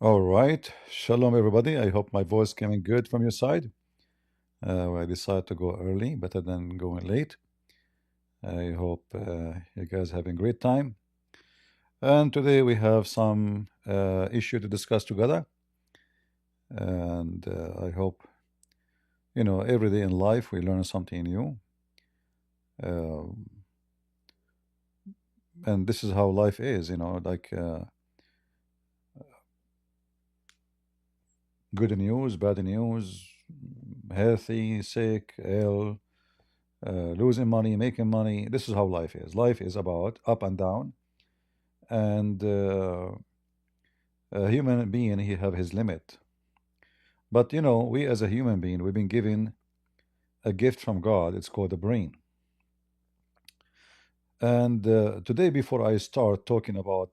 All right. Shalom, everybody. I hope my voice coming good from your side. I decided to go early, better than going late. I hope you guys having great time. And today we have some issue to discuss together. And I hope, every day in life we learn something new. Um and this is how life is, like good news, bad news, healthy, sick, ill, losing money, making money. This is how life is. Life is about up and down, and a human being he have his limit. But we as a human being, we've been given a gift from God. It's called the brain. And today, before I start talking about,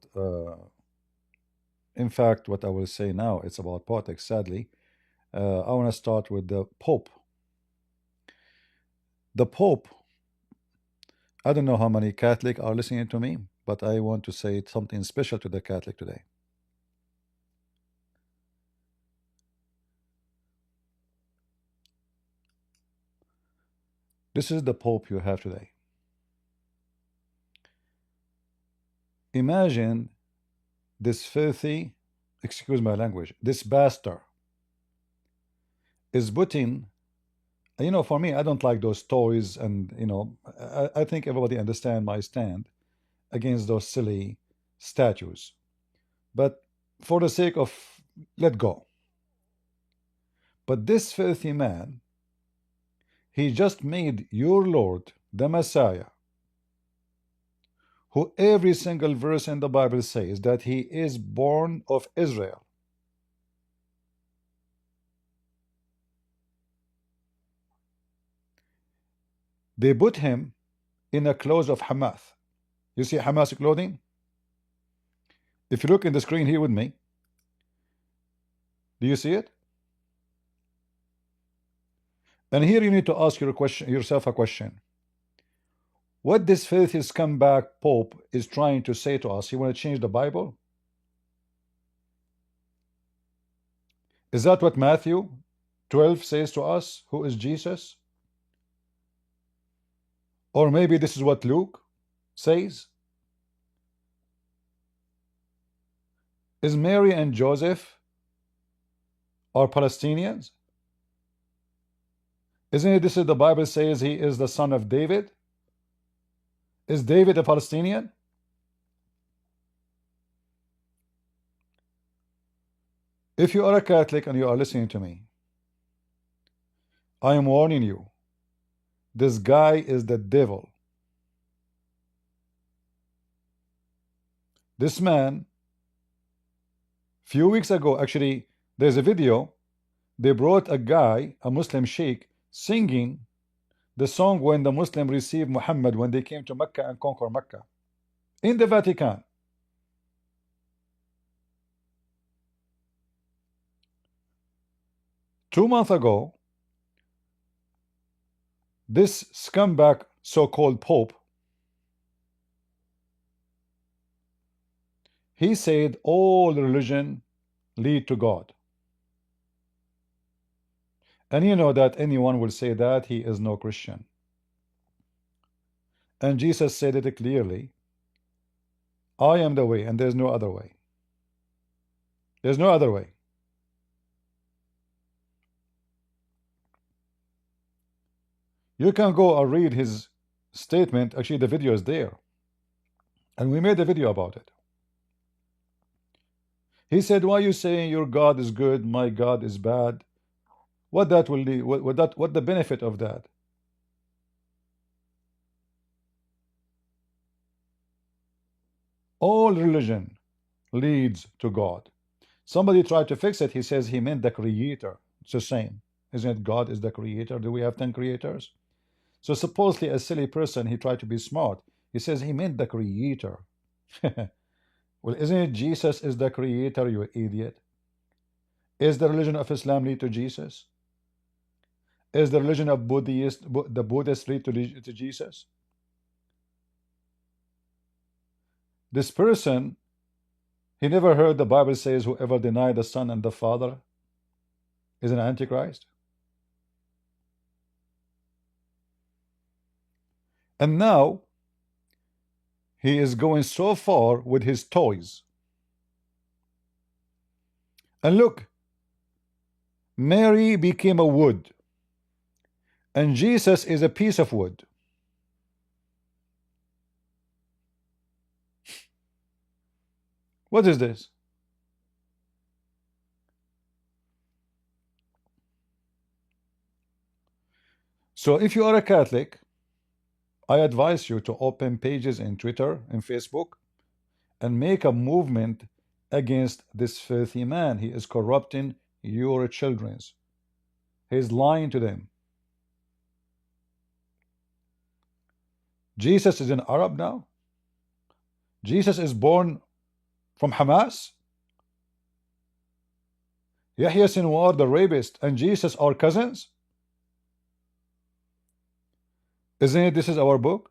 in fact, what I will say now, it's about politics. Sadly, I want to start with the Pope. The Pope. I don't know how many Catholic are listening to me, but I want to say something special to the Catholic today. This is the Pope you have today. Imagine this filthy, excuse my language, this bastard is putting, for me, I don't like those toys, and I think everybody understand my stand against those silly statues. But for the sake of let go. But this filthy man, he just made your Lord, the Messiah, who every single verse in the Bible says that he is born of Israel. They put him in a clothes of Hamas. You see Hamas clothing? If you look in the screen here with me, do you see it? And here you need to ask yourself a question. What this filthy scumbag Pope is trying to say to us, he want to change the Bible? Is that what Matthew 12 says to us? Who is Jesus? Or maybe this is what Luke says? Is Mary and Joseph are Palestinians? Isn't it this is the Bible says he is the son of David? Is David a Palestinian? If you are a Catholic and you are listening to me, I am warning you. This guy is the devil. This man, few weeks ago, actually, there's a video. They brought a guy, a Muslim sheikh, singing the song when the Muslim received Muhammad when they came to Mecca and conquer Mecca in the Vatican. Two months ago, this scumbag so-called Pope, he said all religion lead to God. And you know that anyone will say that he is no Christian. And Jesus said it clearly, I am the way and there's no other way. There's no other way. You can go and read his statement. Actually, the video is there. And we made a video about it. He said, why are you saying your God is good, my God is bad? What that will lead, what the benefit of that? All religion leads to God. Somebody tried to fix it. He says he meant the creator. It's the same. Isn't it God is the creator? Do we have 10 creators? So supposedly a silly person, he tried to be smart. He says he meant the creator. Well, isn't it Jesus is the creator, you idiot? Is the religion of Islam lead to Jesus? Is the religion of the Buddhists lead to Jesus? This person He never heard the Bible says whoever denied the Son and the Father is an Antichrist. And now he is going so far with his toys. And look, Mary became a wood, and Jesus is a piece of wood. What is this? So if you are a Catholic, I advise you to open pages in Twitter and Facebook and make a movement against this filthy man. He is corrupting your children. He is lying to them. Jesus is an Arab now? Jesus is born from Hamas? Yahya Sinwar, the rapist, and Jesus are cousins? Isn't it this is our book?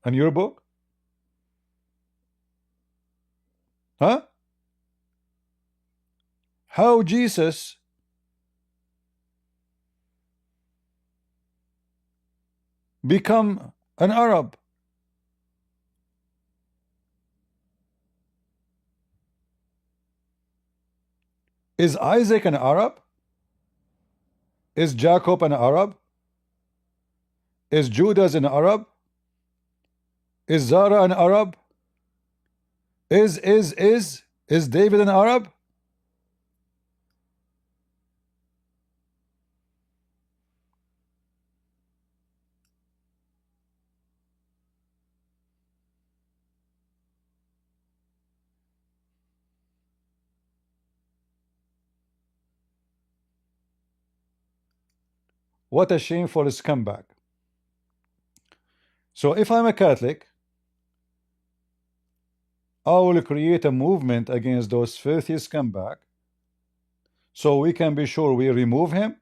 And your book? Huh? How Jesus become an Arab? Is Isaac an Arab? Is Jacob an Arab? Is Judas an Arab? Is Zara an Arab? Is David an Arab? What a shameful scumbag. So if I'm a Catholic, I will create a movement against those filthy scumbag so we can be sure we remove him,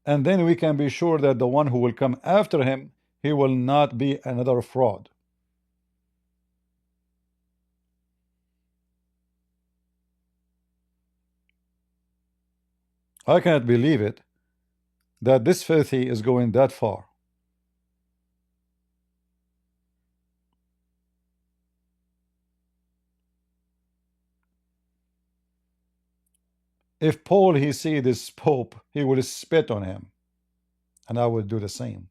and then we can be sure that the one who will come after him, he will not be another fraud. I cannot believe it that this filthy is going that far. If Paul he see this Pope, he will spit on him, and I will do the same.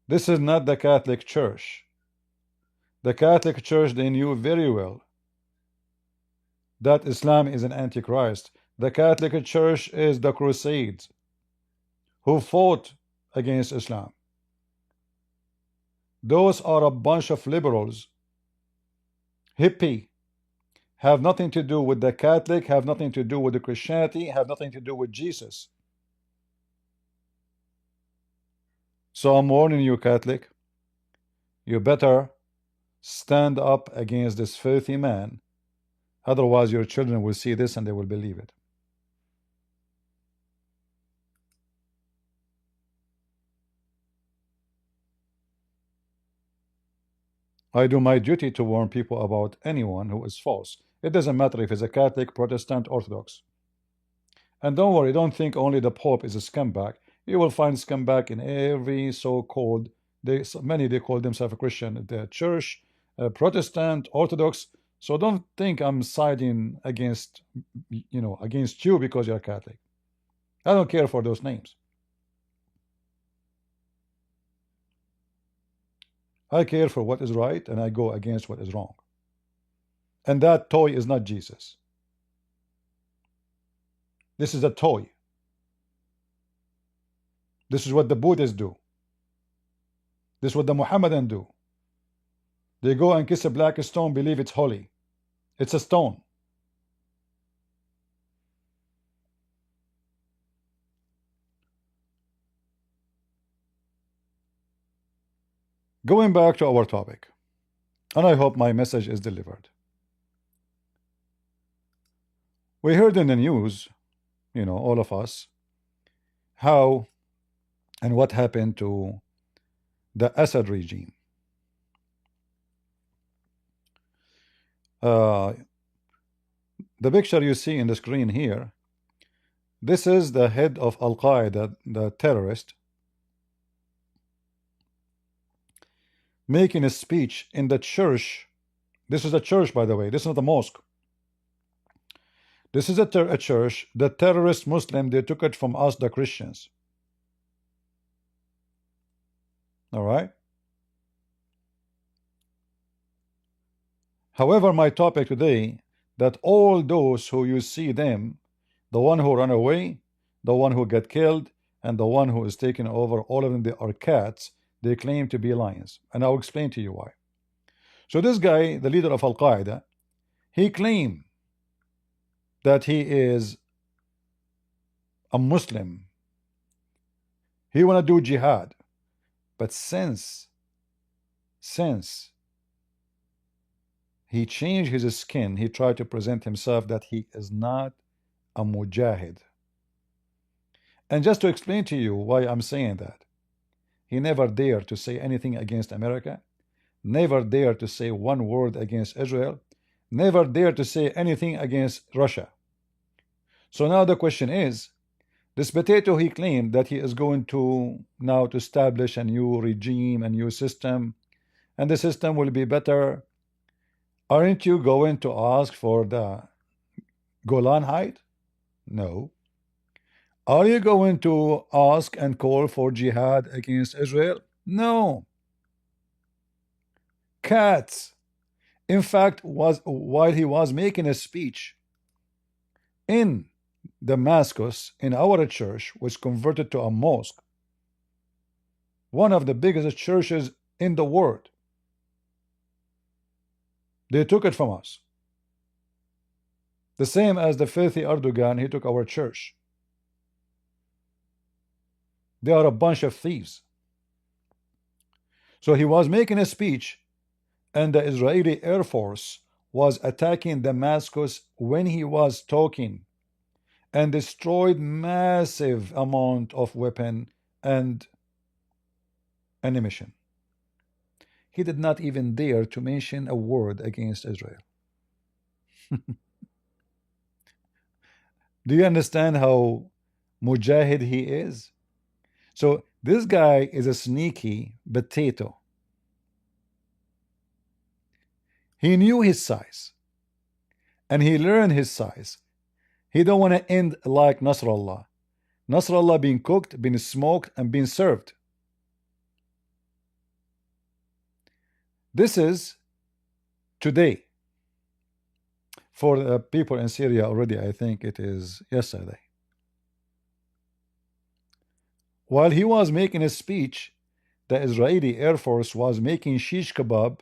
This is not the Catholic Church. The Catholic Church, they knew very well that Islam is an antichrist. The Catholic Church is the Crusades who fought against Islam. Those are a bunch of liberals, hippie, have nothing to do with the Catholic, have nothing to do with the Christianity, have nothing to do with Jesus. So I'm warning you, Catholic, you better stand up against this filthy man. Otherwise, your children will see this and they will believe it. I do my duty to warn people about anyone who is false. It doesn't matter if it's a Catholic, Protestant, Orthodox. And don't worry, don't think only the Pope is a scumbag. You will find scumbag in every so-called, many they call themselves a Christian, the church, Protestant, Orthodox. So don't think I'm siding against, against you because you're Catholic. I don't care for those names. I care for what is right, and I go against what is wrong. And that toy is not Jesus. This is a toy. This is what the Buddhists do. This is what the Mohammedan do. They go and kiss a black stone, believe it's holy. It's a stone. Going back to our topic, and I hope my message is delivered. We heard in the news, all of us, how and what happened to the Assad regime. Uh, the picture you see in the screen here, this is the head of Al-Qaeda, the terrorist, making a speech in the church. This is a church, by the way. This is not a mosque. This is a church. The terrorist Muslim, they took it from us, the Christians. All right. However, my topic today, that all those who you see them, the one who run away, the one who get killed, and the one who is taken over, all of them, they are cats. They claim to be lions. And I'll explain to you why. So this guy, the leader of Al-Qaeda, he claimed that he is a Muslim. He want to do jihad. But since he changed his skin, he tried to present himself that he is not a mujahid. And just to explain to you why I'm saying that, he never dared to say anything against America, never dared to say one word against Israel, never dared to say anything against Russia. So now the question is, this potato, he claimed that he is going to now to establish a new regime, a new system, and the system will be better. Aren't you going to ask for the Golan Heights? No. Are you going to ask and call for jihad against Israel? No. Cats. In fact, while he was making a speech in Damascus, in our church, was converted to a mosque, one of the biggest churches in the world, they took it from us. The same as the filthy Erdogan, he took our church. They are a bunch of thieves. So he was making a speech, and the Israeli Air Force was attacking Damascus when he was talking, and destroyed massive amount of weapon and ammunition. He did not even dare to mention a word against Israel. Do you understand how mujahid he is? So this guy is a sneaky potato. He knew his size, and he learned his size. He don't want to end like Nasrallah. Nasrallah being cooked, being smoked, and being served. This is today. For the people in Syria already, I think it is yesterday. While he was making a speech, the Israeli Air Force was making shish kebab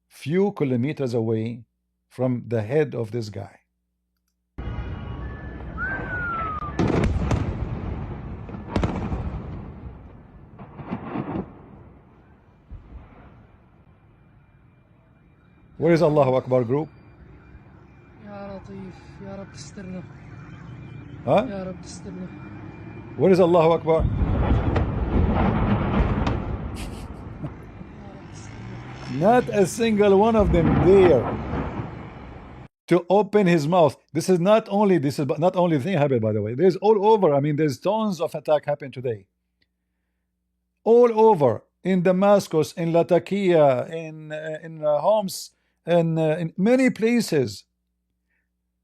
few kilometers away from the head of this guy. Where is Allahu Akbar group? Huh? Where is Allahu Akbar? Not a single one of them dare to open his mouth. This is not only thing happened, by the way. There's all over. I mean, there's tons of attack happened today. All over in Damascus, in Latakia, in Homs, and in many places.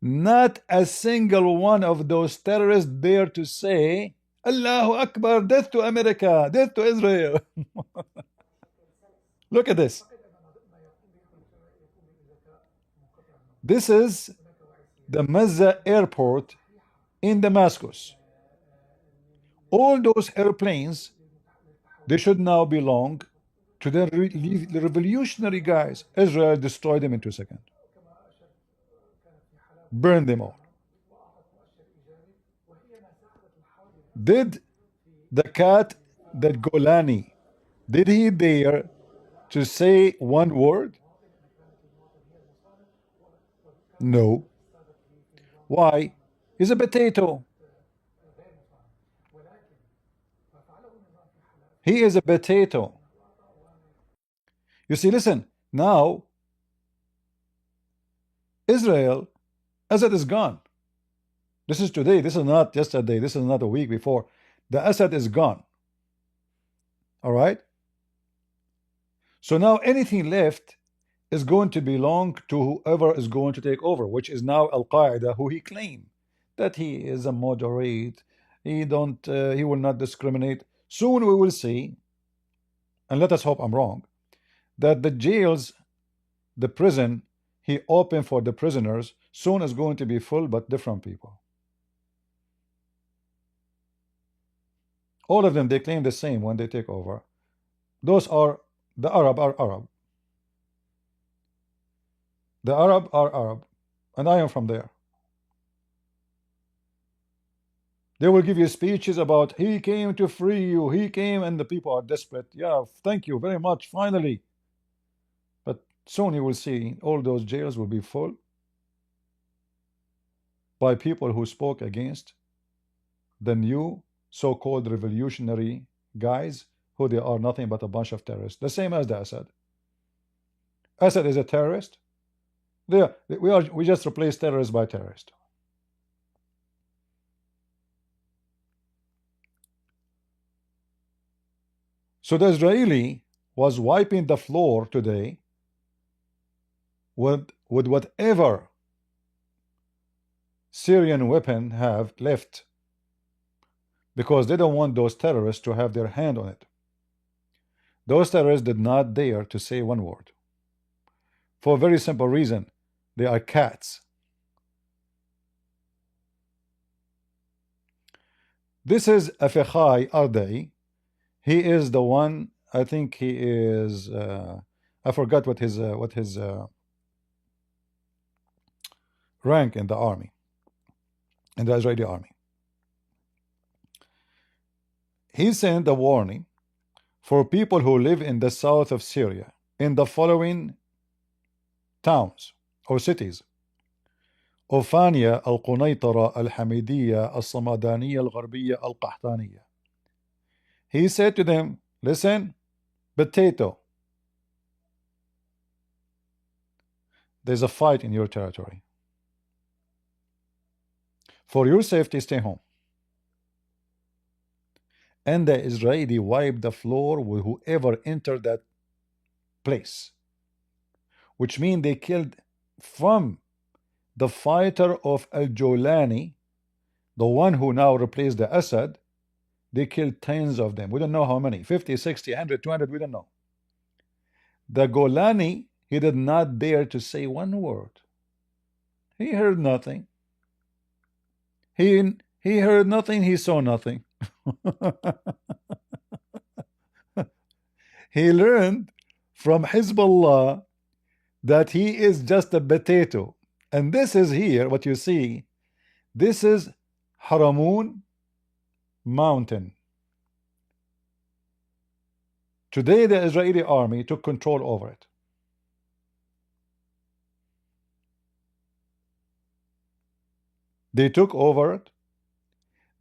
Not a single one of those terrorists dare to say, Allahu Akbar, death to America, death to Israel. Look at this. This is the Mazza airport in Damascus. All those airplanes, they should now belong to the revolutionary guys. Israel destroyed them in 2 seconds. Burn them all. Did the cat, that Golani, did he dare to say one word? No. Why? He's a potato. He is a potato. You see, listen, now Israel, Assad is gone. This is today. This is not yesterday. This is not a week before. The Assad is gone. All right. So now anything left is going to belong to whoever is going to take over, which is now Al Qaeda, who he claimed that he is a moderate. He will not discriminate. Soon we will see, and let us hope I'm wrong, that the jails, the prison he opened for the prisoners, soon is going to be full, but different people. All of them, they claim the same when they take over. Those are the Arab are Arab. The Arab are Arab, and I am from there. They will give you speeches about he came to free you, he came, and the people are desperate. Yeah, thank you very much, finally. But soon you will see all those jails will be full by people who spoke against the new so-called revolutionary guys, who they are nothing but a bunch of terrorists. The same as the Assad. Assad is a terrorist. We just replace terrorists by terrorists. So the Israeli was wiping the floor today with whatever Syrian weapon have left, because they don't want those terrorists to have their hand on it. Those terrorists did not dare to say one word, for a very simple reason: they are cats. This is Afekhai Ardei. He is the one, I think he is, I forgot what his rank in the army, in the Israeli army. He sent a warning for people who live in the south of Syria in the following towns or cities: أوفانيا القنيطرة الحميدية الصمدانية الغربية القحطانية. He said to them, listen, potato, there's a fight in your territory. For your safety, stay home. And the Israeli wiped the floor with whoever entered that place, which means they killed from the fighter of Al-Jolani, the one who now replaced the Assad. They killed tens of them. We don't know how many, 50, 60, 100, 200, we don't know. The Golani, he did not dare to say one word. He heard nothing. He heard nothing, he saw nothing. He learned from Hezbollah that he is just a potato. And this is here, what you see, this is Hermon Mountain. Today the Israeli army took control over it. They took over it.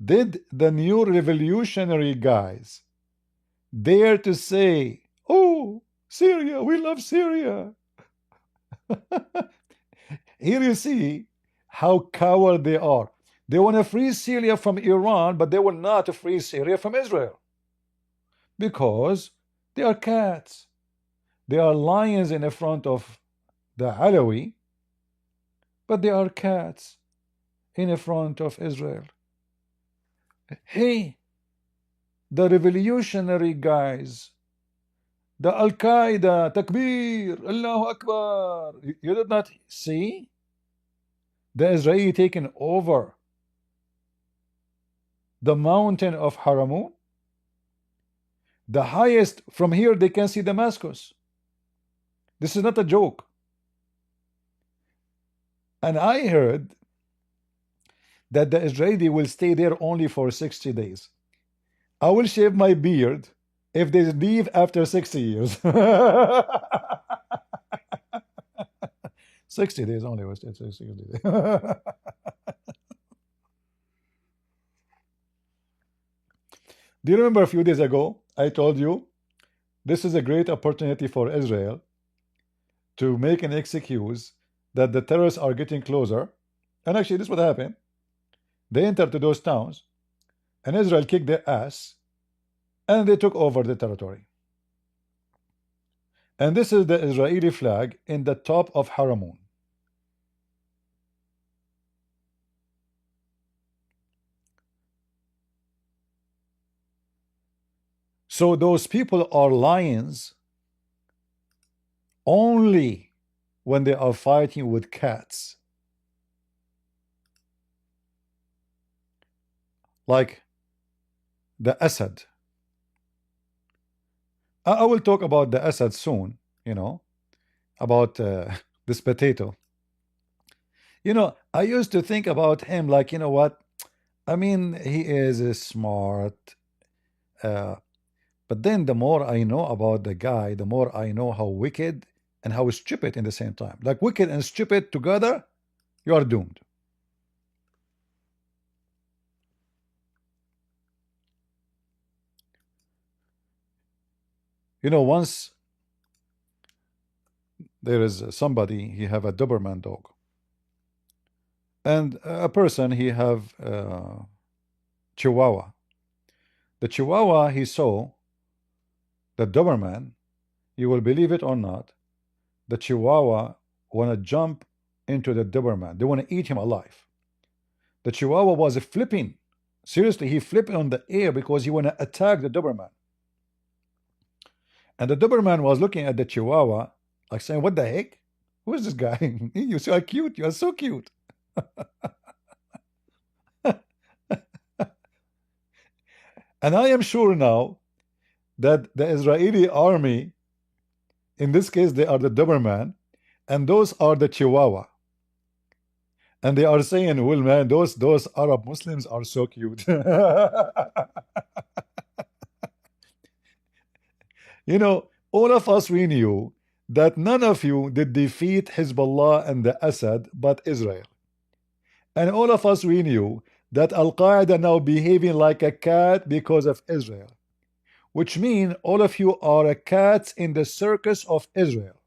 Did the new revolutionary guys dare to say, oh, Syria, we love Syria? Here you see how coward they are. They want to free Syria from Iran, but they will not free Syria from Israel, because they are cats. They are lions in the front of the Alawi, but they are cats in the front of Israel. Hey, the revolutionary guys, the Al-Qaeda, Takbir, Allahu Akbar. You did not see the Israeli taking over the mountain of Haramun? The highest, from here they can see Damascus. This is not a joke. And I heard that the Israeli will stay there only for 60 days. I will shave my beard if they leave after 60 years. 60 days only. 60 days. Do you remember a few days ago I told you this is a great opportunity for Israel to make an excuse that the terrorists are getting closer. And actually, this would happen. They entered to those towns, and Israel kicked their ass, and they took over the territory. And this is the Israeli flag in the top of Hermon. So those people are lions only when they are fighting with cats. Like the Assad. I will talk about the Assad soon, about this potato. I used to think about him like, what? I mean, he is smart. But then the more I know about the guy, the more I know how wicked and how stupid in the same time. Like wicked and stupid together, you are doomed. Once there is somebody, he have a Doberman dog. And a person, he have Chihuahua. The Chihuahua, he saw the Doberman, you will believe it or not, the Chihuahua want to jump into the Doberman. They want to eat him alive. The Chihuahua was flipping. Seriously, he flipped on the air because he want to attack the Doberman. And the Doberman was looking at the Chihuahua like saying, what the heck? Who is this guy? You're so cute. You are so cute. And I am sure now that the Israeli army, in this case, they are the Doberman, and those are the Chihuahua. And they are saying, well, man, those Arab Muslims are so cute. All of us, we knew that none of you did defeat Hezbollah and the Assad but Israel. And all of us, we knew that Al-Qaeda now behaving like a cat because of Israel. Which means all of you are cats in the circus of Israel.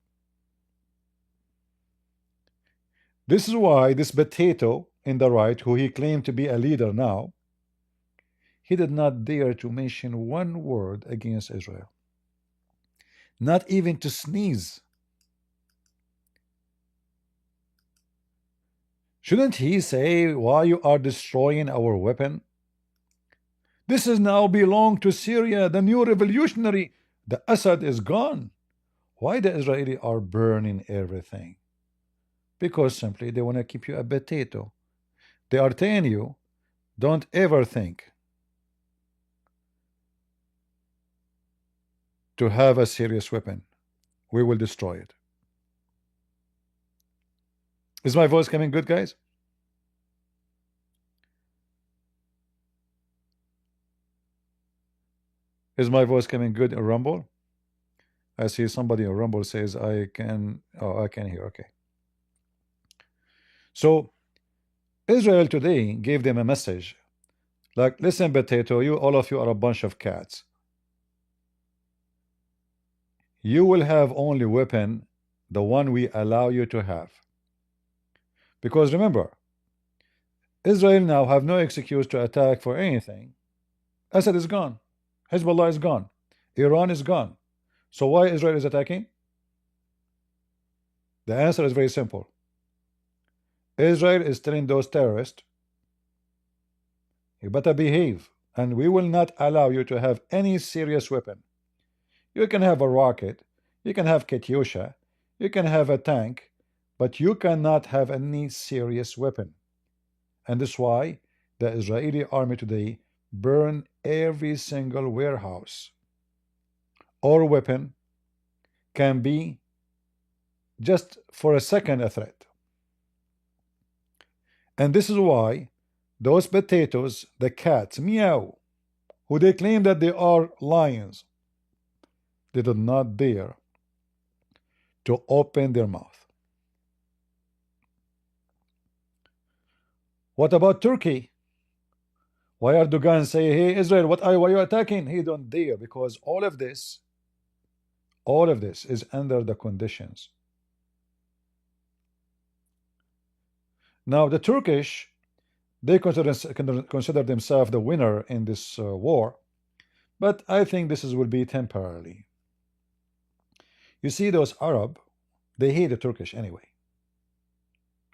This is why this potato in the right, who he claimed to be a leader now, he did not dare to mention one word against Israel. Not even to sneeze. Shouldn't he say why you are destroying our weapon? This is now belong to Syria, the new revolutionary. The Assad is gone. Why the Israeli are burning everything? Because simply they want to keep you a potato. They are telling you, don't ever think to have a serious weapon. We will destroy it. Is my voice coming good, guys? Is my voice coming good in Rumble? I see somebody in Rumble says I can. Oh, I can hear. Okay. So Israel today gave them a message like, listen, potato, all of you are a bunch of cats. You will have only weapon, the one we allow you to have. Because remember, Israel now have no excuse to attack for anything. Assad is gone. Hezbollah is gone. Iran is gone. So why Israel is attacking? The answer is very simple. Israel is telling those terrorists, you better behave, and we will not allow you to have any serious weapon. You can have a rocket, you can have Katyusha, you can have a tank, but you cannot have any serious weapon. And that's why the Israeli army today burn every single warehouse or weapon can be just for a second a threat. And this is why those potatoes, the cats, meow, who they claim that they are lions, they did not dare to open their mouth. What about Turkey? Why Erdogan say, hey Israel, why are you attacking? He don't dare, because all of this is under the conditions. Now the Turkish, they consider themselves the winner in this war, but I think this will be temporarily. You see, those Arab, they hate the Turkish anyway.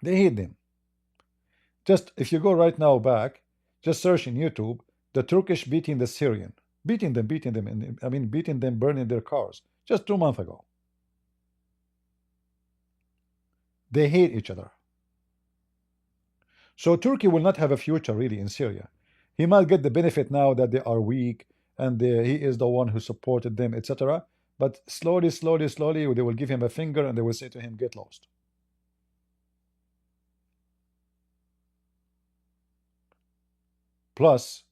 They hate them. Just if you go right now back, just search in YouTube, the Turkish beating the Syrian, beating them, I mean beating them, burning their cars, just 2 months ago. They hate each other. So Turkey will not have a future really in Syria. He might get the benefit now that they are weak and he is the one who supported them, etc. But slowly, they will give him a finger and they will say to him, get lost. Plus,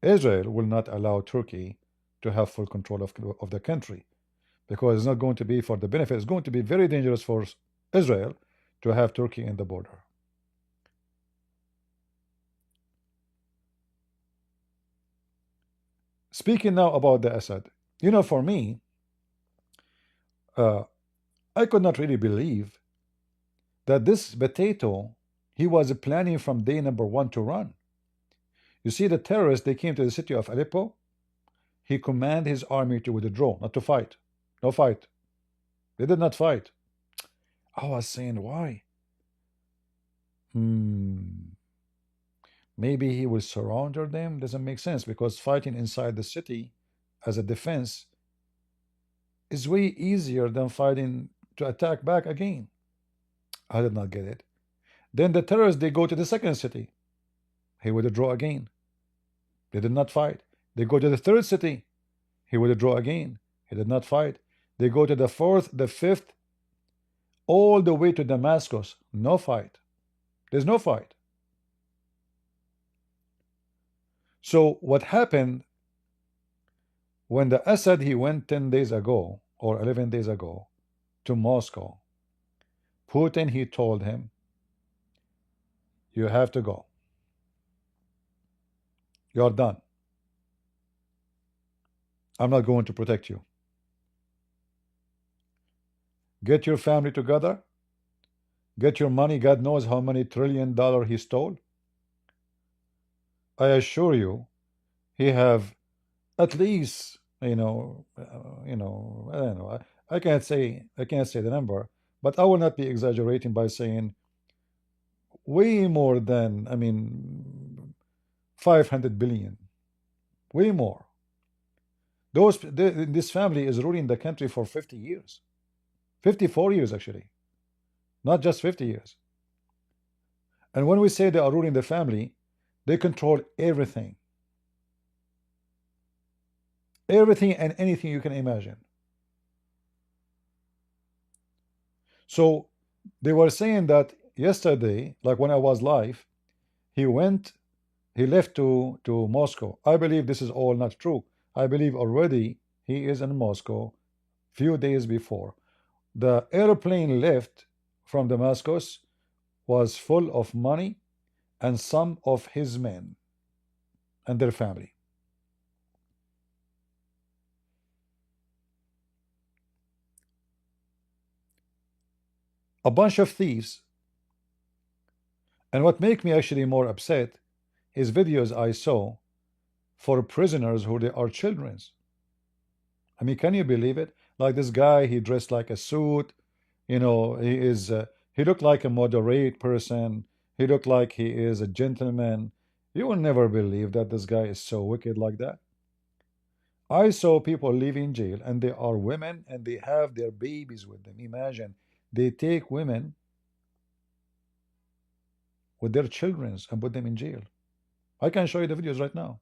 Israel will not allow Turkey to have full control of the country, because it's not going to be for the benefit. It's going to be very dangerous for Israel to have Turkey in the border. Speaking now about the Assad, you know, for me, I could not really believe that this potato, he was planning from day number one to run. You see, the terrorists, they came to the city of Aleppo. He commanded his army to withdraw, not to fight. No fight. They did not fight. I was saying, why? Maybe he will surrender them. Doesn't make sense, because fighting inside the city as a defense is way easier than fighting to attack back again. I did not get it. Then the terrorists, they go to the second city. He withdraw again. They did not fight. They go to the third city. He withdraw again. He did not fight. They go to the fourth, the fifth, all the way to Damascus. No fight. There's no fight. So what happened when the Assad, he went 10 days ago or 11 days ago to Moscow, Putin, he told him, you have to go. You're done. I'm not going to protect you. Get your family together. Get your money. God knows how many $1 trillion he stole. I assure you, he have at least, I don't know. I can't say the number, but I will not be exaggerating by saying way more than, 500 billion, way more. This family is ruling the country for 50 years, 54 years actually, not just 50 years. And when we say they are ruling the family, they control everything. Everything and anything you can imagine. So they were saying that yesterday, like when I was live, he left to Moscow. I believe this is all not true. I believe already he is in Moscow few days before. The airplane left from Damascus was full of money and some of his men and their family. A bunch of thieves. And what make me actually more upset is videos I saw for prisoners who they are children. I mean, can you believe it? Like this guy, he dressed like a suit. He looked like a moderate person. He looked like he is a gentleman. You will never believe that this guy is so wicked like that. I saw people leaving jail and they are women and they have their babies with them. Imagine, they take women with their children and put them in jail. I can show you the videos right now.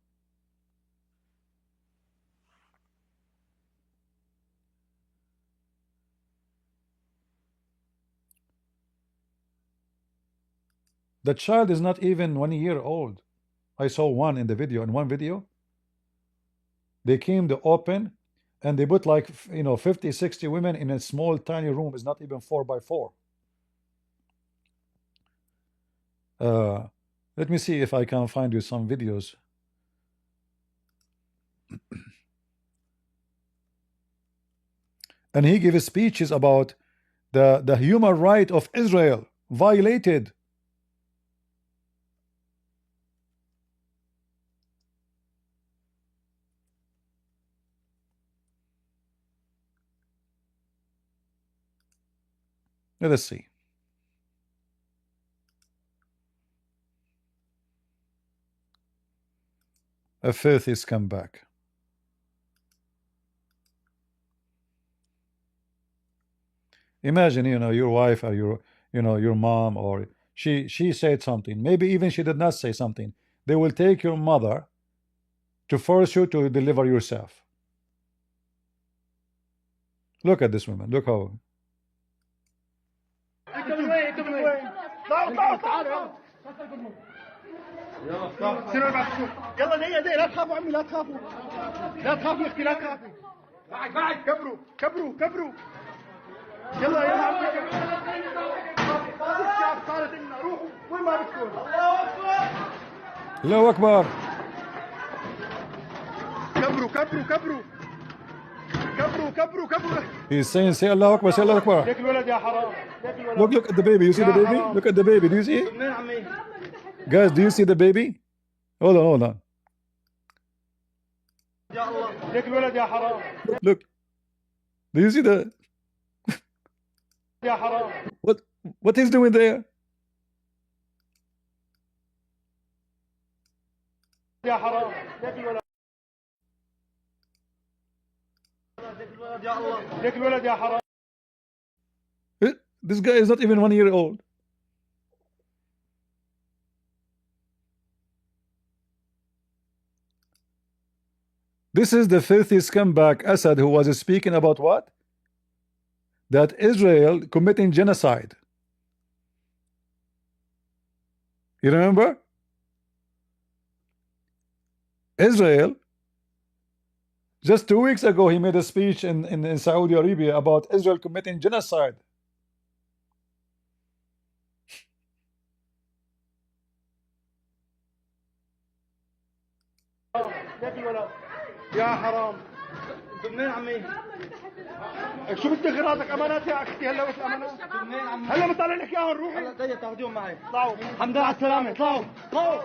The child is not even 1 year old. I saw one in the video. In one video, they came to open and they put like 50, 60 women in a small tiny room. It's not even 4x4. Let me see if I can find you some videos. And he gave speeches about the human right of Israel violated. Let us see. A fifth is come back. Imagine, your wife or your mom, or she said something. Maybe even she did not say something. They will take your mother to force you to deliver yourself. Look at this woman. Look how. يلا دقيقة لا تخافوا عمي لا تخافوا لا تخافي اختي لا تخافي معك كبروا يلا يا عمي الشعب صارت لنا روحوا وين ما بدكم الله أكبر. كبروا. He's saying, say Allah Akbar, say Allah Akbar. ليك الولد يا حرام. Look at the baby. You see the baby? Look at the baby. Do you see it? Guys, do you see the baby? Hold on. يا الله ليك الولد يا حرام. Look. Do you see the? يا حرام. What he's doing there? يا حرام. ليك الولد يا حرام. This guy is not even 1 year old. This is the filthy scumbag Assad, who was speaking about what? That Israel committing genocide. You remember? Israel, just 2 weeks ago, he made a speech in Saudi Arabia about Israel committing genocide. يا حرام انت منين عمي؟ شو بدك غراضك امانات يا اختي هلا بس امانات منين عمي؟ هلا بطلع لك اياهم روحي هلا دقيقة تاخذيهم معي طلعوا الحمد لله على السلامة طلعوا روحوا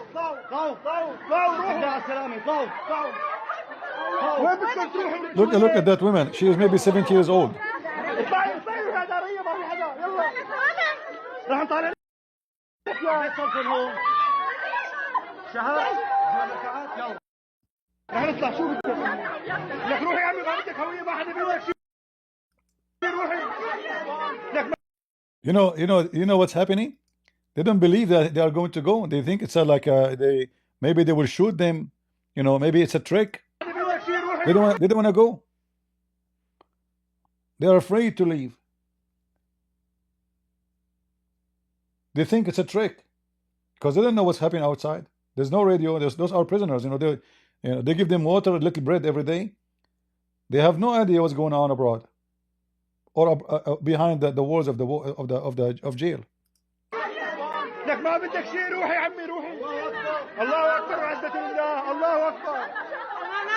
الحمد لله على السلامة طلعوا وين بدكم تروحوا؟ Look at that woman. She is maybe 70 years old. اطلعي يا دارية ما في حدا يلا رح نطالع لك يا صوت هون شهاب يلا رح نطلع شو بدك؟ لك روحي يا عمي ما بدك هوية ما حدا بيقول لك شيء روحي لك You know what's happening? They don't believe that they are going to go. They think it's like maybe they will shoot them. Maybe it's a trick. They don't want to go. They are afraid to leave. They think it's a trick because they don't know what's happening outside. There's no radio. Those are prisoners. They give them water, a little bread every day. They have no idea what's going on abroad or behind the walls of jail. لك ما بدك شيء روحي عمي روحي الله اكبر وعزة الله الله اكبر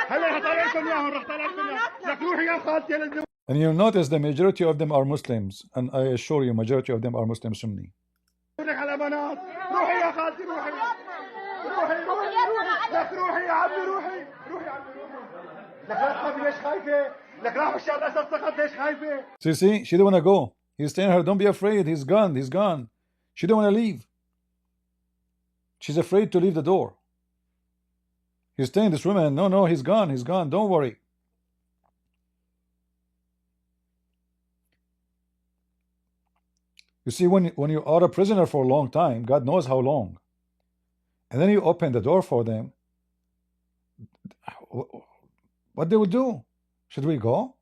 هلا رح طالع لكم اياهم رح طالع لكم اياهم لك روحي يا خالتي لازم. And you'll notice the majority of them are Muslims, and I assure you majority of them are Muslim Sunni. على بنات روحي يا خالتي روحي لك روحي يا عمي روحي يا عمي روحي لك لا تخافي ليش خايفة لك راح بشار الأسد سقط ليش خايفة. See, she don't want to go. He's telling her, don't be afraid, he's gone. She don't want to leave. She's afraid to leave the door. He's telling this woman, no, he's gone, don't worry. You see, when you are a prisoner for a long time, God knows how long, and then you open the door for them, what they would do? Should we go?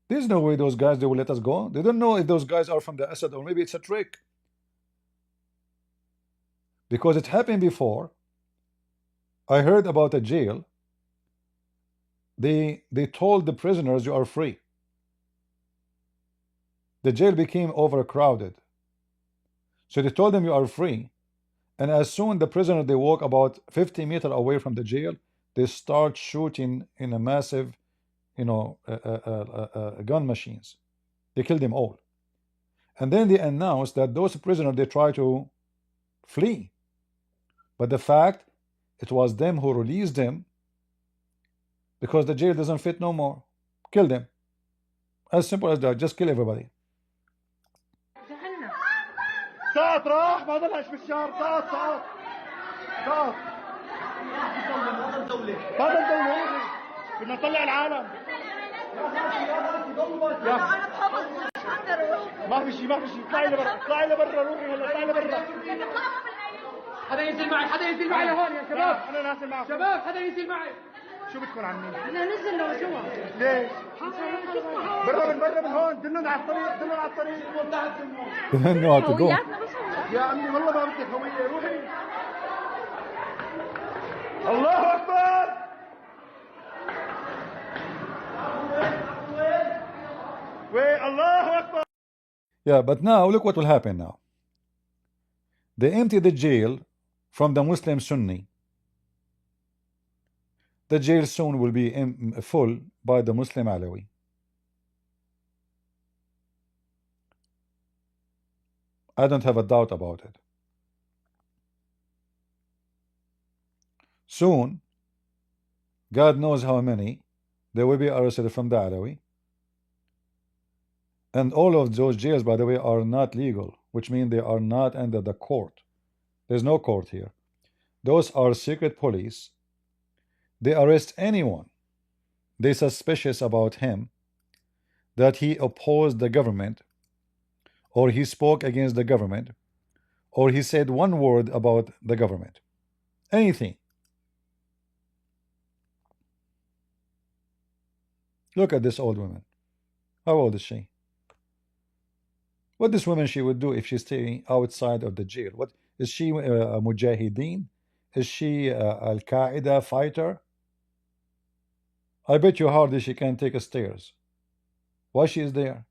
There's no way those guys, they will let us go. They don't know if those guys are from the Assad or maybe it's a trick. Because it happened before. I heard about a jail. They told the prisoners, you are free. The jail became overcrowded. So they told them you are free. And as soon the prisoner, they walk about 50 meters away from the jail, they start shooting in a massive, gun machines. They killed them all. And then they announced that those prisoners, they try to flee. But the fact, it was them who released them because the jail doesn't fit no more. Kill them. As simple as that. Just kill everybody. سقط راح ما ضلش بالشهر سقط سقط سقط هذا الدولة بدنا نطلع العالم ما في شيء اطلعي لبرا روحي هلا اطلعي لبرا حدا ينزل معي لهون يا شباب. انا نازل معكم شباب حدا ينزل معي. شو بدكم عني؟ بدنا ننزل لجوا. ليش؟ برا من هون دلنا على الطريق No how to go. يا عمي والله ما بدك هوية روحي الله أكبر الله أكبر. Yeah, but now look what will happen now. They empty the jail from the Muslim Sunni. The jail soon will be full by the Muslim Alawi. I don't have a doubt about it. Soon, God knows how many, they will be arrested from the Alawi. And all of those jails, by the way, are not legal, which means they are not under the court. There's no court here. Those are secret police. They arrest anyone they suspicious about him that he opposed the government, or he spoke against the government, or he said one word about the government. Anything. Look at this old woman. How old is she? What this woman she would do if she's staying outside of the jail? What is she, a mujahideen? Is she Al-Qaeda fighter? I bet you hardly she can take a stairs. Why she is there?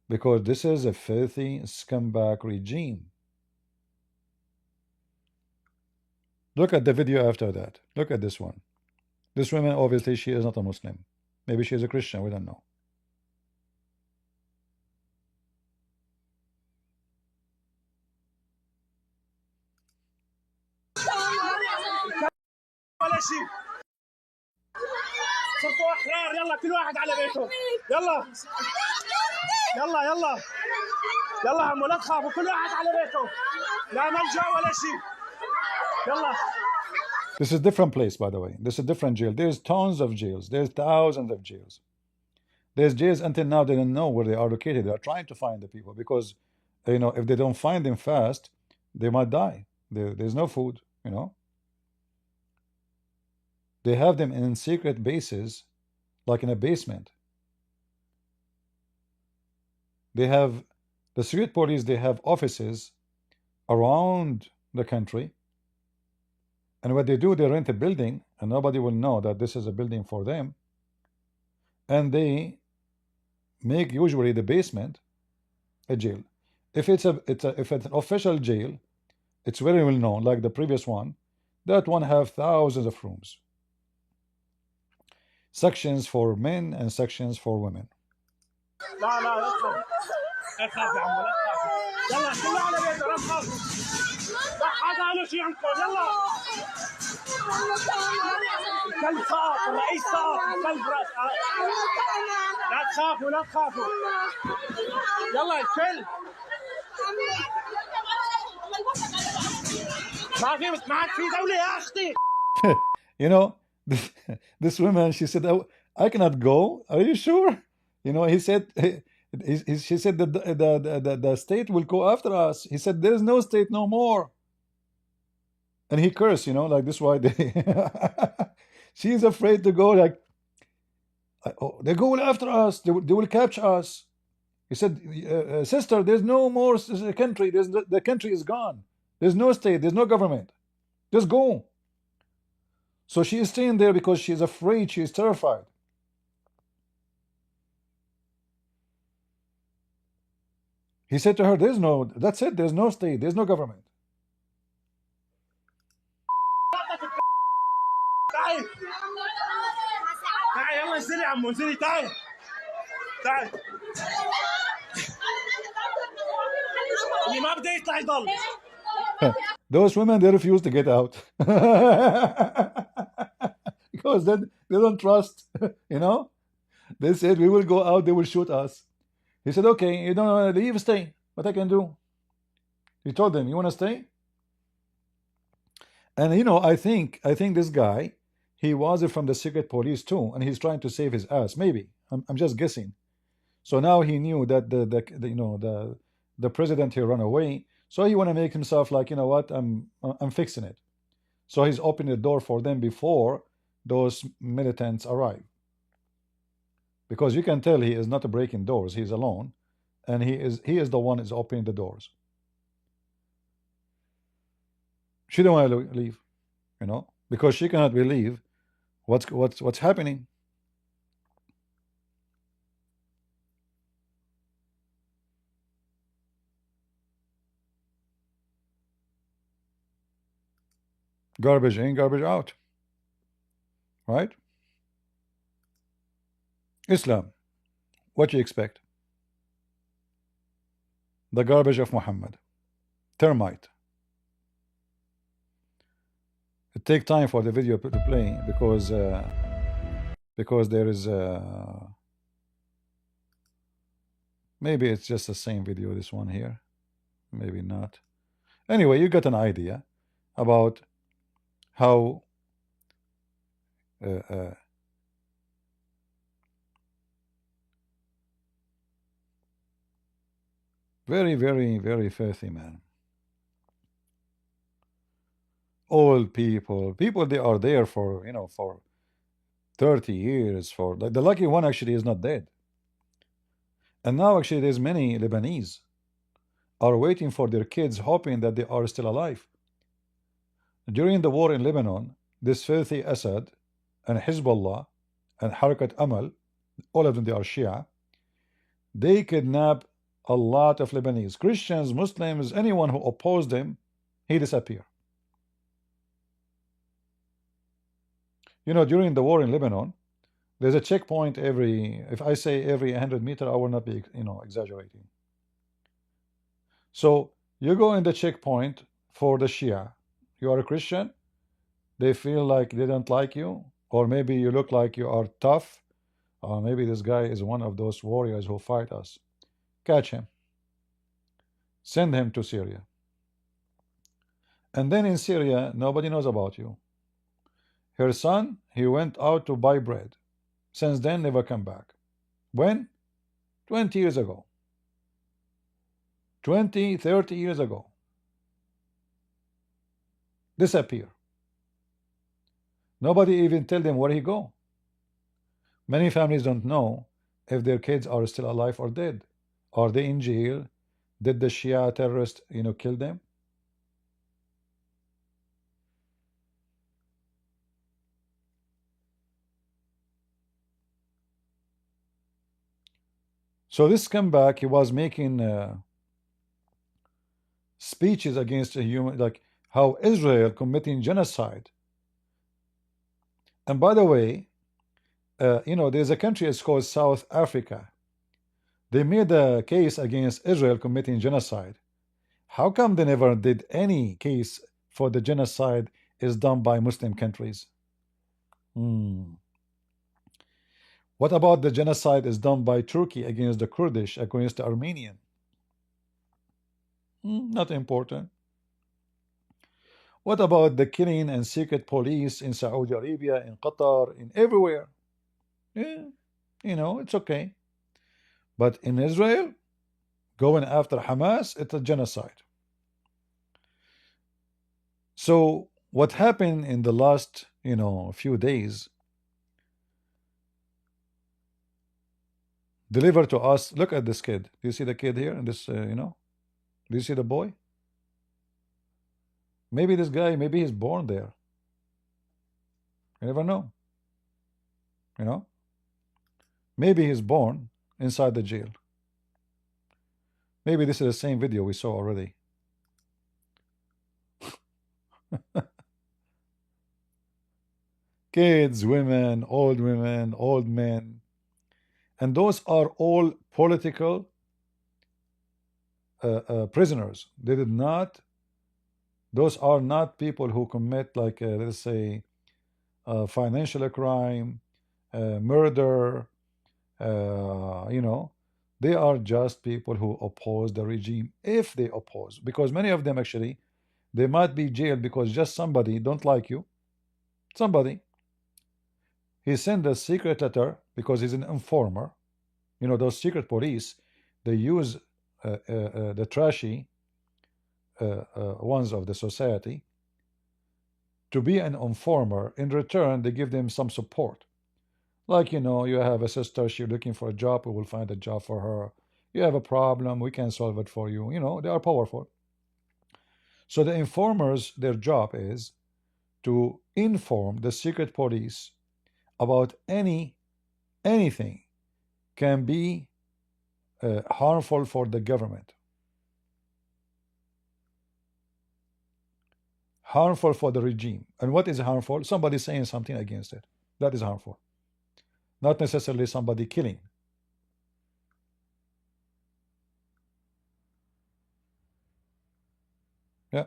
Because this is a filthy scumbag regime. Look at the video after that. Look at this one. This woman, obviously she is not a Muslim. Maybe she is a Christian, we don't know. ولا شيء صرتوا احرار يلا كل واحد على بيته يلا عمو لا تخافوا كل واحد على بيته لا ملجأ ولا شيء يلا. This is a different place, by the way. This is a different jail. There's tons of jails. There's thousands of jails. There's jails until now they don't know where they are located. They are trying to find the people because, you know, if they don't find them fast, they might die. There's no food, you know. They have them in secret bases, like in a basement. They have the secret police, they have offices around the country. And what they do, they rent a building, and nobody will know that this is a building for them. And they make usually the basement a jail. If it's an official jail, it's very well known, like the previous one. That one have thousands of rooms. Sections for men and sections for women. لا لا لا تخاف يا عمو لا تخاف يلا كله على بيته لا تخافوا لا حدا له شيء عندكم يلا الكلب سقط الرئيس سقط الكلب لا تخافوا يلا الكل ما عاد في دولة يا أختي. You know, this woman, she said, oh, I cannot go. Are you sure? You know, he said, she said that the state will go after us. He said, there's no state no more. And he cursed, you know, like this why they she's afraid to go, like, oh, they go after us, they will capture us. He said, sister, there's no more country, the country is gone. There's no state, there's no government. Just go. So she is staying there because she is afraid, she is terrified. He said to her, that's it, there's no state, there's no government. تعال يلا انزلي يا عمو انزلي تعال اللي ما بده يطلع يضل. Those women, they refuse to get out. Because they don't trust, you know. They said, we will go out, they will shoot us. He said, okay, you don't want to leave, stay. What I can do? He told them, you want to stay? And you know, I think this guy, he was from the secret police too, and he's trying to save his ass. Maybe I'm just guessing. So now he knew that the you know the president he run away. So he want to make himself like, you know what, I'm fixing it. So he's opening the door for them before those militants arrive. Because you can tell he is not breaking doors. He's alone, and he is the one is opening the doors. She don't want to leave, you know, because she cannot believe what's happening. Garbage in, garbage out, right? Islam, what you expect? The garbage of Muhammad, termite. It take time for the video to play because there is maybe it's just the same video, this one here, maybe not. Anyway, you got an idea about how very, very, very filthy, man. Old people, they are there for, you know, for 30 years. For the lucky one actually is not dead. And now actually there's many Lebanese are waiting for their kids, hoping that they are still alive. During the war in Lebanon, this filthy Assad and Hezbollah and Harakat Amal, all of them, they are Shia, they kidnap a lot of Lebanese, Christians, Muslims, anyone who opposed them, he disappeared. You know, during the war in Lebanon, there's a checkpoint every, if I say every 100 meters, I will not be, you know, exaggerating. So you go in the checkpoint for the Shia. You are a Christian, they feel like they don't like you, or maybe you look like you are tough, or maybe this guy is one of those warriors who fight us. Catch him. Send him to Syria. And then in Syria, nobody knows about you. Her son, he went out to buy bread. Since then, never come back. When? 20 years ago. 20, 30 years ago. Disappear. Nobody even tell them where he go. Many families don't know if their kids are still alive or dead. Are they in jail? Did the Shia terrorists, you know, kill them? So this comeback, he was making speeches against a human, like how Israel committing genocide. And by the way, you know, there's a country, it's called South Africa. They made a case against Israel committing genocide. How come they never did any case for the genocide is done by Muslim countries? What about the genocide is done by Turkey against the Kurdish, against the Armenian? Not important. What about the killing and secret police in Saudi Arabia, in Qatar, in everywhere? Yeah, you know, it's okay. But in Israel, going after Hamas, it's a genocide. So what happened in the last, you know, few days delivered to us. Look at this kid. Do you see the kid here? And this, you know, do you see the boy? Maybe this guy, maybe he's born there. You never know. You know, maybe he's born inside the jail. Maybe this is the same video we saw already. Kids, women, old men, and those are all political prisoners. They did not. Those are not people who commit, like let's say, financial crime, murder. You know, They are just people who oppose the regime, if they oppose, because many of them actually, they might be jailed because just somebody don't like you. Somebody, he sent a secret letter because he's an informer. You know, those secret police, they use the trashy ones of the society to be an informer. In return, they give them some support. Like, you know, you have a sister, she's looking for a job, we will find a job for her. You have a problem, we can solve it for you. You know, they are powerful. So the informers, their job is to inform the secret police about anything can be harmful for the government, harmful for the regime. And what is harmful? Somebody saying something against it. That is harmful. Not necessarily somebody killing. Yeah.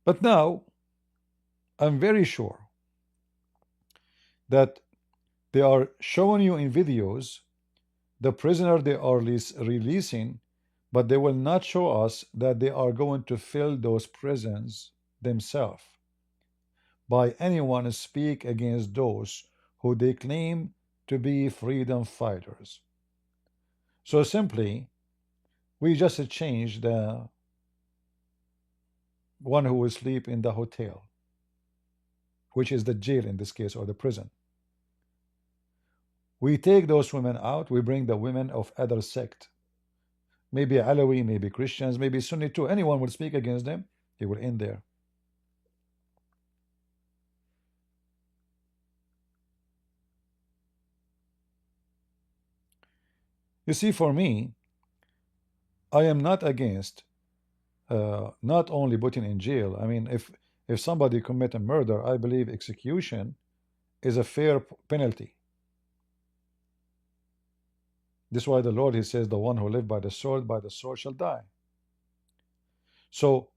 But now, I'm very sure that they are showing you in videos the prisoner they are releasing, but they will not show us that they are going to fill those prisons themselves by anyone who speak against those who they claim to be freedom fighters. So simply, we just change the one who will sleep in the hotel, which is the jail in this case, or the prison. We take those women out, we bring the women of other sect, maybe Alawi, maybe Christians, maybe Sunni too. Anyone will speak against them, they will end there. You see, for me, I am not against not only putting in jail. I mean, if somebody commit a murder, I believe execution is a fair penalty. This is why the Lord, he says, the one who live by the sword shall die. So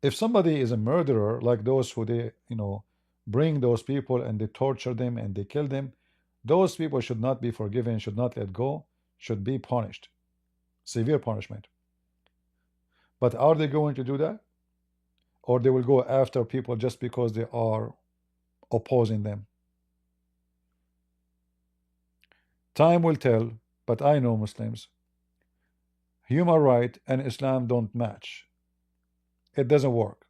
if somebody is a murderer, like those who they, you know, bring those people and they torture them and they kill them, those people should not be forgiven, should not let go, should be punished. Severe punishment. But are they going to do that? Or they will go after people just because they are opposing them? Time will tell, but I know Muslims. Human right and Islam don't match. It doesn't work.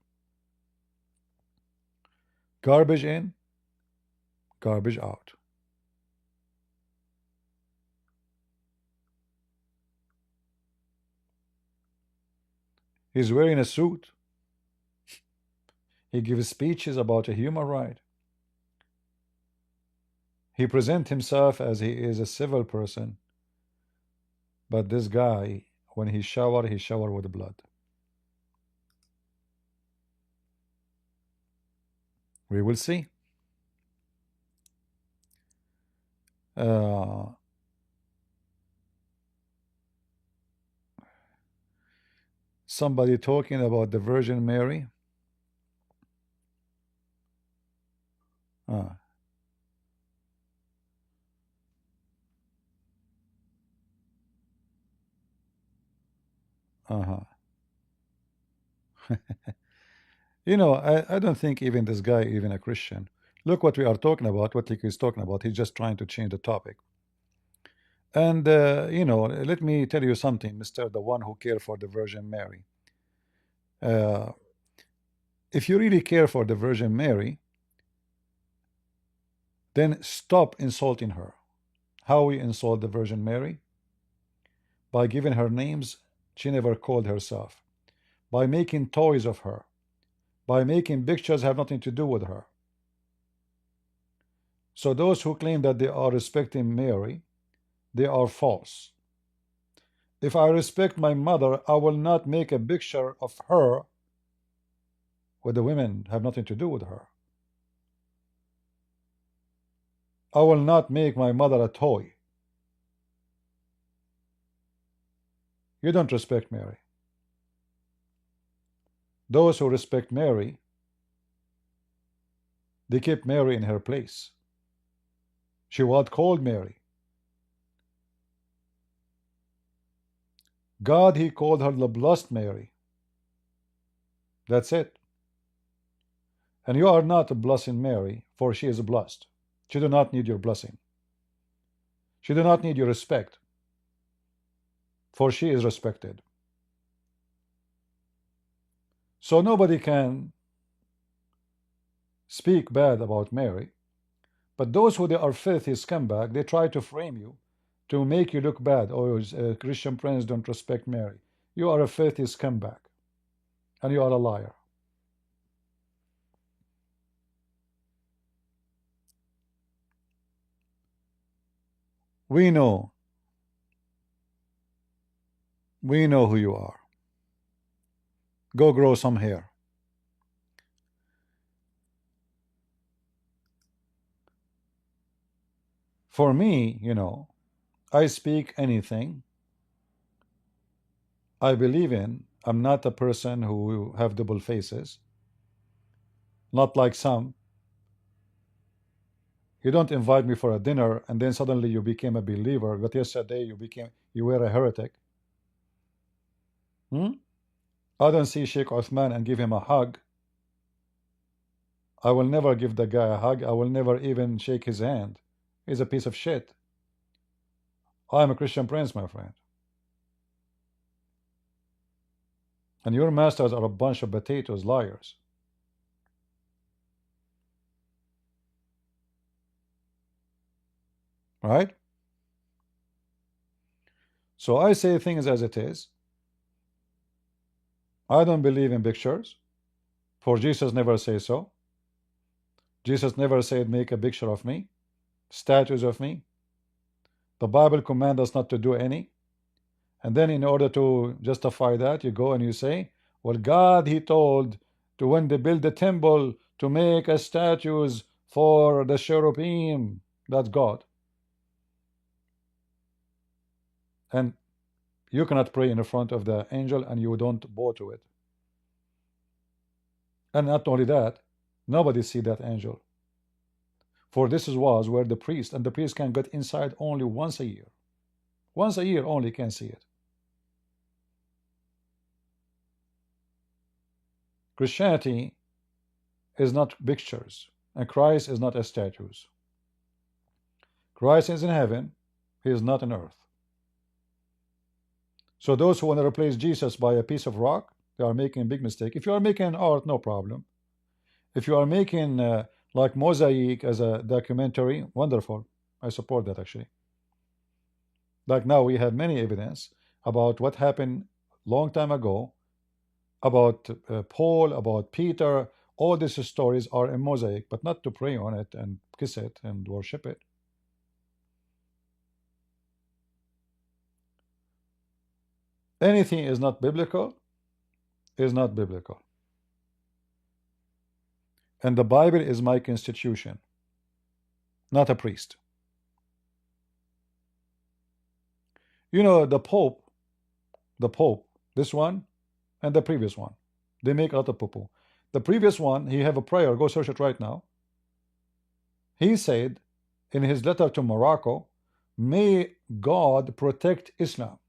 Garbage in, garbage out. He's wearing a suit. He gives speeches about a human right. He presents himself as he is a civil person. But this guy, when he shower with blood. We will see. Somebody talking about the Virgin Mary. You know, I don't think even this guy even a Christian. Look what we are talking about, what he is talking about. He's just trying to change the topic. And you know, let me tell you something, Mr. The one who care for the Virgin Mary. If you really care for the Virgin Mary, then stop insulting her. How we insult the Virgin Mary? By giving her names she never called herself, by making toys of her, by making pictures have nothing to do with her. So those who claim that they are respecting Mary, they are false. If I respect my mother, I will not make a picture of her where the women have nothing to do with her. I will not make my mother a toy. You don't respect Mary. Those who respect Mary, they keep Mary in her place. She was called Mary. God, he called her the blessed Mary. That's it. And you are not a blessing Mary, for she is blessed. She do not need your blessing. She do not need your respect, for she is respected. So nobody can speak bad about Mary, but those who they are filthy scumbag, they try to frame you to make you look bad. Oh, Christian friends don't respect Mary. You are a filthy scumbag, and you are a liar. We know who you are. Go grow some hair. For me, you know, I speak anything I believe in. I'm not a person who have double faces. Not like some. You don't invite me for a dinner and then suddenly you became a believer, but yesterday you were a heretic. I don't see Sheikh Uthman and give him a hug. I will never give the guy a hug. I will never even shake his hand. He's a piece of shit. I am a Christian prince, my friend. And your masters are a bunch of potatoes, liars. Right? So I say things as it is. I don't believe in pictures, for Jesus never say so. Jesus never said make a picture of me, statues of me. The Bible commands us not to do any. And then in order to justify that, you go and you say, well, God, he told to when they build the temple to make a statues for the cherubim. That's God. And you cannot pray in front of the angel and you don't bow to it. And not only that, nobody see that angel. For this was where the priest, and the priest can get inside only once a year. Once a year only can see it. Christianity is not pictures, and Christ is not a statues. Christ is in heaven, he is not on earth. So those who want to replace Jesus by a piece of rock, they are making a big mistake. If you are making art, no problem. If you are making like mosaic as a documentary, wonderful. I support that actually. Like now we have many evidence about what happened long time ago, about Paul, about Peter. All these stories are in mosaic, but not to pray on it and kiss it and worship it. Anything is not biblical is not biblical. And the Bible is my constitution, not a priest. You know, the Pope, this one and the previous one, they make a lot of poo-poo. The previous one, he have a prayer, go search it right now. He said in his letter to Morocco, may God protect Islam.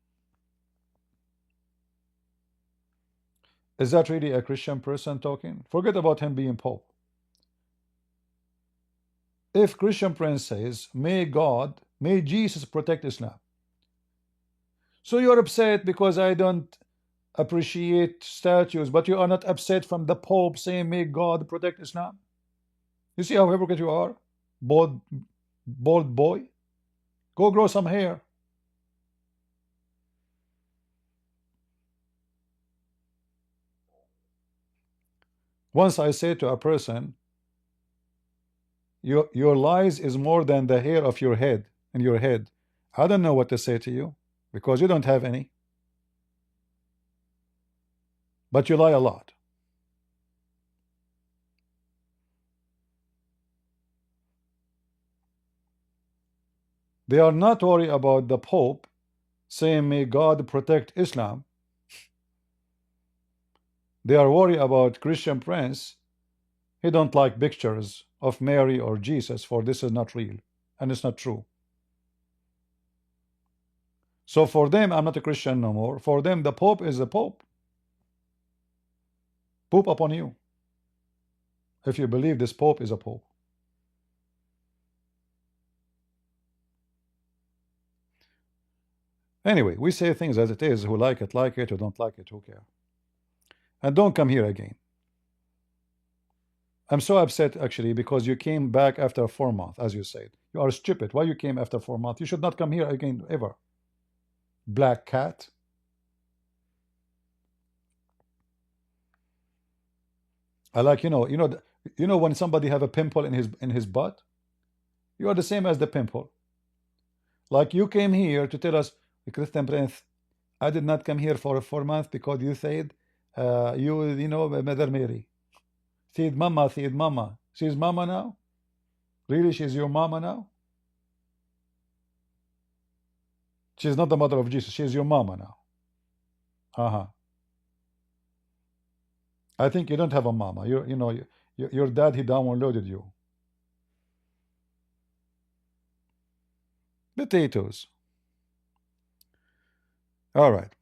Is that really a Christian person talking? Forget about him being Pope. If Christian Prince says, may Jesus protect Islam. So you're upset because I don't appreciate statues, but you are not upset from the Pope saying, may God protect Islam. You see how hypocrite you are? Bald boy. Go grow some hair. Once I say to a person, your lies is more than the hair of your head in your head. I don't know what to say to you because you don't have any. But you lie a lot. They are not worried about the Pope saying, may God protect Islam. They are worried about Christian Prince. He don't like pictures of Mary or Jesus, for this is not real. and it's not true. So for them, I'm not a Christian no more. For them, the Pope is the Pope. Pope upon you. If you believe this Pope is a Pope. Anyway, we say things as it is. Who like it, who don't like it, who care. And don't come here again. I'm so upset actually because you came back after 4 months, as you said. You are stupid. Why you came after 4 months? You should not come here again ever. Black cat. I like, you know when somebody have a pimple in his butt, you are the same as the pimple. Like you came here to tell us, Christian Prince, I did not come here for 4 months because you said you know Mother Mary. Said mama. She's mama now? Really, she's your mama now? She's not the mother of Jesus. She's your mama now. Uh-huh. I think you don't have a mama. Your dad, he downloaded you. Potatoes. All right.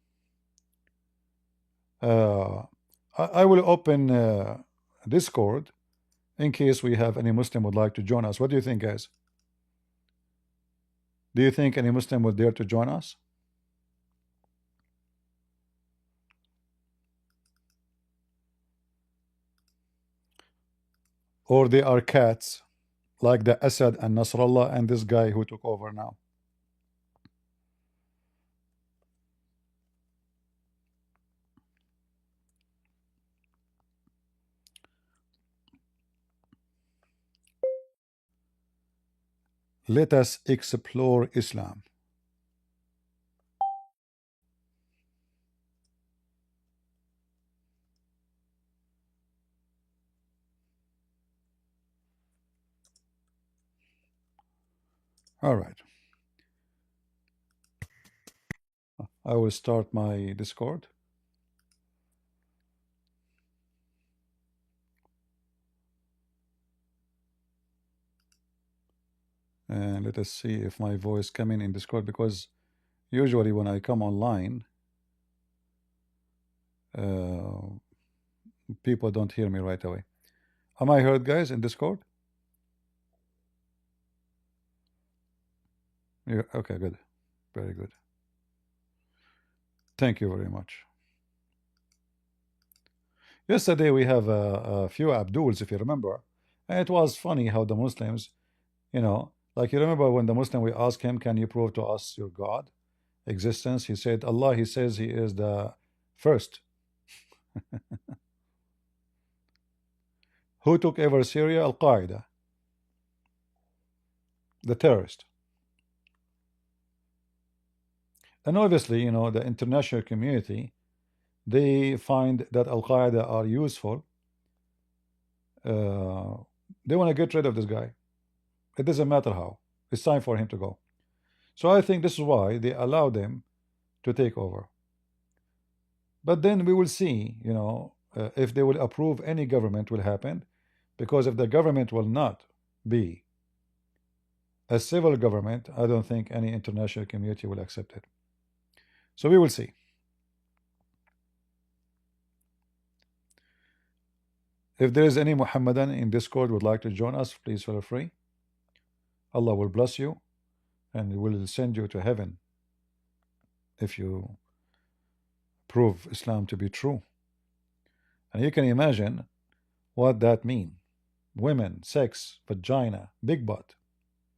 I will open Discord in case we have any Muslim would like to join us. What do you think, guys? Do you think any Muslim would dare to join us? Or they are cats like the Assad and Nasrallah and this guy who took over now? Let us explore Islam. All right. I will start my Discord. And let us see if my voice coming in Discord, because usually when I come online, people don't hear me right away. Am I heard, guys, in Discord? Yeah, okay, good. Very good. Thank you very much. Yesterday we have a few Abduls, if you remember, and it was funny how the Muslims, like you remember when the Muslim, we asked him, can you prove to us your God existence? He said, Allah, he says he is the first. Who took over Syria? Al-Qaeda, the terrorist. And obviously, the international community, they find that Al-Qaeda are useful. They want to get rid of this guy. It doesn't matter how. It's time for him to go. So I think this is why they allow them to take over. But then we will see, if they will approve any government will happen, because if the government will not be a civil government, I don't think any international community will accept it. So we will see. If there is any Muhammadan in Discord would like to join us, please feel free. Allah will bless you and will send you to heaven if you prove Islam to be true. And you can imagine what that means. Women, sex, vagina, big butt,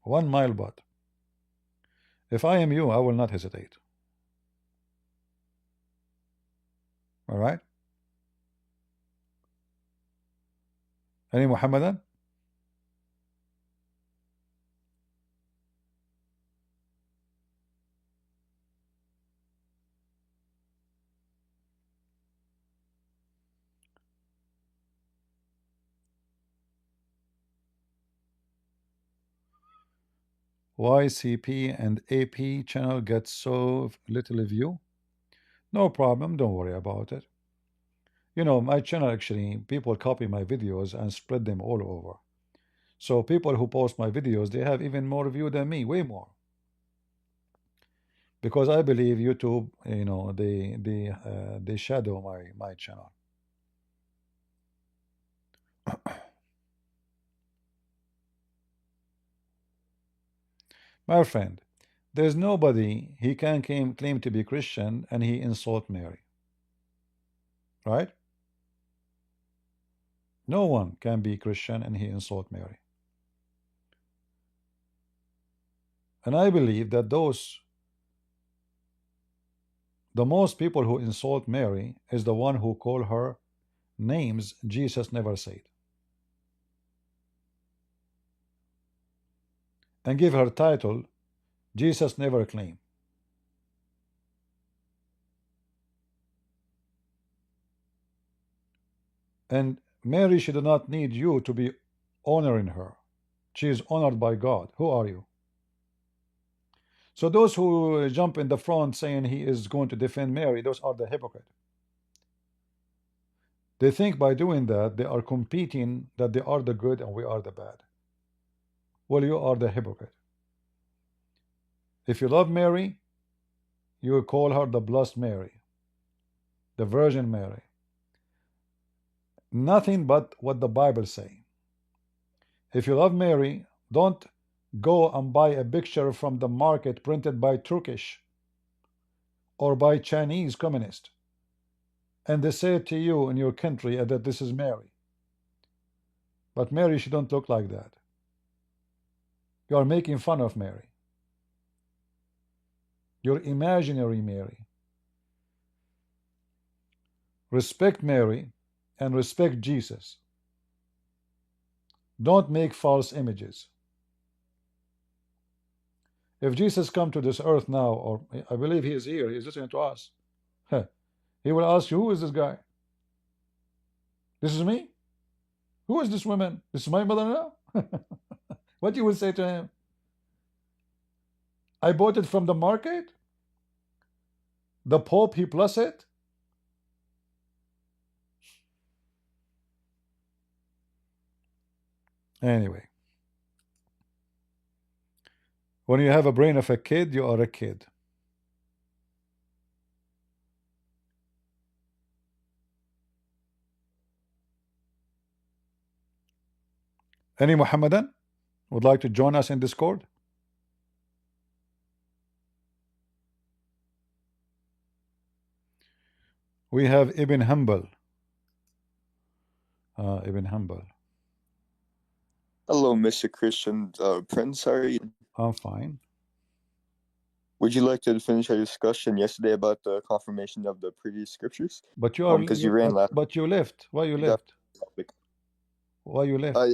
1 mile butt. If I am you, I will not hesitate. All right? Any Muhammadan? Why CP and AP channel gets so little view? No problem, don't worry about it. My channel actually, people copy my videos and spread them all over. So people who post my videos, they have even more view than me, way more. Because I believe YouTube, you know, they shadow my channel. My friend, there's nobody he can claim to be Christian and he insult Mary. Right? No one can be Christian and he insult Mary. And I believe that the most people who insult Mary is the one who call her names Jesus never said. And give her title Jesus never claimed. And Mary, she do not need you to be honoring her. She is honored by God. Who are you? So those who jump in the front saying he is going to defend Mary, those are the hypocrites. They think by doing that they are competing, that they are the good and we are the bad. Well, you are the hypocrite. If you love Mary, you will call her the blessed Mary, the Virgin Mary. Nothing but what the Bible say. If you love Mary, don't go and buy a picture from the market printed by Turkish or by Chinese communist, and they say to you in your country that this is Mary. But Mary, she don't look like that. You are making fun of Mary. Your imaginary Mary. Respect Mary and respect Jesus. Don't make false images. If Jesus come to this earth now, or I believe he is here, he's listening to us, he will ask you, who is this guy? This is me? Who is this woman? This is my mother-in-law? What you will say to him? I bought it from the market? The Pope, he plus it? Anyway. When you have a brain of a kid, you are a kid. Any Mohammedan would like to join us in Discord? We have Ibn Hanbal. Ibn Hanbal. Hello, Mr. Christian Prince. How are you? I'm fine. Would you like to finish our discussion yesterday about the confirmation of the previous scriptures? But you are because you ran last. But you left. Why you left? Why you left? I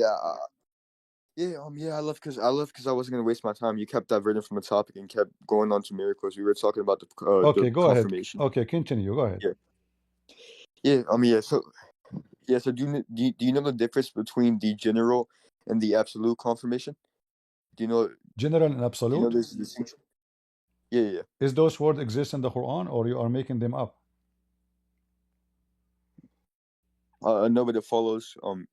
left because I wasn't gonna waste my time. You kept diverting from the topic and kept going on to miracles. We were talking about the Okay, go ahead. confirmation. Okay, continue. Go ahead. So do you know the difference between the general and the absolute confirmation? Do you know general and absolute? Do you know this distinction? Yeah. Is those words exist in the Quran, or you are making them up? No, but it follows. Can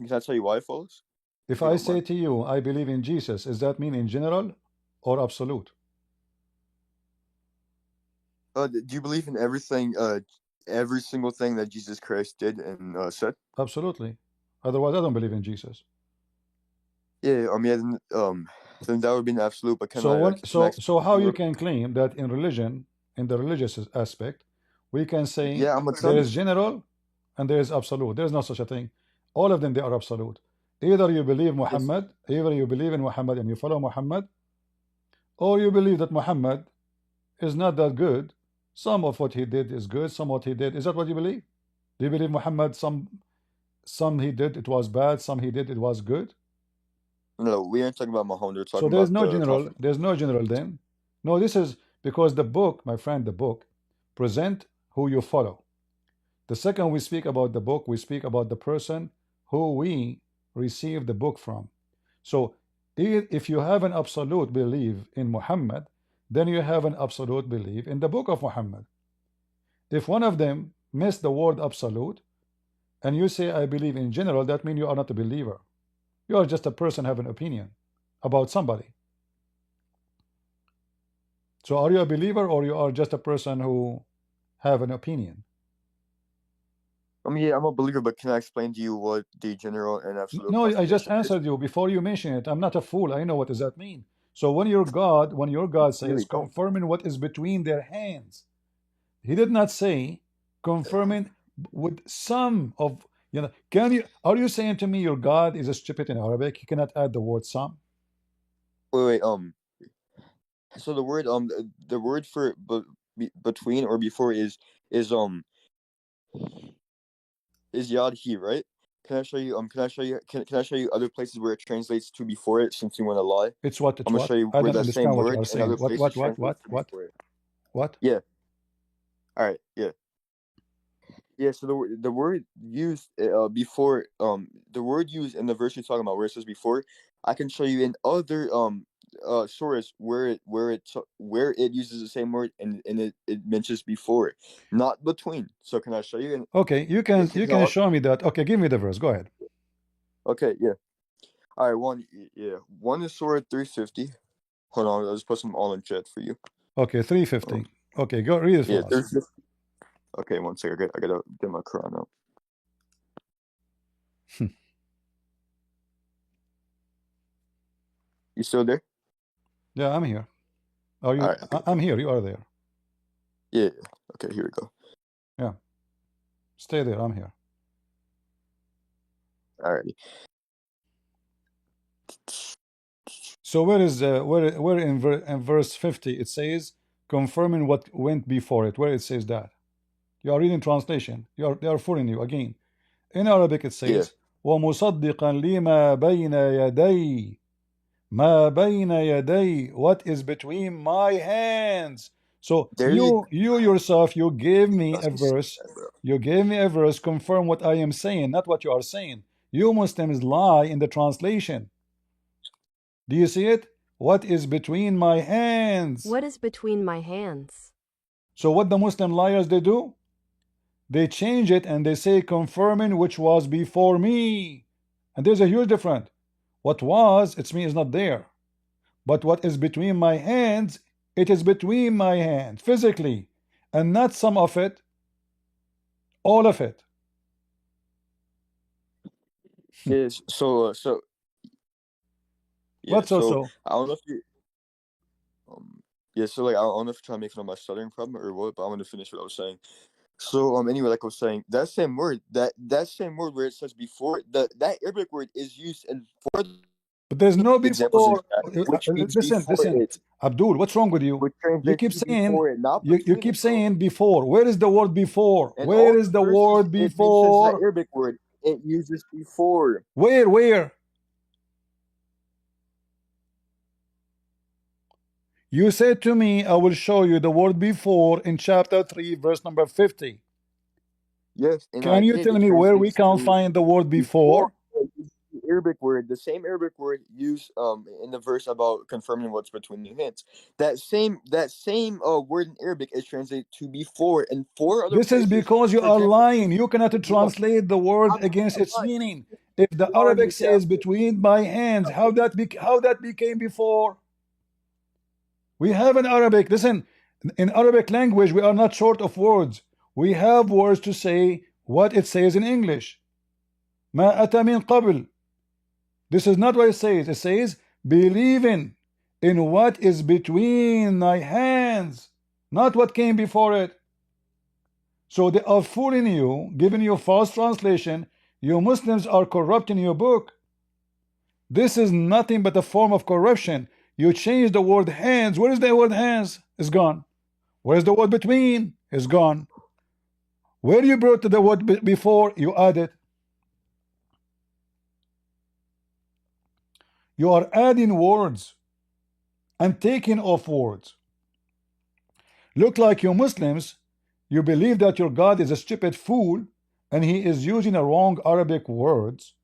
I tell you why it follows? If I say to you, I believe in Jesus, does that mean in general or absolute? Do you believe in everything? Every single thing that Jesus Christ did and said? Absolutely. Otherwise, I don't believe in Jesus. Yeah, then that would be an absolute. But so how you can claim that in religion, in the religious aspect, we can say there is general and there is absolute. There is no such a thing. All of them, they are absolute. Either you believe Muhammad, either you believe in Muhammad and you follow Muhammad, or you believe that Muhammad is not that good. Some of what he did is good, some what he did. Is that what you believe? Do you believe Muhammad, some he did it was bad, some he did it was good? No, we aren't talking about Muhammad. We're talking so there's about no general. There's no general then. No, this is because the book, my friend, the book present who you follow. The second we speak about the book, we speak about the person who we receive the book from. So if you have an absolute belief in Muhammad, then you have an absolute belief in the book of Muhammad. If one of them missed the word absolute and you say I believe in general, that means you are not a believer. You are just a person have an opinion about somebody. So are you a believer or you are just a person who have an opinion? I mean, yeah, I'm a believer, but can I explain to you what the general and absolute No, I just confirmation is? answered you before you mention it. I'm not a fool. I know what does that mean. So when your God You really says don't. confirming what is between their hands, he did not say confirming with some of, you know, are you saying to me your God is a stupid in Arabic? He cannot add the word some? Wait, so the word for between or before is is yad he, right? Can I show you can I show you other places where it translates to before it, since you want to lie? It's what, it's I'm gonna what? show you I where don't that same understand what you word are in saying. other places translates to before it. What? Yeah. All right. Yeah. Yeah. So the word used before the word used in the verse you're talking about where it says before, I can show you in other source where it uses the same word and it mentions before, not between. So can I show you? Okay, you Can I show me that. Okay, give me the verse. Go ahead. Okay. Yeah. All right. One is Surah 350. Hold on. I'll just put some all in chat for you. Okay, 350. Okay, go read it Yeah. for us. 350. Okay. 1 second. I gotta get my Quran out. You still there? Yeah, I'm here. Are All you? right. Okay. I'm here. You are there. Yeah. Okay. Here we go. Yeah, stay there. I'm here. All right. So where is where in verse 50 it says confirming what went before it? Where it says that? You are reading translation. They are fooling you again. In Arabic it Yeah. says وَمُصَدِّقًا لِمَا بَيْنَ يَدَيْ مَا بَيْنَ يَدَيْ, what is between my hands. So There you you yourself, you gave me That's a what she verse. said, bro. You gave me a verse, confirm what I am saying, not what you are saying. You Muslims lie in the translation. Do you see it? What is between my hands? What is between my hands? So what the Muslim liars they do? They change it and they say confirming which was before me. And there's a huge difference. What was, it's me is not there. But what is between my hands, it is between my hands, physically. And not some of it, all of it. Yes. Yeah. What So so? I don't know if you yeah. So like I don't know if you're trying to make fun of my stuttering problem or what, but I'm gonna finish what I was saying. So anyway, like I was saying, that same word where it says before that Arabic word is used in four But there's no examples in before. chat, which means Listen, before it, Abdul, what's wrong with you? which You translates keep to saying, before it, not you between keep it, bro. saying before. Where is the word before? And Where all is the the verses word it mentions that before? Arabic word, it uses before. Where? You said to me, I will show you the word before in chapter 3, verse number 50. Yes, and I Can you did. tell It me where we translates can to find the word before. before? The Arabic word, the same Arabic word used in the verse about confirming what's between your hands. That same word in Arabic is translated to before in four other This is places. because you For are example, lying. You cannot no, translate the word I'm against its not meaning. If the lying, Arabic you says Catholic. between my hands, how that became before? We have in Arabic, listen, in Arabic language, we are not short of words. We have words to say what it says in English. ما أتى من قبل. This is not what it says. It says, believing in what is between thy hands, not what came before it. So they are fooling you, giving you false translation. You Muslims are corrupting your book. This is nothing but a form of corruption. You change the word hands. Where is the word hands? It's gone. Where's the word between? It's gone. Where you brought the word before, you add it. You are adding words and taking off words. Look like you Muslims, you believe that your God is a stupid fool and he is using a wrong Arabic words.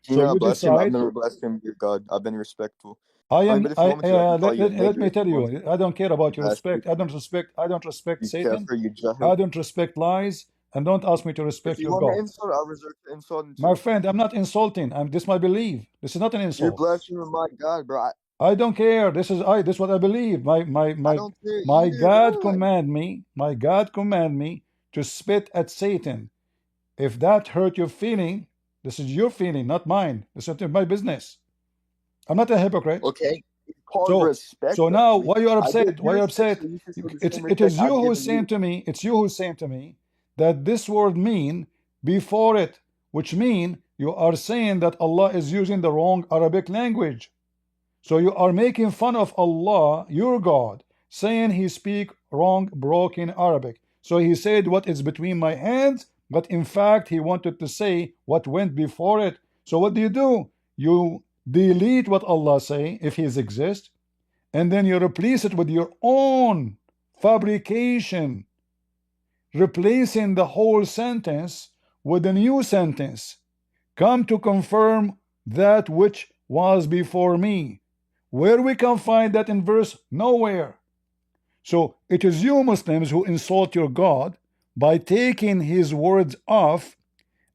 Do you So know you blaspheme? I've decide, never blasphemed your God. I've been respectful. I I mean, am but if you want me to, I can call you a let nigger me if tell you want to. you, I don't care You about your bastard. respect. I don't respect You Satan. kafir, you jahil. I don't respect lies. and don't ask me to If respect you your want to God. insult, I'll reserve the insulting My too. friend, I'm not insulting. This is my belief. This is not an You're insult. blaspheming my God, bro. I don't care. This is what I believe. I don't care My either, God bro. command me to spit at Satan. If that hurt your feeling, this is your feeling, not mine. This is not my business. I'm not a hypocrite. Okay, it's called So respect. now Actually, why you are I gave upset? Why you you respect, upset? so you should show the It's same it respect is you I've who's given saying you. to me. It's you who's saying to me that this word mean before it, which mean you are saying that Allah is using the wrong Arabic language. So you are making fun of Allah, your God, saying he speak wrong, broken Arabic. So he said what is between my hands, but in fact he wanted to say what went before it. So what do? You delete what Allah say if he exists, and then you replace it with your own fabrication, replacing the whole sentence with a new sentence. Come to confirm that which was before me. Where we can find that in verse? Nowhere. So it is you Muslims who insult your God by taking his words off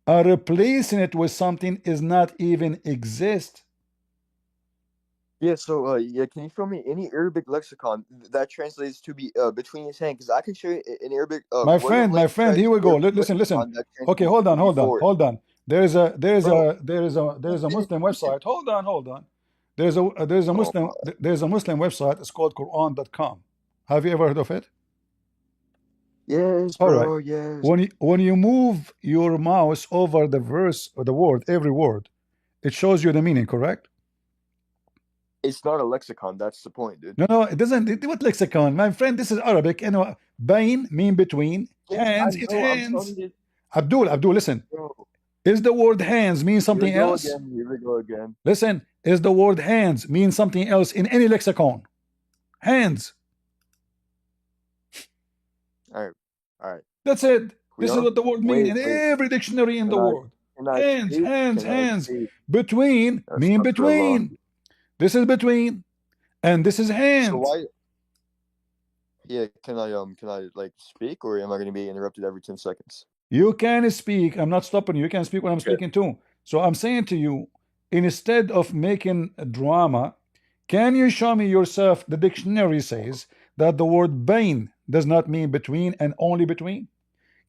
and replacing it with something is not even exist. Yeah, so yeah, can you show me any Arabic lexicon that translates to be between his hands? Because I can show you an Arabic My William friend, Lane Craig's here we go. Arabic Listen. lexicon that Okay, translates hold to on, before. There is a Bro, Muslim website. Hold on. There's a oh Muslim my. there's a Muslim website. It's called Quran.com. Have you ever heard of it? Yes, All right. bro, yes. When you move your mouse over the verse or the word, every word, it shows you the meaning, correct? It's not a lexicon, that's the point, dude. No, it doesn't. What lexicon? My friend, this is Arabic. You know, bain mean between, Yes, I hands, it know, I'm telling hands. you, Abdul, listen. bro. Is the word hands mean Here we something go else? again, here we go again. Listen, is the word hands mean something else in any lexicon? Hands. Alright. That's it. We This is are? what the word mean in Wait. every dictionary in the Can I, world. can I Hands, speak? hands, Can I hands. speak? Between mean Astaghfirullah. between. This is between, and this is So hands. why? Yeah, can I like speak, or am I going to be interrupted every 10 seconds? You can speak. I'm not stopping you. You can speak when I'm Okay. speaking too. So I'm saying to you, instead of making a drama, can you show me yourself? The dictionary says that the word bain does not mean between and only between.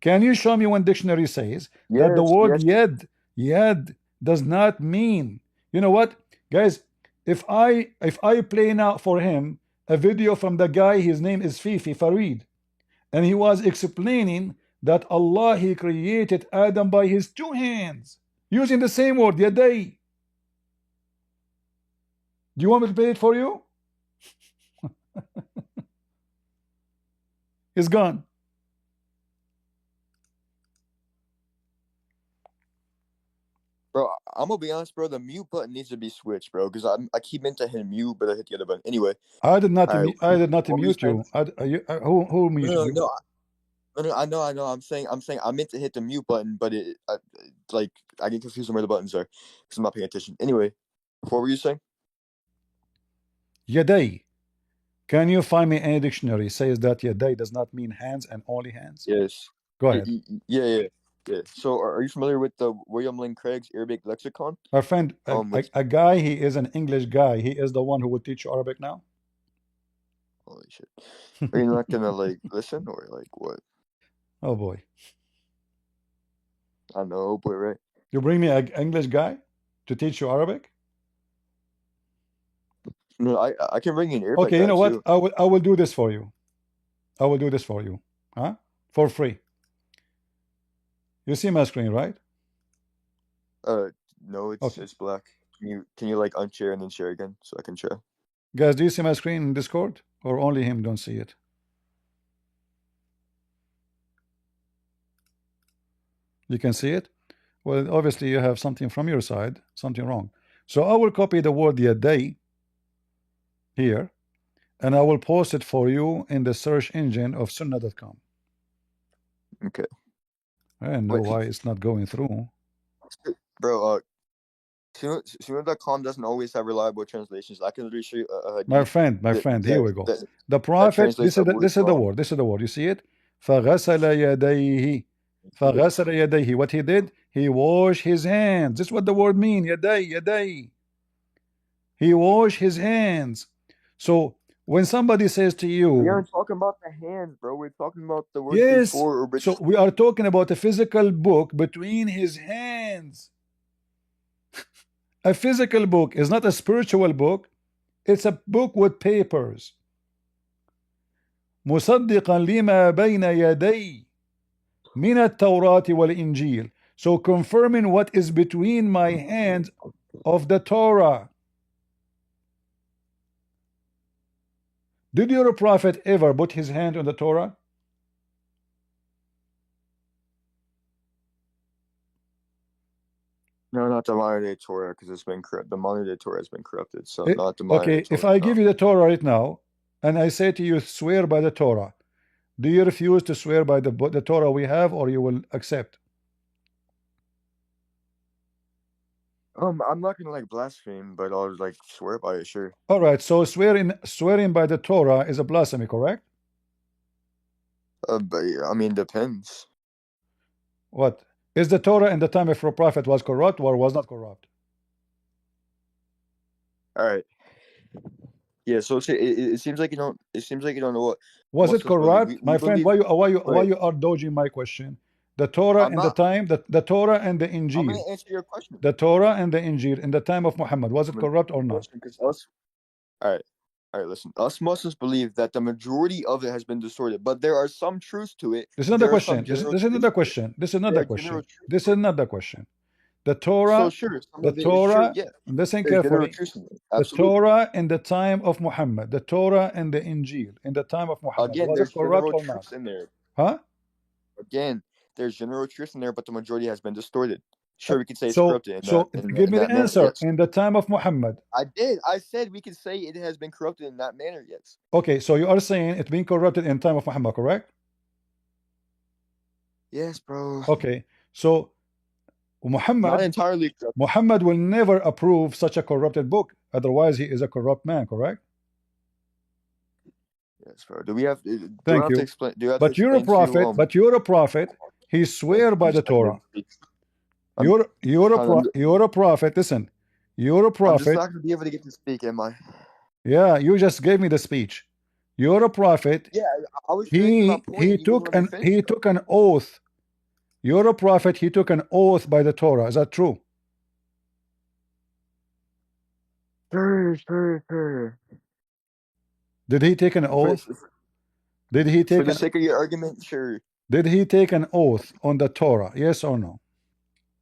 Can you show me when dictionary says that the word yed does not mean? You know what, guys? If I play now for him a video from the guy, his name is Fifi Farid, and he was explaining that Allah, he created Adam by his two hands using the same word yaday. Do you want me to play it for you? It's gone. Bro, I'm gonna be honest, bro. The mute button needs to be switched, bro, because I keep meant to hit mute, but I hit the other button. Anyway, I did not alright. I did not What were you mute saying? you. Who muted No, you? no, I know. I'm saying I meant to hit the mute button, but like I get confused on where the buttons are because I'm not paying attention. Anyway, what were you saying? Yaday. Can you find me any dictionary says that yaday does not mean hands and only hands? Yes. Go ahead. Yeah. So, are you familiar with the William Lane Craig's Arabic lexicon? Our friend, Which, a guy, he is an English guy. He is the one who will teach you Arabic now. holy shit, are you not gonna like listen or like what? Oh boy. I know, but right. You bring me an English guy to teach you Arabic? No, I can bring you an Arabic Okay, you know guy what? too. I will do this for you. I will do this for you. Huh? For free. You see my screen, right? No, Okay. it's black. Can you like unshare and then share again so I can share? Guys, do you see my screen in Discord? Or only him don't see it? You can see it? Well, obviously you have something from your side, something wrong. So I will copy the word yaday here, and I will post it for you in the search engine of sunnah.com. Okay. I don't know why it's not going through. Bro, sunnah.com doesn't always have reliable translations. I can literally show you a My friend, here we go. The Prophet, this is the word. You see it? فَغَسَلَ يَدَيْهِ. فغسل يديه. What he did? He washed his hands. This is what the word mean. يدي يدي. He washed his hands. So when somebody says to We you, aren't talking about the hands, bro. We're talking about the word yes, before or so we are talking about a physical book between his hands. A physical book is not a spiritual book. It's a book with papers. مصدقا لما بين يدي من التوراة والإنجيل. So confirming what is between my hands of the Torah. Did your prophet ever put his hand on the Torah? No, not the modern day Torah, because it's been corrupt. The modern day Torah has been corrupted, so not the modern Okay, day Torah. if I give you the Torah right now, and I say to you, swear by the Torah, do you refuse to swear by the Torah we have, or you will accept? I'm not gonna like blaspheme, but I'll like swear by it, sure. All right, so swearing by the Torah is a blasphemy, correct? But I mean, depends. What is the Torah in the time of your prophet was corrupt or was not corrupt? All right. Yeah. So it seems like you don't. It seems like you don't know what. Was it Muslims believe. corrupt, We my friend? believe. Why you are dodging my question? The Torah I'm in the not. time the Torah and the I'm Injil, gonna answer your question. the Torah and the Injil in the time of Muhammad, was it I'm gonna corrupt answer or your not? question 'cause us. All right. Listen, us Muslims believe that the majority of it has been distorted, but there are some truths to it. This is not the There are some question. general This is not truths the to it. question. This is not There the are general question. truths This to is it. not the question. The So Torah, sure, some the of it is true. Torah, Yeah, listen there's general carefully. truths in it. The Absolutely. Torah in the time of Muhammad, the Torah and the Injil in the time of Muhammad, Again, was it there's corrupt general or not? truths in there. Huh? Again, there's general truth in there, but the majority has been distorted. Sure, we could say it's So corrupted give in me the that manner. answer. Yes, In the time of Muhammad. I did. I said we could say it has been corrupted in that manner. Yes. Okay, so you are saying it's been corrupted in time of Muhammad, correct? Yes, bro. Okay, so Not entirely corrupted. Muhammad will never approve such a corrupted book. Otherwise, he is a corrupt man, correct? Yes, bro. Do we have? Do I Thank have to you. explain? Do you have to But you're a explain to prophet. But you're a prophet. He swear by the Torah. I'm You're a prophet. Listen, you're a just prophet. not gonna be able to get to speak, am I? Yeah, you just gave me the speech. You're a prophet. Yeah, I was making my point. He took an oath. You're a prophet. He took an oath by the Torah. Is that true? Sure. Did he take an oath? Did he take For the sake of your argument, sure. Did he take an oath on the Torah? Yes or no?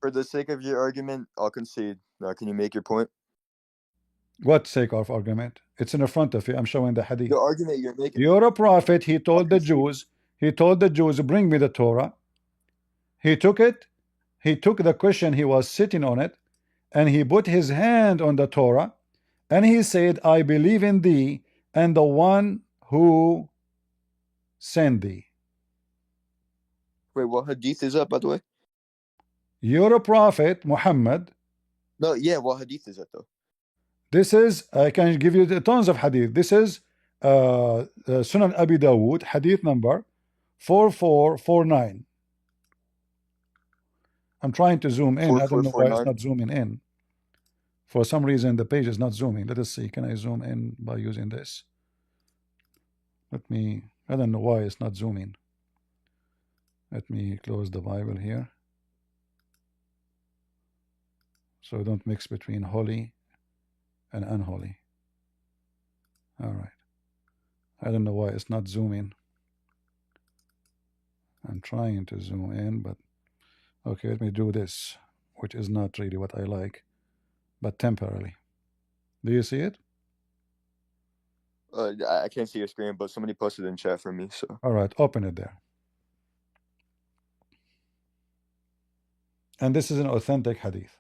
For the sake of your argument, I'll concede. Now, can you make your point? What sake of argument? It's in the front of you. I'm showing the hadith. The argument you're making. You're a prophet. He told the Jews, bring me the Torah. He took it. He took the cushion he was sitting on it, and he put his hand on the Torah, and he said, I believe in thee and the one who sent thee. Wait, what hadith is that, by the way? You're a prophet, Muhammad. No, yeah, what hadith is that, though? This is, I can give you tons of hadith. This is Sunan Abi Dawood, hadith number 4449. I'm trying to zoom in. I don't know why it's not zooming in. For some reason, the page is not zooming. Let us see. Can I zoom in by using this? I don't know why it's not zooming. Let me close the Bible here. So don't mix between holy and unholy. All right. I don't know why it's not zooming. I'm trying to zoom in, but okay, let me do this, which is not really what I like, but temporarily. Do you see it? I can't see your screen, but somebody posted in chat for me. So all right, open it there. And this is an authentic hadith.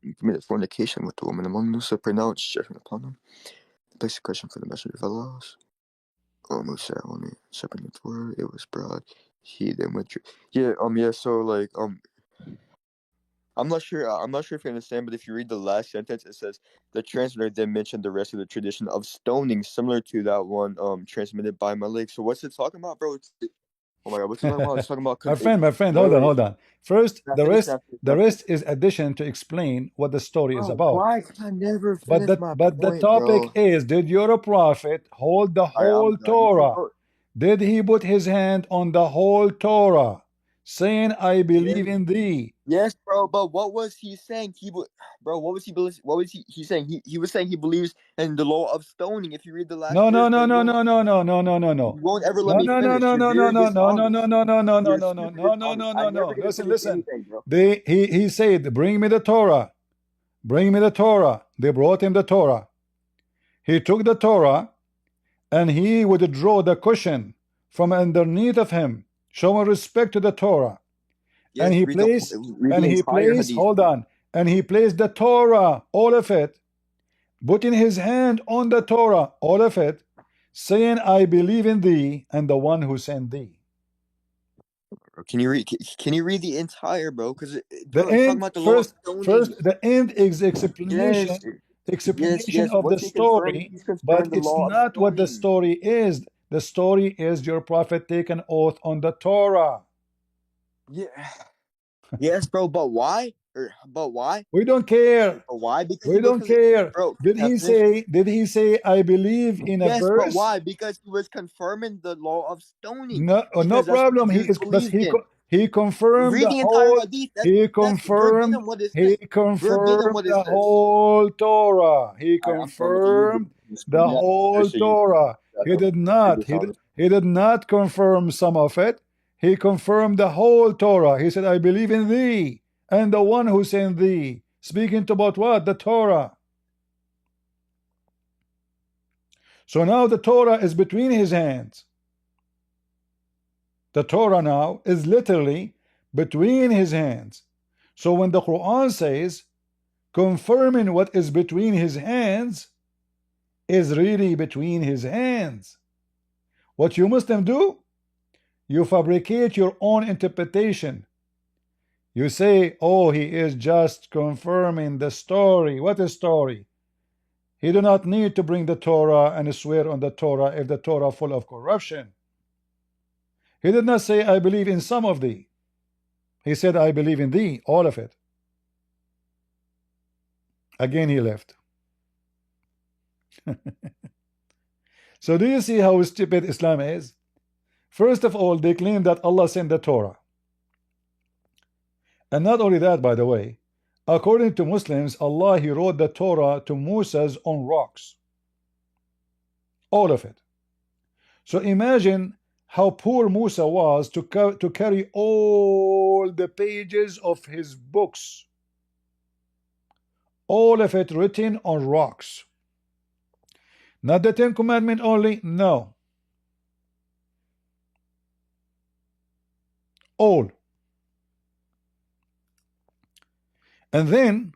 you committed fornication with the woman among them, so pronounced judgment upon them. The basic question for the messenger of Allah. Almost ceremony, separating the Torah, it was broad. He then withdrew. Yeah, so like I'm not sure. I'm not sure if you understand, but if you read the last sentence, it says the translator then mentioned the rest of the tradition of stoning, similar to that one transmitted by Malik. So what's it talking about, bro? Oh my God, what's it talking about? It's talking about My friend, wait, hold on, wait. hold on. First, Can I finish? Can I finish? Can the I finish? rest is addition to explain what the story is Bro, about. why can I never But finish my the point, topic bro? is, did your prophet hold the All right, I'm whole done. You can Torah? go. Did he put his hand on the whole Torah, saying, I believe Yes, in thee? yes, bro. But what was he saying? Bro. What was he? What was he saying? He was saying he believes in the law of stoning. If you read the last No, no, verse, no, but no, no, no, no, no, no, no, you no. won't ever let No, me no, no, finish. no, You're no, no, very no, no, no, no, dishonest. no, no, no, no, You're no, no, super no, no, dishonest. no, no, I'm never no. gonna Listen, finish listen. anything, bro. He said, bring me the Torah. Bring me the Torah. They brought him the Torah. He took the Torah and he would draw the cushion from underneath of him, showing respect to the Torah. And Yes, read the he entire placed, hadith. hold on, and he placed the Torah, all of it, putting his hand on the Torah, all of it, saying, I believe in thee and the one who sent thee. Can you read? Can you read the entire, bro? Because The bro, it's talking end, about the law of first, stoning. the end is Yes, explanation of the What's he confirming? story, He's but confirming the it's law of not what the stoning. story is. The story is your prophet take an oath on the Torah. Yeah. Yes, bro. But why? But why? We don't care. But why? Because We don't care. bro. Can I finish? Did he say I believe in a Yes, but verse? why? Because he was confirming the law of stoning. No, no Because that's what the problem. He Jews is, but believed in. he confirmed Read the the entire whole. hadith. He That's confirmed. verbatim what it He says. Verbatim confirmed what it the says. whole Torah. He All right, I'm done with you. confirmed the Yeah, whole appreciate you. Torah. Shut He up. did You're not. dishonest. He did not confirm some of it. He confirmed the whole Torah. He said, "I believe in thee and the one who sent thee." Speaking about what? The Torah. So now the Torah is between his hands. The Torah now is literally between his hands. So when the Quran says confirming what is between his hands is really between his hands. What you Muslim do? You fabricate your own interpretation. You say, oh, he is just confirming the story. What is story? He do not need to bring the Torah and swear on the Torah if the Torah full of corruption. He did not say, I believe in some of thee. He said, I believe in thee, all of it. Again, he left. So do you see how stupid Islam is? First of all, they claim that Allah sent the Torah. And not only that, by the way, according to Muslims, Allah, he wrote the Torah to Moses on rocks. All of it. So imagine how poor Musa was to carry all the pages of his books. All of it written on rocks. Not the Ten Commandments only, no. All. And then,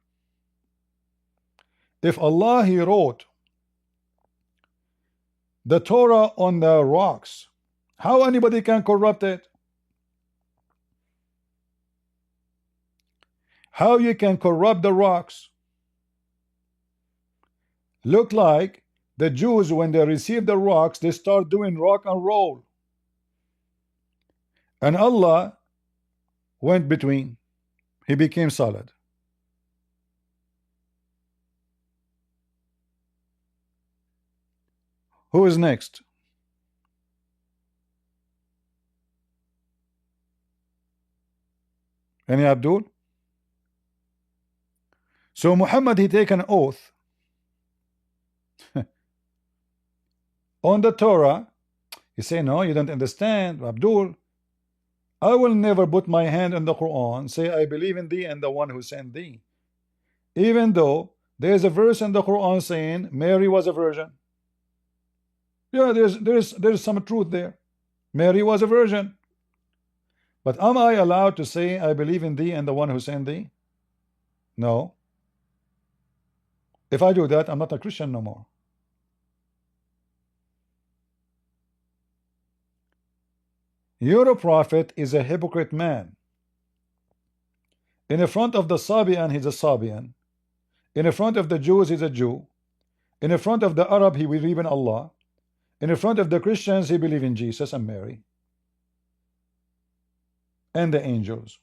if Allah, he wrote the Torah on the rocks, how anybody can corrupt it? How you can corrupt the rocks? Look like the Jews, when they receive the rocks, they start doing rock and roll. And Allah went between. He became solid. Who is next? Any Abdul? So Muhammad, he take an oath on the Torah. He say, no, you don't understand, Abdul. I will never put my hand on the Quran, say I believe in thee and the one who sent thee. Even though there's a verse in the Quran saying Mary was a virgin. Yeah, there's some truth there. Mary was a virgin. But am I allowed to say I believe in thee and the one who sent thee? No. If I do that, I'm not a Christian no more. Your prophet is a hypocrite man. In the front of the Sabian, he's a Sabian. In the front of the Jews, he's a Jew. In the front of the Arab, he believes in Allah. In the front of the Christians, he believes in Jesus and Mary and the angels.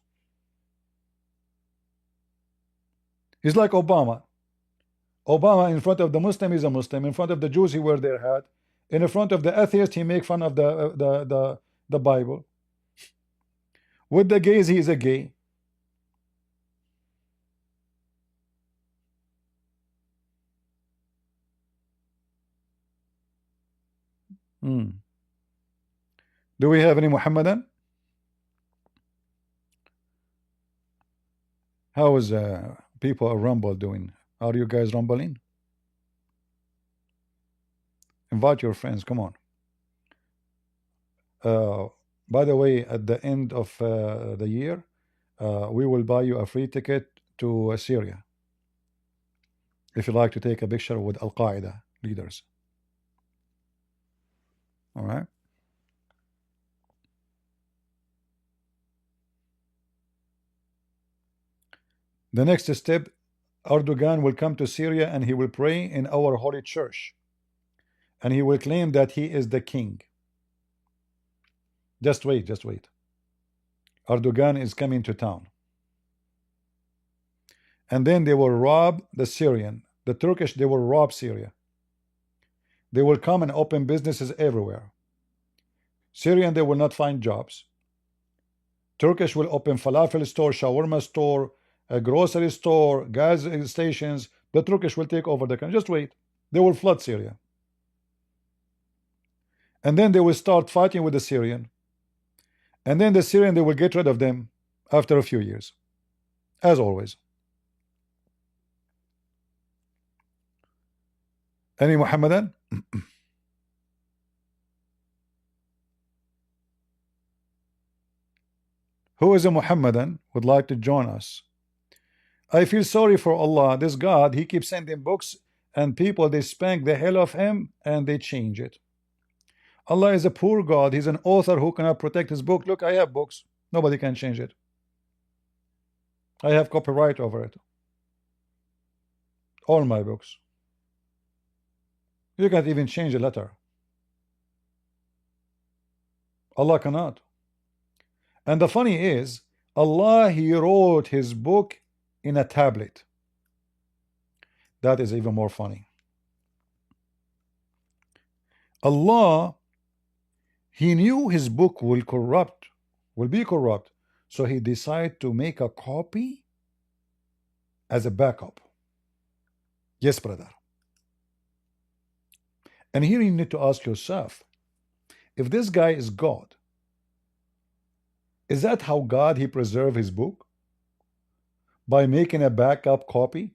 He's like Obama. Obama, in front of the Muslim, is a Muslim. In front of the Jews, he wears their hat. In the front of the atheist, he make fun of the Bible. With the gays, he is a gay. Do we have any Muhammadan? How is people of Rumble doing? Are you guys rumbling? Invite your friends, come on. By the way, at the end of the year, we will buy you a free ticket to Syria if you like to take a picture with Al-Qaeda leaders. All right. The next step, Erdogan will come to Syria and he will pray in our holy church. And he will claim that he is the king. Just wait, just wait. Erdogan is coming to town. And then they will rob the Syrian. The Turkish, they will rob Syria. They will come and open businesses everywhere. Syrian, they will not find jobs. Turkish will open falafel store, shawarma store, a grocery store, gas stations. The Turkish will take over the country. Just wait. They will flood Syria. And then they will start fighting with the Syrian. And then the Syrian, they will get rid of them after a few years. As always. Any Muhammadan? Who is a Muhammadan would like to join us? I feel sorry for Allah. This God, he keeps sending books and people, they spank the hell of him and they change it. Allah is a poor God. He's an author who cannot protect his book. Look, I have books. Nobody can change it. I have copyright over it. All my books. You can't even change a letter. Allah cannot. And the funny is, Allah, he wrote his book in a tablet. That is even more funny. Allah, he knew his book will be corrupt, so he decided to make a copy as a backup. Yes, brother. And here you need to ask yourself, if this guy is God, is that how God he preserved his book? By making a backup copy?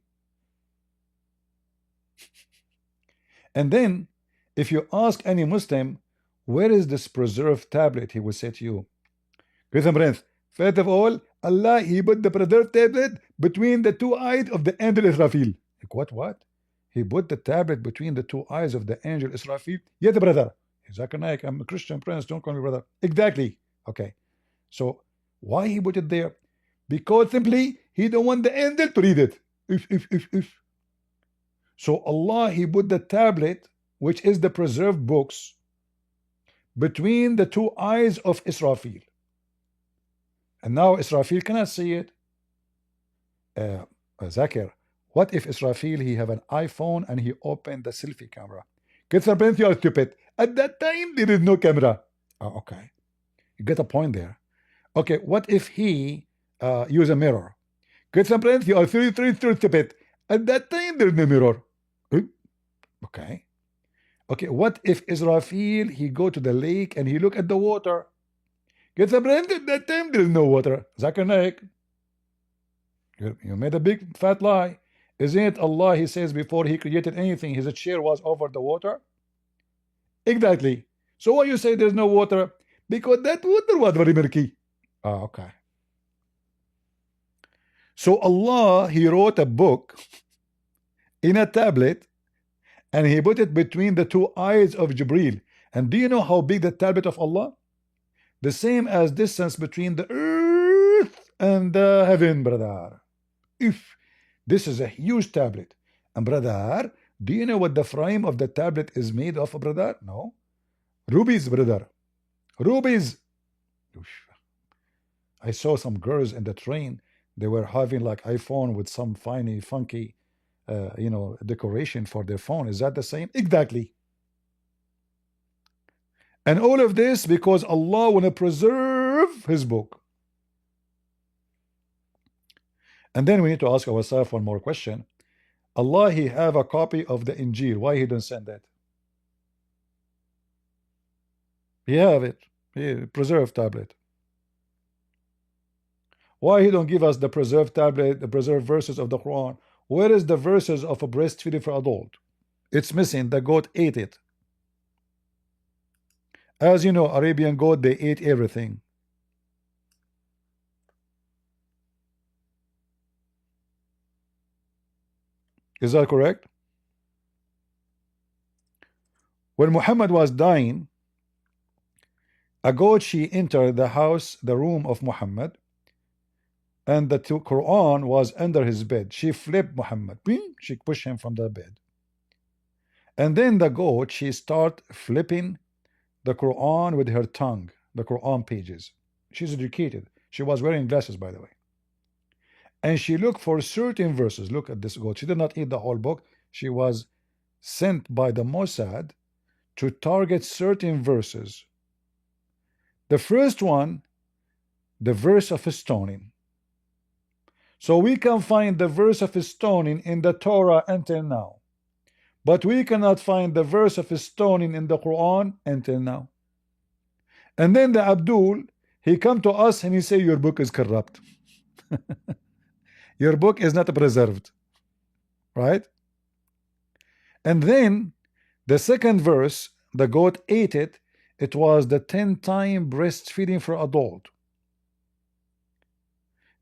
And then, if you ask any Muslim, where is this preserved tablet? He will say to you, Christian Prince, first of all, Allah, he put the preserved tablet between the two eyes of the angel Israfil. Like, what? He put the tablet between the two eyes of the angel Israfil? Yes, brother. Zakir Naik, I'm a Christian Prince, don't call me brother. Exactly. Okay. So, why he put it there? Because simply, he don't want the angel to read it. If. So, Allah, he put the tablet, which is the preserved books, between the two eyes of Israfil. And now Israfil cannot see it. Zakir, what if Israfil, he have an iPhone and he opened the selfie camera? Christian Prince, you are stupid. At that time, there is no camera. Oh, okay. You get a point there. Okay, what if he use a mirror? Christian Prince, you are three stupid. At that time, there is no mirror. Okay. Okay, what if Israfil, he go to the lake and he look at the water? Christian Prince, at that time, there is no water. Zakir Naik, you made a big fat lie. Isn't it Allah, he says before he created anything, his chair was over the water? Exactly. So why you say there's no water? Because that water was very murky. Ah, okay. So Allah, he wrote a book in a tablet and he put it between the two eyes of Jibril. And do you know how big the tablet of Allah? The same as distance between the earth and heaven, brother. If this is a huge tablet, and brother, do you know what the frame of the tablet is made of, brother? No, rubies, brother, rubies. I saw some girls in the train. They were having like iPhone with some funky, decoration for their phone. Is that the same? Exactly. And all of this because Allah want to preserve His book. And then we need to ask ourselves one more question. Allah, He have a copy of the Injil. Why He don't send that? He have it. He preserved tablet. Why He don't give us the preserved tablet, the preserved verses of the Quran? Where is the verses of a breastfeeding for adult? It's missing. The goat ate it. As you know, Arabian goat, they ate everything. Is that correct? When Muhammad was dying, a goat, she entered the house, the room of Muhammad, and the Quran was under his bed. She flipped Muhammad. Bing! She pushed him from the bed. And then the goat, she start flipping the Quran with her tongue, the Quran pages. She's educated. She was wearing glasses, by the way. And she looked for certain verses. Look at this goat. She did not eat the whole book. She was sent by the Mossad to target certain verses. The first one, the verse of stoning. So we can find the verse of stoning in the Torah until now. But we cannot find the verse of stoning in the Quran until now. And then the Abdul, he come to us and he say, your book is corrupt. Your book is not preserved. Right? And then the second verse, the goat ate it. It was the 10-time breastfeeding for adult.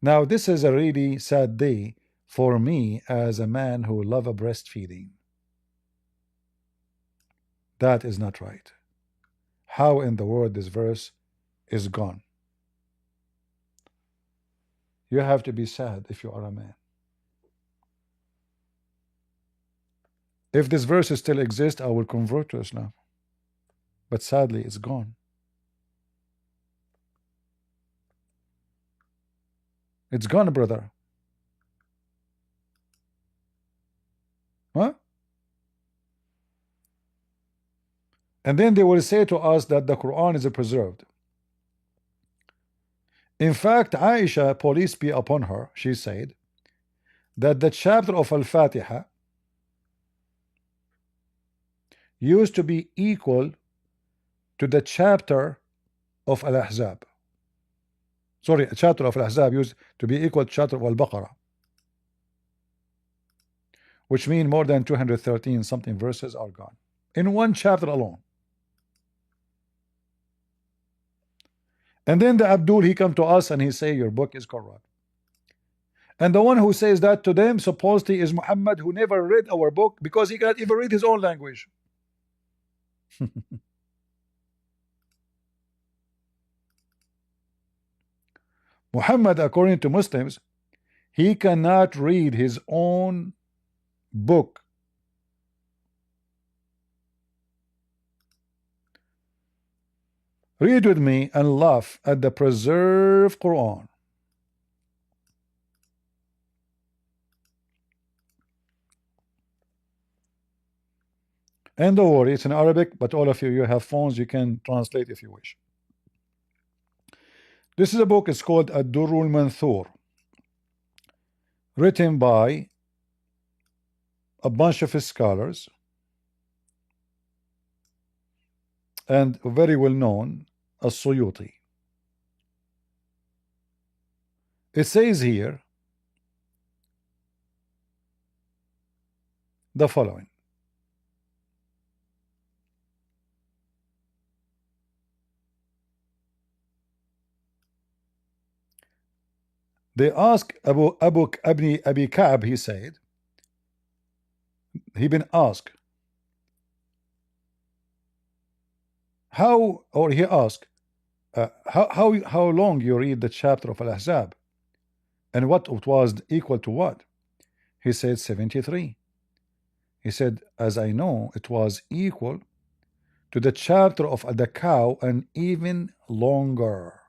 Now this is a really sad day for me as a man who love a breastfeeding. That is not right. How in the world this verse is gone? You have to be sad if you are a man. If this verse still exists, I will convert to Islam. But sadly, it's gone. It's gone, brother. Huh? And then they will say to us that the Quran is preserved. In fact, Aisha, peace be upon her, she said that the chapter of Al-Fatiha used to be equal to the chapter of Al-Ahzab. Sorry, a chapter of Al-Ahzab used to be equal to chapter of Al-Baqarah, which means more than 213 something verses are gone in one chapter alone. And then the Abdul, he come to us and he say your book is corrupt. And the one who says that to them supposedly is Muhammad, who never read our book because he cannot even read his own language. Muhammad, according to Muslims, he cannot read his own book. Read with me and laugh at the preserved Quran. And don't worry, it's in Arabic, but all of you have phones, you can translate if you wish. This is a book, it's called Ad-Durrul Manthur, written by a bunch of scholars and very well known as Suyuti. It says here the following. They asked Abi Ka'b, he said, he been asked, he asked, how long you read the chapter of Al-Ahzab? And what it was equal to what? He said 73. He said, as I know, it was equal to the chapter of the cow and even longer.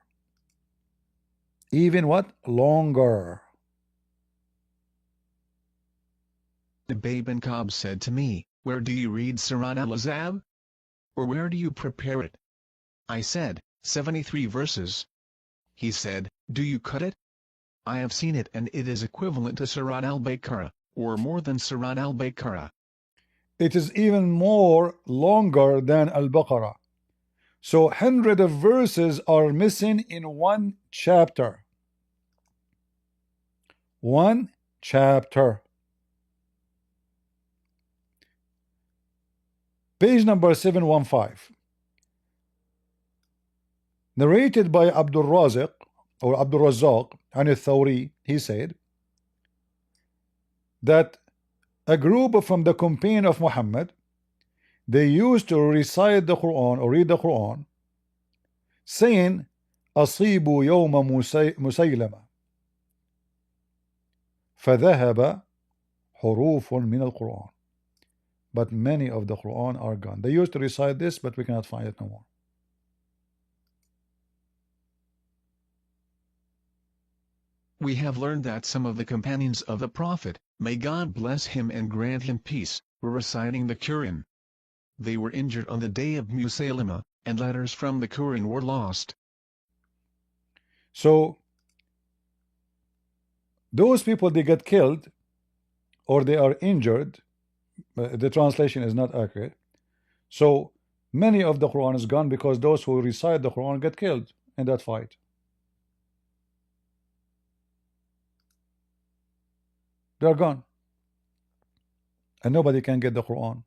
Even what? Longer. The babe in Cobb said to me, "Where do you read Surat al-Ahzab? Or where do you prepare it?" I said, 73 verses. He said, "Do you cut it?" I have seen it and it is equivalent to Surat al-Baqarah, or more than Surat al-Baqarah. It is even more longer than Al-Baqarah. So 100 of verses are missing in one chapter. One chapter. Page number 715. Narrated by Abdul Raziq or Abdul Razzaq and al-Thawri, he said that a group from the companion of Muhammad, they used to recite the Quran or read the Quran, saying, "Asibu yawma Musaylama, فذهب حروف من القرآن." But many of the Quran are gone. They used to recite this, but we cannot find it no more. We have learned that some of the companions of the Prophet, may God bless him and grant him peace, were reciting the Quran. They were injured on the day of Musaylama, and letters from the Quran were lost. So those people, they get killed or they are injured. The translation is not accurate. So many of the Quran is gone because those who recite the Quran get killed in that fight. They are gone. And nobody can get the Quran.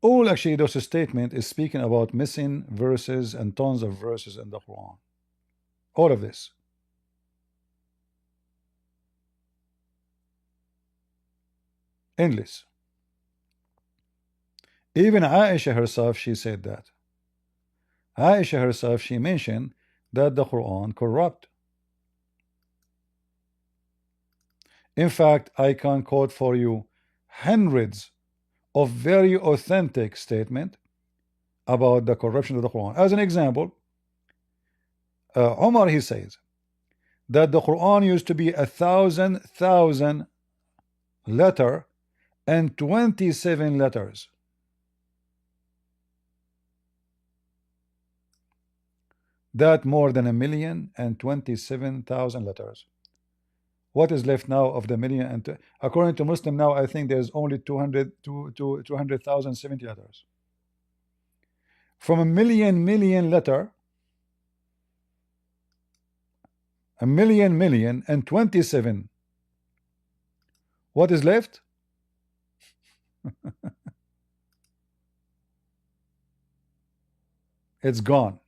All actually those statement is speaking about missing verses and tons of verses in the Quran. All of this. Endless. Even Aisha herself, she said that. Aisha herself, she mentioned that the Quran corrupt. In fact, I can quote for you hundreds of very authentic statements about the corruption of the Quran. As an example, Umar, he says that the Quran used to be 1,000 letter and 27 letters. That more than 1,027,000 letters. What is left now of the million? And according to Muslim now, I think there's only 200,070 letters. From a million letter, a million and 27. What is left? It's gone.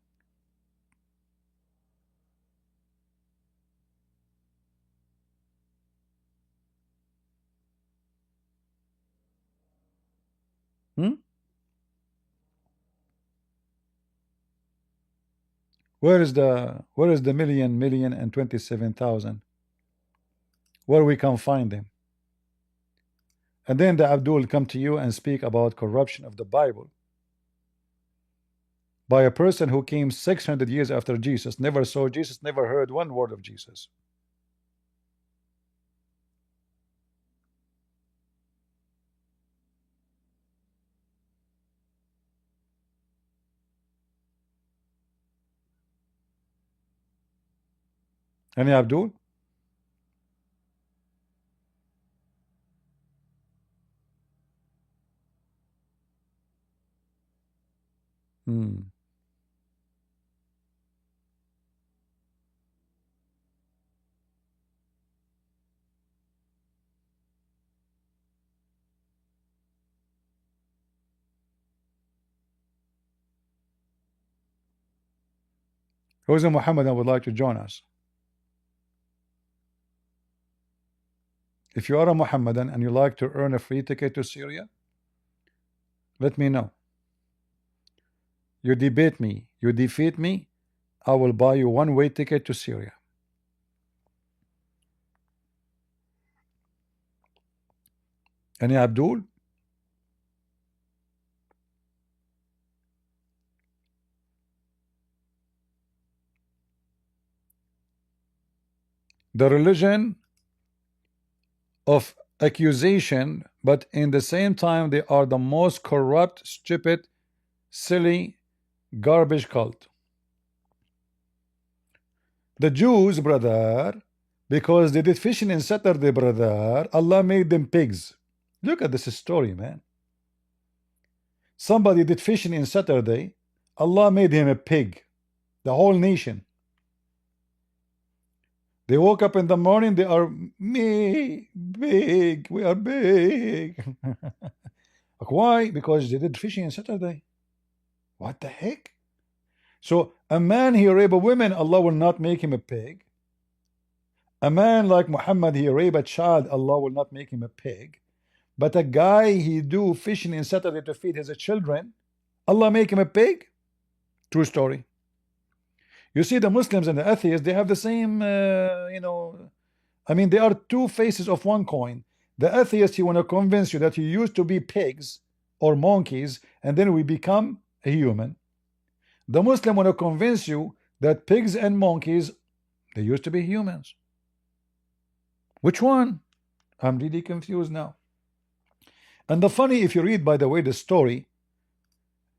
Where is the million and 27,000? Where we can find them? And then the Abdul come to you and speak about corruption of the Bible by a person who came 600 years after Jesus, never saw Jesus, never heard one word of Jesus. Any Abdul? Who's a Muhammadan would like to join us? If you are a Muhammadan and you like to earn a free ticket to Syria, let me know. You debate me, you defeat me, I will buy you one-way ticket to Syria. Any Abdul? The religion of accusation, but in the same time they are the most corrupt, stupid, silly, garbage cult. The Jews, brother, because they did fishing in Saturday, brother, Allah made them pigs. Look at this story, man. Somebody did fishing in Saturday, Allah made him a pig. The whole nation. They woke up in the morning, they are me big, we are big. Why? Because they did fishing on Saturday. What the heck? So a man, he rape a woman, Allah will not make him a pig. A man like Muhammad, he rape a child, Allah will not make him a pig. But a guy, he do fishing in Saturday to feed his children, Allah make him a pig. True story. You see, the Muslims and the atheists, they have the same, you know, I mean, they are two faces of one coin. The atheist, he want to convince you that you used to be pigs or monkeys, and then we become a human. The Muslim want to convince you that pigs and monkeys, they used to be humans. Which one? I'm really confused now. And the funny, if you read, by the way, the story,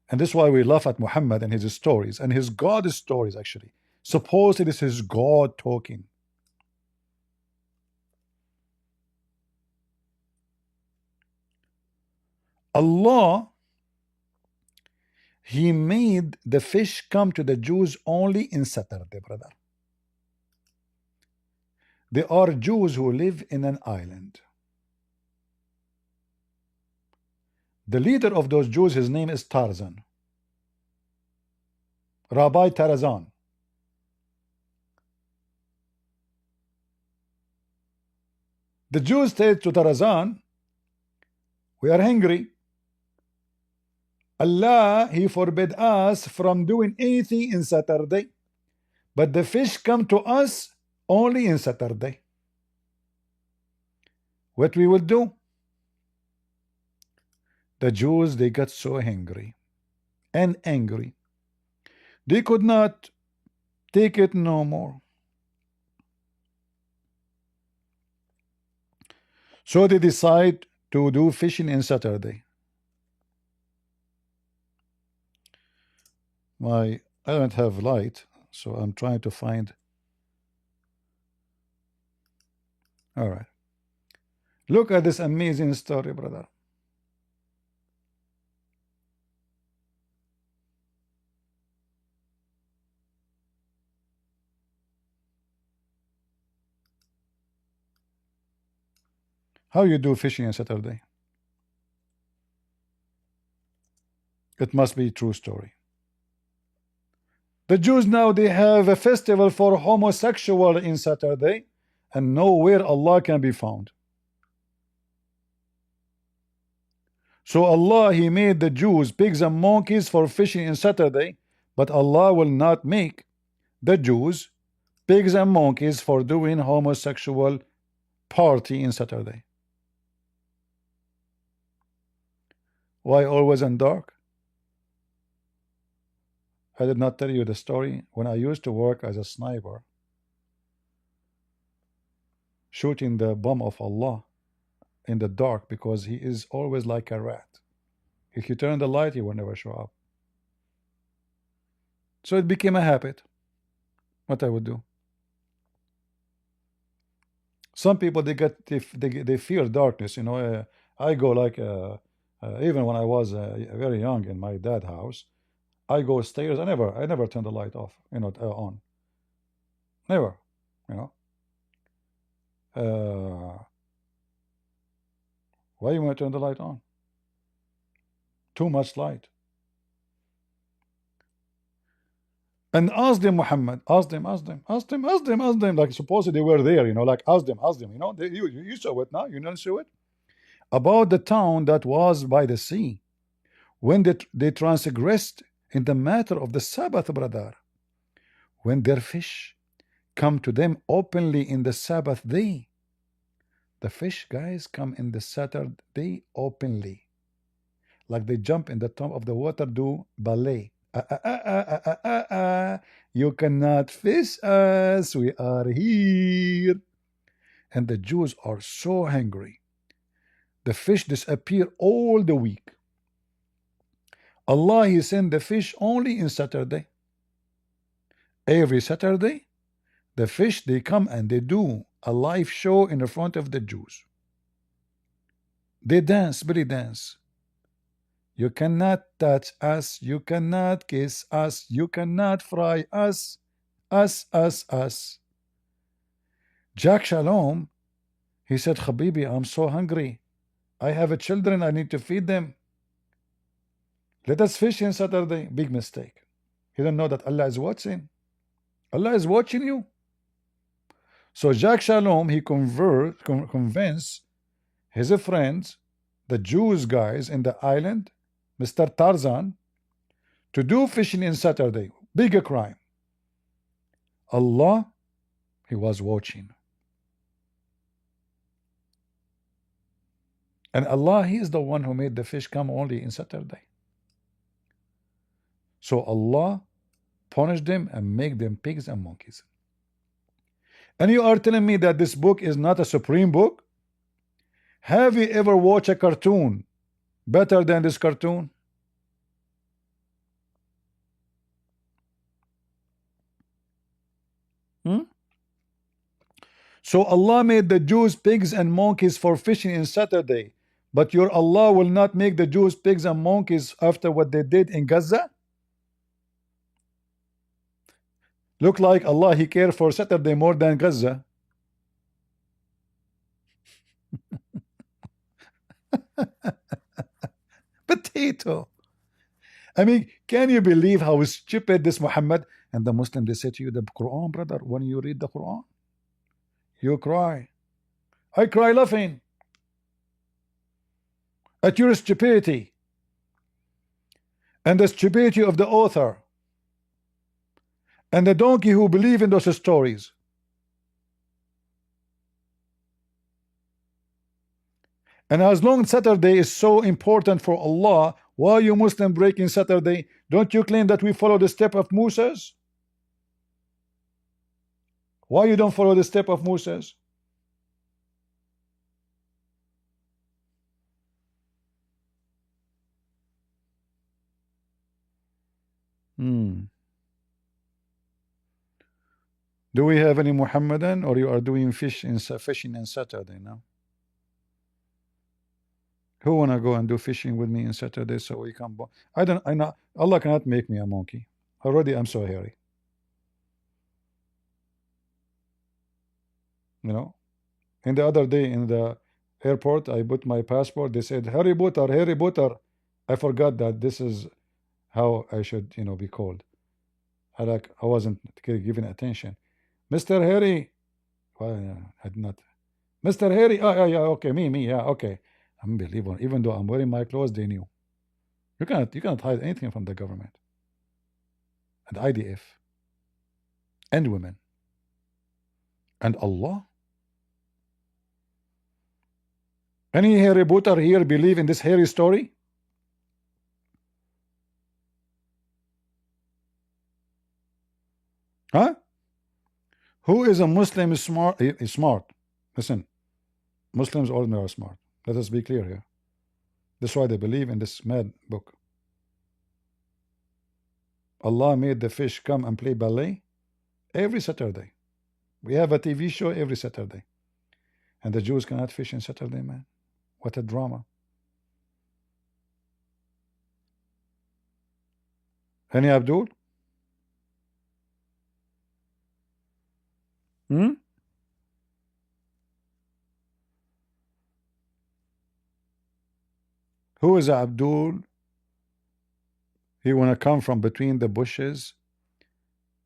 and this is why we laugh at Muhammad and his stories, and his God stories actually. Supposedly this is God talking. Allah, He made the fish come to the Jews only in Saturday, brother. There are Jews who live in an island. The leader of those Jews, his name is Tarzan. Rabbi Tarzan. The Jews said to Tarzan, we are hungry. Allah, He forbid us from doing anything in Saturday, but the fish come to us only in Saturday. What we will do? The Jews, they got so hungry and angry. They could not take it no more. So they decide to do fishing in Saturday. I don't have light, so I'm trying to find. All right. Look at this amazing story, brother. How you do fishing on Saturday? It must be a true story. The Jews now, they have a festival for homosexual in Saturday, and nowhere Allah can be found. So Allah, He made the Jews pigs and monkeys for fishing in Saturday, but Allah will not make the Jews pigs and monkeys for doing homosexual party in Saturday. Why always in dark? I did not tell you the story. When I used to work as a sniper, shooting the bomb of Allah in the dark, because He is always like a rat. If you turn the light, He will never show up. So it became a habit. What I would do. Some people, they fear darkness. You know, I go like even when I was very young in my dad's house, I go stairs. I never turn the light off. You know, on. Never. You know. Why you want to turn the light on? Too much light. And ask them, Muhammad, ask them, like supposedly they were there, you know, like ask them, you know, you saw it now, you don't see it? About the town that was by the sea. When they transgressed in the matter of the Sabbath, brother. When their fish come to them openly in the Sabbath day, the fish, guys, come in the Saturday openly, like they jump in the top of the water, do ballet. You cannot fish us, we are here. And the Jews are so hungry. The fish disappear all the week. Allah, He sent the fish only in Saturday. Every Saturday, the fish, they come and they do a live show in the front of the Jews. They dance, belly dance. You cannot touch us, you cannot kiss us, you cannot fry us, us. Jack Shalom, he said, Habibi, I'm so hungry. I have children, I need to feed them. Let us fish in Saturday. Big mistake. You don't know that Allah is watching. Allah is watching you. So Jack Shalom, he convinced his friends, the Jews guys in the island, Mr. Tarzan, to do fishing in Saturday. Bigger crime. Allah, He was watching. And Allah, He is the one who made the fish come only in Saturday. So Allah punished them and make them pigs and monkeys. And you are telling me that this book is not a supreme book? Have you ever watched a cartoon better than this cartoon? So Allah made the Jews pigs and monkeys for fishing in Saturday, but your Allah will not make the Jews pigs and monkeys after what they did in Gaza? Look like Allah, He cared for Saturday more than Gaza. Potato. I mean, can you believe how stupid this Muhammad? And the Muslim, they say to you, the Quran, brother, when you read the Quran, you cry. I cry laughing at your stupidity and the stupidity of the author and the donkey who believe in those stories. And as long as Saturday is so important for Allah, why you Muslim breaking Saturday? Don't you claim that we follow the step of Moses? Why you don't follow the step of Moses? Do we have any Muhammadan, or you are doing fishing on Saturday now? Who wanna go and do fishing with me on Saturday so we can? I know Allah cannot make me a monkey. Already I'm so hairy. You know, and the other day in the airport, I put my passport. They said, Harry Potter, Harry Potter. I forgot that this is how I should, you know, be called. I wasn't giving attention. Mr. Harry. Well, I did not. Mr. Harry. Oh, yeah, okay. Me, yeah, okay. Unbelievable. Even though I'm wearing my clothes, they knew. You cannot hide anything from the government. And IDF. And women. And Allah. Any Harry Potter here believe in this Harry story? Huh? Who is a Muslim is smart? Is smart. Listen, Muslims ordinarily are smart. Let us be clear here. That's why they believe in this mad book. Allah made the fish come and play ballet every Saturday. We have a TV show every Saturday. And the Jews cannot fish on Saturday, man. What a drama. Any Abdul? Who is Abdul? He wanna come from between the bushes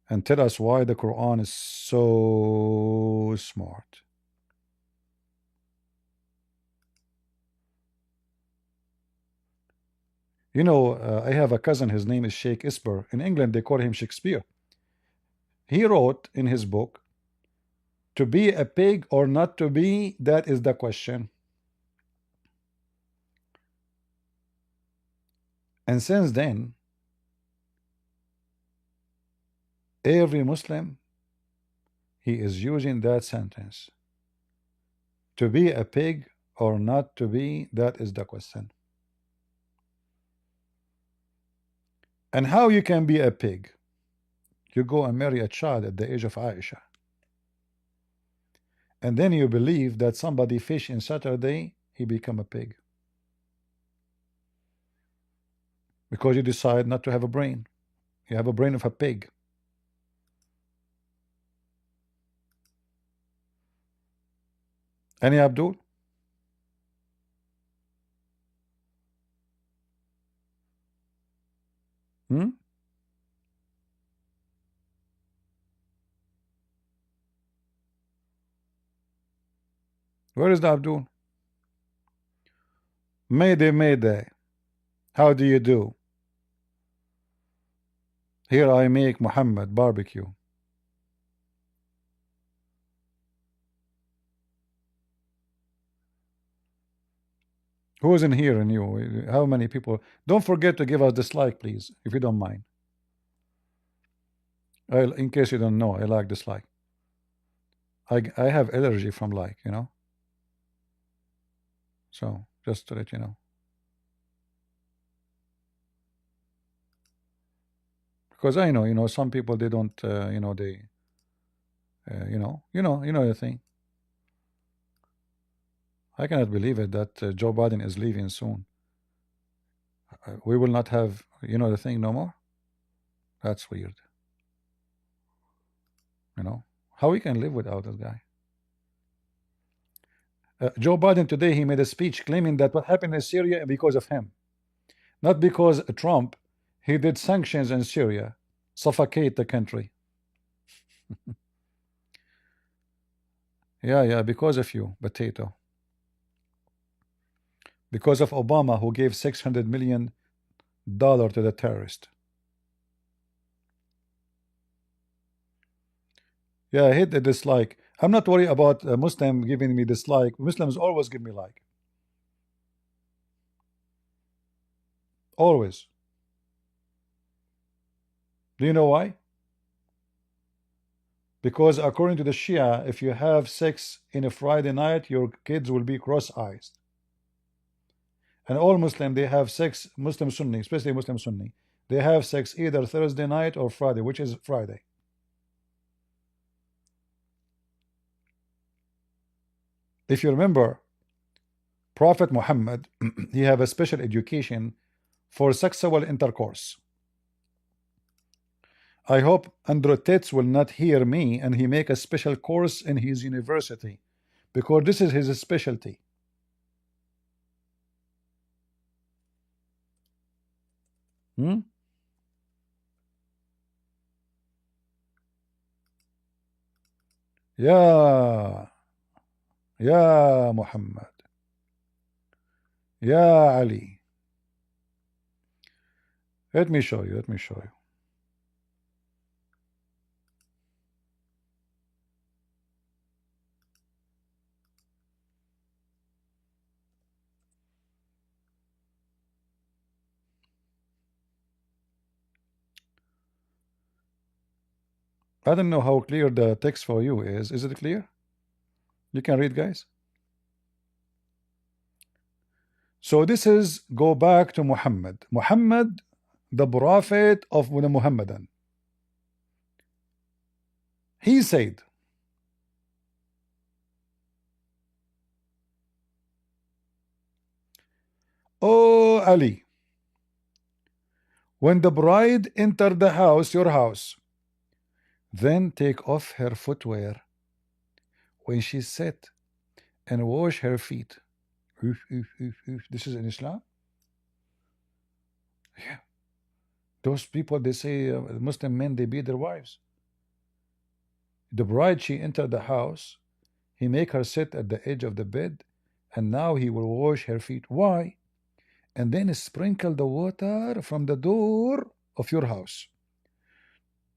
and tell us why the Quran is so smart. You know, I have a cousin, his name is Sheikh Isper. In England, they call him Shakespeare. He wrote in his book, to be a pig or not to be, that is the question. And since then, every Muslim, he is using that sentence. To be a pig or not to be, that is the question. And how you can be a pig? You go and marry a child at the age of Aisha. And then you believe that somebody fish in Saturday, he become a pig. Because you decide not to have a brain. You have a brain of a pig. Any Abdul? Hmm? Where is the Abdul? Mayday, Mayday. How do you do? Here I make Mohammed barbecue. Who is in here in you? How many people? Don't forget to give us dislike, please, if you don't mind. In case you don't know, I like dislike. I have allergy from like, you know. So just to let you know. Because I know, you know, some people they don't, you know, they, you know the thing. I cannot believe it that Joe Biden is leaving soon. We will not have, you know, the thing no more. That's weird. You know how we can live without this guy. Joe Biden today he made a speech claiming that what happened in Syria because of him, not because Trump. He did sanctions in Syria, suffocate the country. Yeah, because of you, potato. Because of Obama, who gave $600 million to the terrorist. Yeah, I hit the dislike. I'm not worried about a Muslim giving me dislike. Muslims always give me like. Always. Do you know why? Because according to the Shia, if you have sex in a Friday night, your kids will be cross-eyed. And all Muslim, they have sex, Muslim Sunni, especially Muslim Sunni, they have sex either Thursday night or Friday, which is Friday. If you remember, Prophet Muhammad, he have a special education for sexual intercourse. I hope Andrew Tate will not hear me and he make a special course in his university, because this is his specialty. Hmm? Yeah, Muhammad. Yeah, Ali. Let me show you. Let me show you. I don't know how clear the text for you is. Is it clear? You can read, guys. So this is go back to Muhammad. Muhammad, the prophet of the Muhammadan. He said, "Oh Ali, when the bride entered the house, your house, then take off her footwear when she sat and wash her feet." This is in Islam. Yeah. Those people, they say Muslim men, they beat their wives. The bride, she entered the house, he make her sit at the edge of the bed, and now he will wash her feet. Why? and then sprinkle the water from the door of your house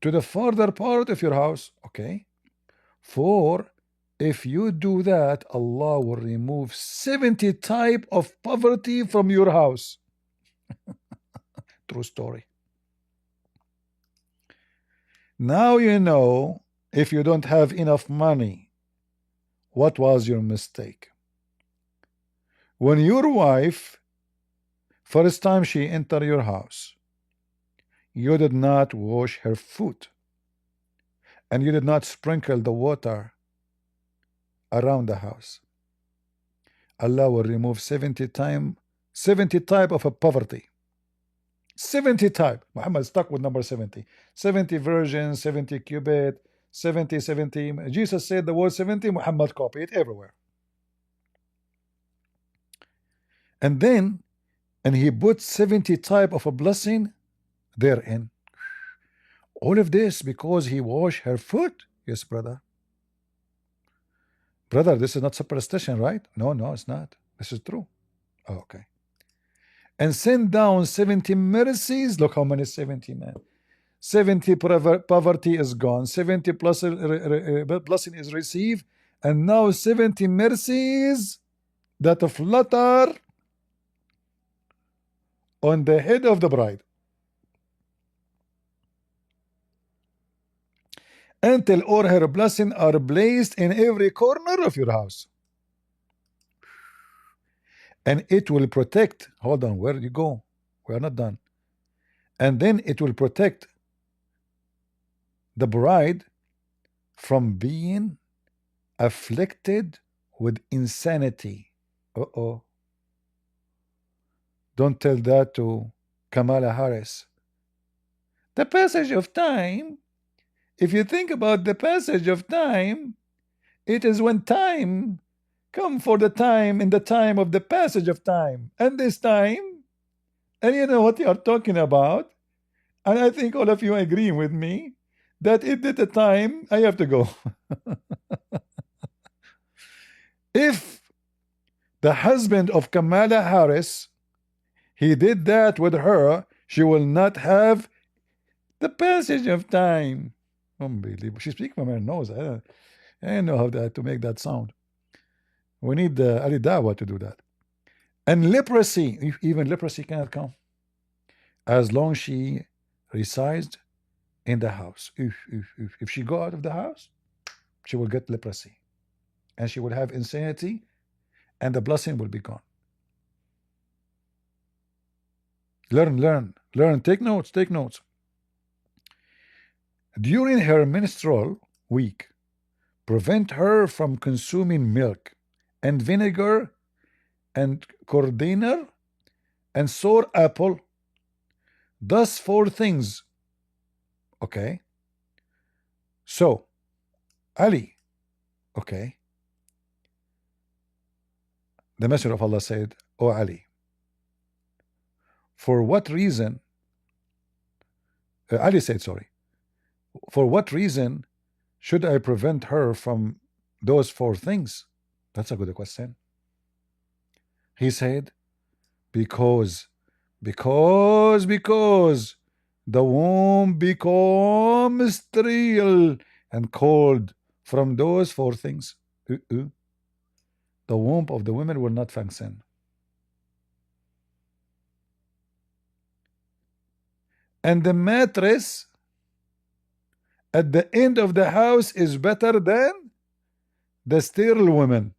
to the further part of your house. Okay. For if you do that, Allah will remove 70 type of poverty from your house. True story. Now you know, if you don't have enough money, what was your mistake? When your wife, first time she entered your house, you did not wash her foot, and you did not sprinkle the water around the house. Allah will remove 70 type of a poverty. 70 type. Muhammad stuck with number 70. 70 virgins, 70 cubit, 70. Jesus said the word 70, Muhammad copied it everywhere. And then, and he put 70 type of a blessing therein. All of this because he washed her foot. Yes, brother. Brother, this is not superstition, right? No, it's not. This is true. Oh, okay. And send down 70 mercies. Look how many 70, man. 70 poverty is gone. 70 blessing is received. And now 70 mercies that flutter on the head of the bride. Until all her blessings are placed in every corner of your house. And it will protect. Hold on, where do you go? We are not done. And then it will protect the bride from being afflicted with insanity. Uh-oh. Don't tell that to Kamala Harris. The passage of time, if you think about the passage of time, it is when time come for the time in the time of the passage of time. And this time, and you know what you are talking about, and I think all of you agree with me, that it did the time, I have to go. If the husband of Kamala Harris, he did that with her, she will not have the passage of time. Unbelievable. She speaks from her nose. I don't know how to make that sound. We need Ali Dawah to do that. And leprosy, even leprosy cannot come as long she resides in the house. If she go out of the house, she will get leprosy, and she will have insanity, and the blessing will be gone. Learn. Take notes. During her menstrual week, prevent her from consuming milk and vinegar and cordiner and sour apple. Thus 4 things. Okay. So, Ali. Okay. The Messenger of Allah said, "O Ali, for what reason?" Ali said, sorry. For what reason should I prevent her from those 4 things? That's a good question. He said, because the womb becomes sterile and cold from those 4 things. The womb of the women will not function. And the mattress at the end of the house is better than the sterile woman.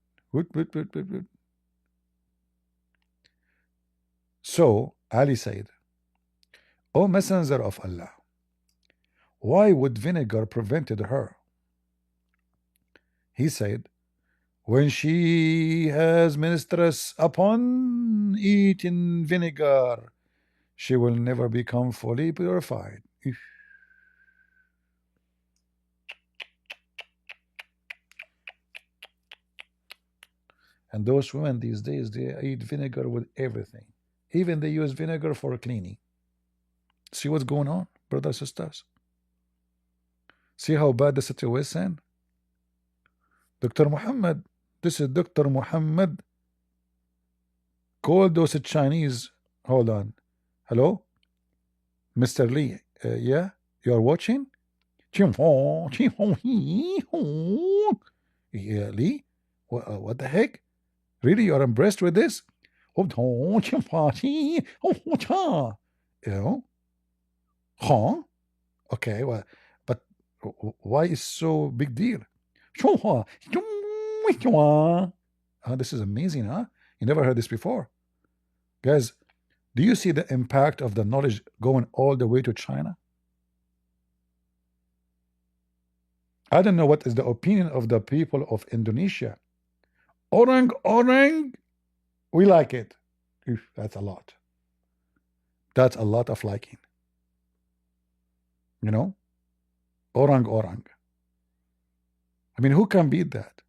So Ali said, "O Messenger of Allah, why would vinegar prevented her?" He said, "When she has menstruation upon eating vinegar, she will never become fully purified." And those women these days, they eat vinegar with everything. Even they use vinegar for cleaning. See what's going on, brothers and sisters? See how bad the situation? Dr. Mohammed, this is Dr. Mohammed, called those Chinese Hold on. Hello, Mr. Lee. Yeah, you are watching? Yeah, Lee. What the heck? Really, you are impressed with this? You know? Huh? Okay, well, but why is so big deal? This is amazing, huh? You never heard this before. Guys, do you see the impact of the knowledge going all the way to China? I don't know what is the opinion of the people of Indonesia. Orang, orang, we like it. Oof, that's a lot. That's a lot of liking. You know? Orang, orang. I mean, who can beat that?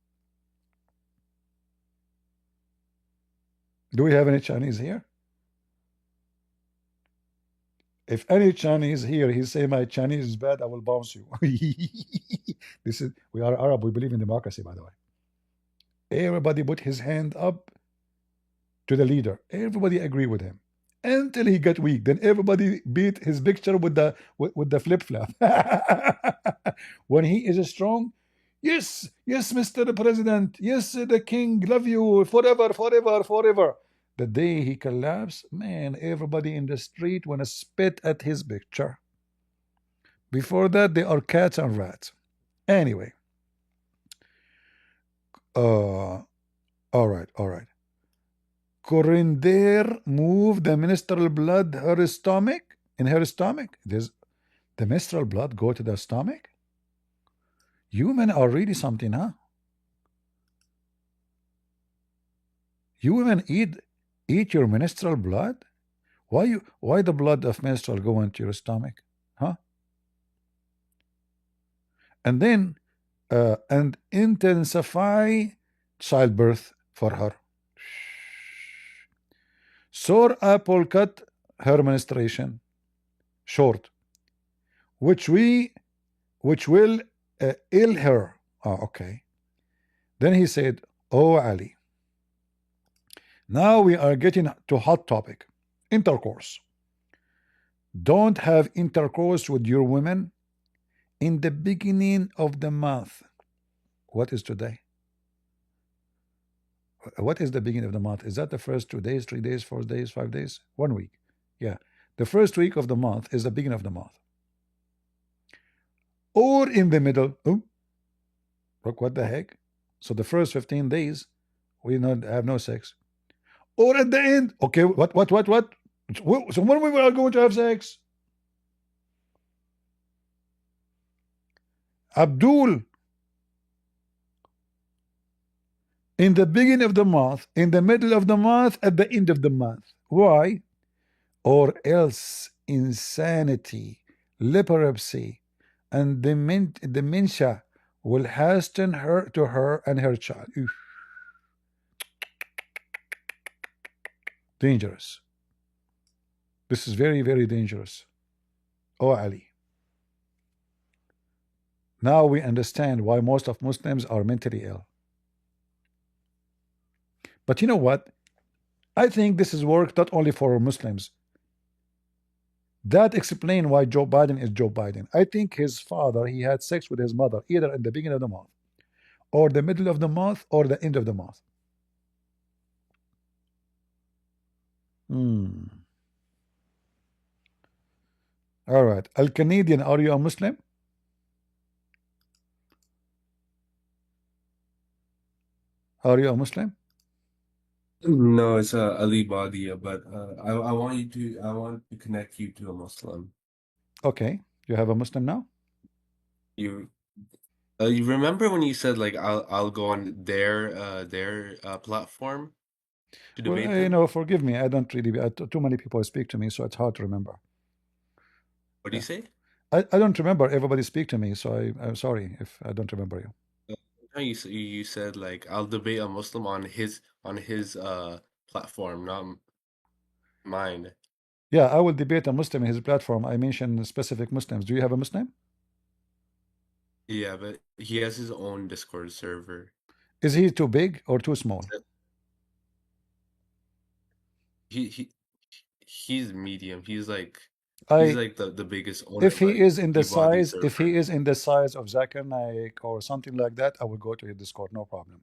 Do we have any Chinese here? If any Chinese here, he say my Chinese is bad, I will bounce you. This is, we are Arab, we believe in democracy, by the way. Everybody put his hand up to the leader. Everybody agree with him until he got weak. Then everybody beat his picture with the flip flop. When he is strong, yes, yes, Mr. President, yes, the king, love you forever, forever, forever. The day he collapsed, man, everybody in the street wanna spit at his picture. Before that, they are cats and rats. Anyway, all right, all right. Coriander move the menstrual blood her stomach in her stomach. There's the menstrual blood go to the stomach. You men are really something, huh? You women eat your menstrual blood? Why the blood of menstrual go into your stomach? Huh? And then and intensify childbirth for her. Sore apple cut her menstruation short, which will ill her. Oh, okay. Then he said, "Oh Ali, now we are getting to hot topic, intercourse. Don't have intercourse with your women in the beginning of the month." What is today? What is the beginning of the month? Is that the first 2 days, 3 days, 4 days, 5 days, 1 week? Yeah, the first week of the month is the beginning of the month, or in the middle. Oh, look, what the heck? So the first 15 days we not have no sex, or at the end. Okay, what? So when we are going to have sex? Abdul, in the beginning of the month, in the middle of the month, at the end of the month. Why? Or else insanity, leprosy, and dementia will hasten her to her and her child. Oof. Dangerous. This is very, very dangerous. Oh Ali. Now we understand why most of Muslims are mentally ill. But you know what? I think this is work not only for Muslims. That explains why Joe Biden is Joe Biden. I think his father, he had sex with his mother either in the beginning of the month, or the middle of the month, or the end of the month. All right. Al-Canadian, are you a Muslim? Are you a Muslim? No, it's Ali Badia, but I want to connect you to a Muslim. Okay. You have a Muslim now? You you remember when you said like I'll go on their platform to Well, debate you them? know, forgive me. I don't really, too many people speak to me, so it's hard to remember. What do you Yeah. say? I don't remember everybody speak to me, so I'm sorry if I don't remember you. No, you said like I'll debate a Muslim on his platform, not mine. Yeah, I will debate a Muslim in his platform. I mentioned specific Muslims. Do you have a Muslim? Yeah, but he has his own Discord server. Is he too big or too small? He he's medium. He's like I the biggest owner, if he but is in the he bought these size, if servers. he is in the size of Zakir Naik or something like that, I will go to his Discord, no problem.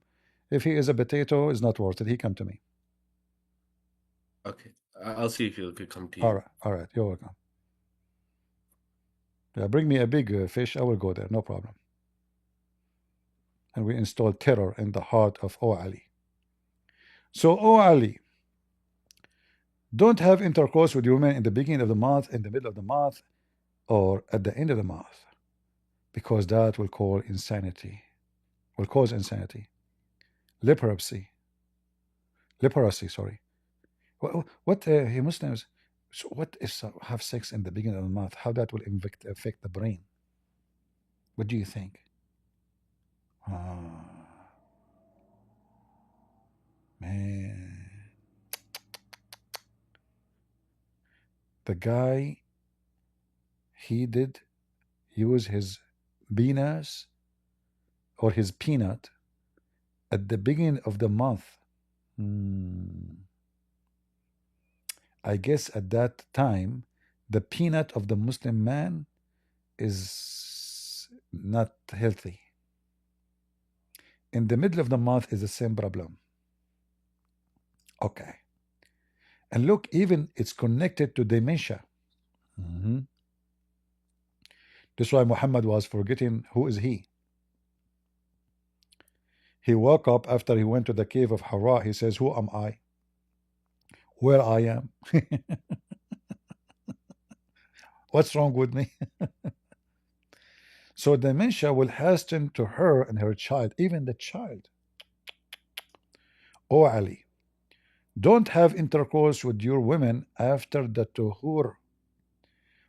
If he is a potato, it's not worth it. He come to me. Okay, I'll see if he could come to All you. right, all right, you're welcome. Yeah, bring me a big fish. I will go there, no problem. And we install terror in the heart of O Ali. So O Ali, don't have intercourse with your woman in the beginning of the month, in the middle of the month, or at the end of the month, because that will cause insanity. Will cause insanity. Leprosy. Sorry. What Muslims? So what if have sex in the beginning of the month? How that will affect the brain? What do you think? Ah, man, the guy, he did use his penis or his peanut at the beginning of the month. I guess at that time, the peanut of the Muslim man is not healthy. In the middle of the month is the same problem. Okay. And look, even it's connected to dementia. That's why Muhammad was forgetting who is he. He woke up after he went to the cave of Hira. He says, who am I? Where I am? What's wrong with me? So dementia will hasten to her and her child, even the child. Oh Ali, don't have intercourse with your women after the tuhur.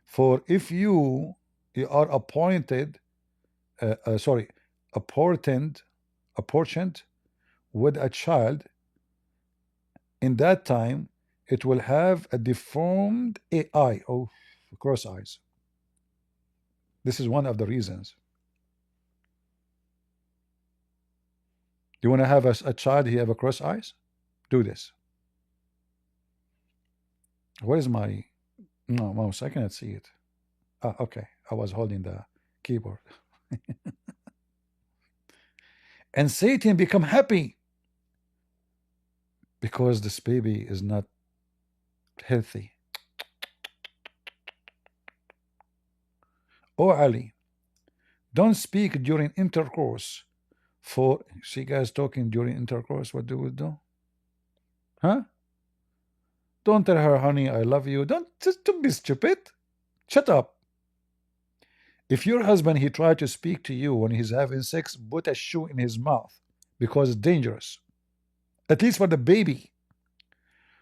For if you are appointed, apportioned with a child, in that time it will have a deformed eye. Oh, cross eyes. This is one of the reasons. Do you want to have a child he have a cross eyes? Do this. Where is my mouse? I cannot see it. Ah, okay. I was holding the keyboard. And Satan become happy because this baby is not healthy. Oh Ali, don't speak during intercourse. For see guys talking during intercourse, what do we do? Huh? Don't tell her, honey, I love you. Don't be stupid. Shut up. If your husband he tried to speak to you when he's having sex, put a shoe in his mouth because it's dangerous. At least for the baby.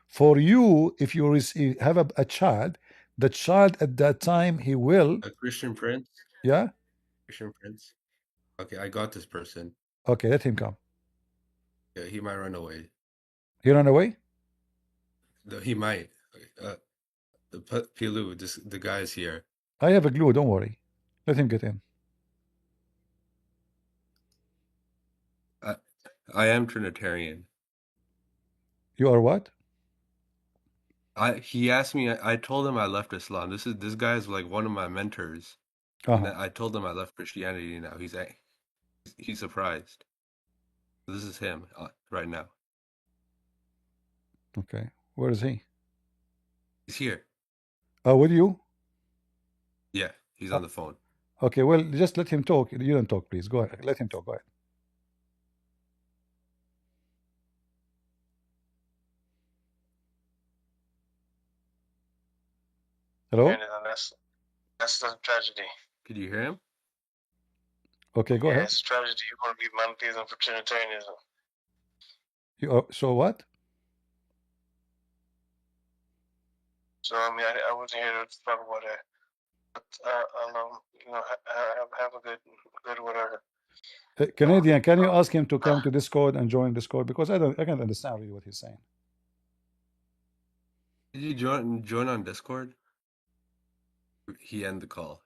For you, if you have a child, the child at that time he will. A Christian Prince? Yeah? Christian Prince? Okay, I got this person. Okay, let him come. Yeah, he might run away. He run away? No, he might. Pilu, the guy's here. I have a glue, don't worry. Let him get in. I am Trinitarian. You are what? He asked me. I told him I left Islam. This guy is like one of my mentors. And I told him I left Christianity now. He's surprised. This is him right now. Okay. Where is he? He's here. With you? Yeah, he's on the phone. Okay, well, just let him talk. You don't talk, please. Go ahead. Let him talk. Go ahead. Hello? That's the tragedy. Could you hear him? Okay, go ahead. It's a tragedy. You want to be monotheism for Trinitarianism. So what? So I mean, I wasn't here to talk about that. But have a good whatever. Canadian, can you ask him to come to Discord and join Discord? Because I can't understand really what he's saying. Did you join on Discord? He ended the call.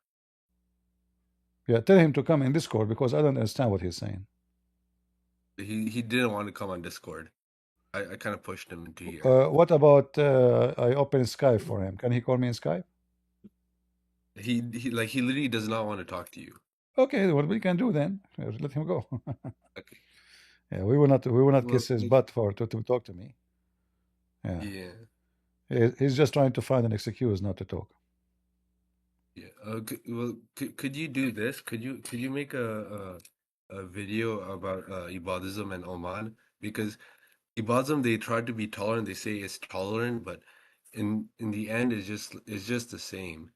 Yeah, tell him to come in Discord because I don't understand what he's saying. He didn't want to come on Discord. I kind of pushed him into here. What about I open Skype for him? Can he call me in Skype? He literally does not want to talk to you. Okay, what we can do then? Let him go. Okay. Yeah, we will not kiss his Well, butt to talk to me. Yeah. yeah. He's just trying to find an excuse not to talk. Yeah. Could you do this? Could you make a video about Ibadism and Oman? Because Ibadism, they try to be tolerant. They say it's tolerant, but in the end, it's just the same.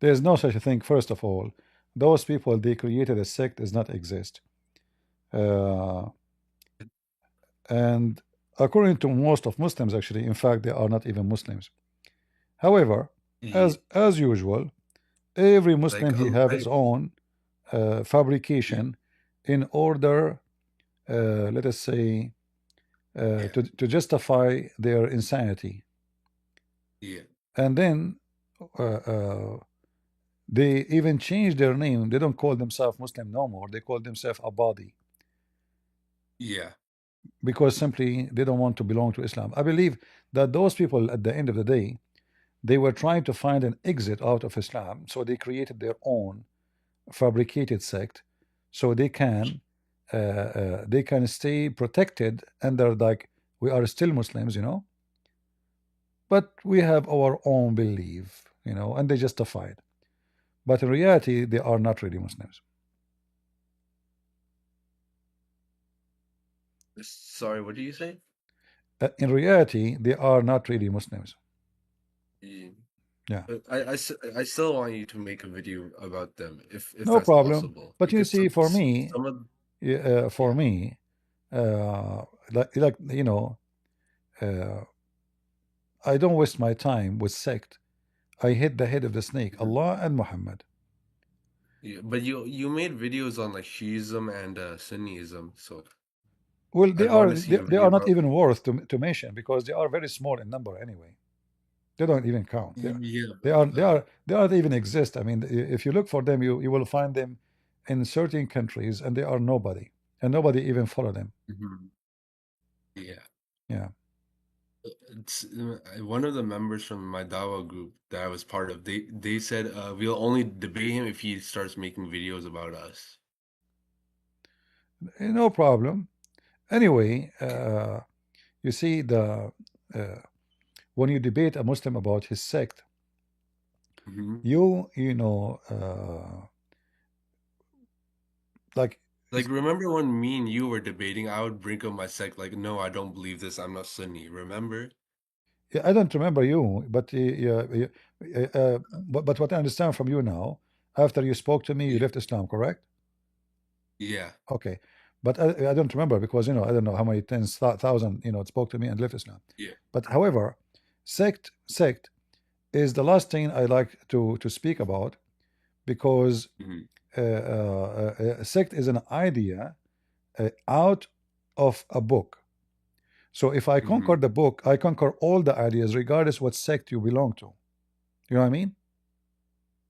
There's no such a thing. First of all, those people they created a sect does not exist. And according to most of Muslims, actually, in fact, they are not even Muslims. However, Yeah. as usual, every Muslim he have I, his own fabrication in order, let us say, to justify their insanity. yeah. And then they even change their name. They don't call themselves Muslim no more. They call themselves Abadi. Yeah. Because simply they don't want to belong to Islam. I believe that those people at the end of the day, they were trying to find an exit out of Islam, so they created their own fabricated sect, so they can stay protected under, like, we are still Muslims, you know, but we have our own belief, you know, and they justify it. But in reality, they are not really Muslims. Sorry, what do you say? In reality, they are not really Muslims. Yeah. But I still want you to make a video about them if No that's problem. possible. But you Because see, for me, some of like you know, I don't waste my time with sect. I hit the head of the snake, Allah and Muhammad. yeah, but you made videos on like Shiism and Sunniism, so Well, they I'd want are to see a they video are not about. even worth to mention because they are very small in number anyway. They don't even count. Yeah, They aren't even exist. I mean, if you look for them, you will find them in certain countries, and they are nobody, and nobody even follow them. yeah. Yeah. It's, one of the members from my Dawah group that I was part of. They said we'll only debate him if he starts making videos about us. No problem. Anyway, you see, when you debate a Muslim about his sect, you know, like remember when me and you were debating? I would bring up my sect, like, no, I don't believe this. I'm not Sunni. Remember? yeah, I don't remember you, but but what I understand from you now, after you spoke to me, you left Islam, correct? Yeah. Okay, but I don't remember because, you know, I don't know how many tens thousand, you know, spoke to me and left Islam. Yeah. But however, sect is the last thing I like to speak about because a sect is an idea out of a book. So if I conquer the book, I conquer all the ideas, regardless what sect you belong to. You know what I mean?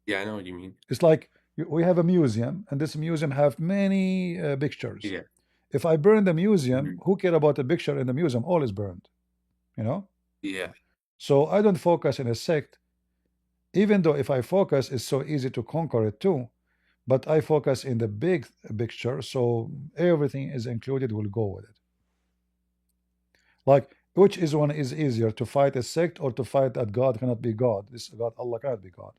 Yeah, I know what you mean. It's like we have a museum, and this museum have many pictures. Yeah. If I burn the museum, who care about the picture in the museum? All is burned. You know? Yeah. So I don't focus in a sect, even though if I focus, it's so easy to conquer it too. But I focus in the big picture, so everything is included, will go with it. Like, which is one is easier, to fight a sect or to fight that God cannot be God? This God, Allah cannot be God.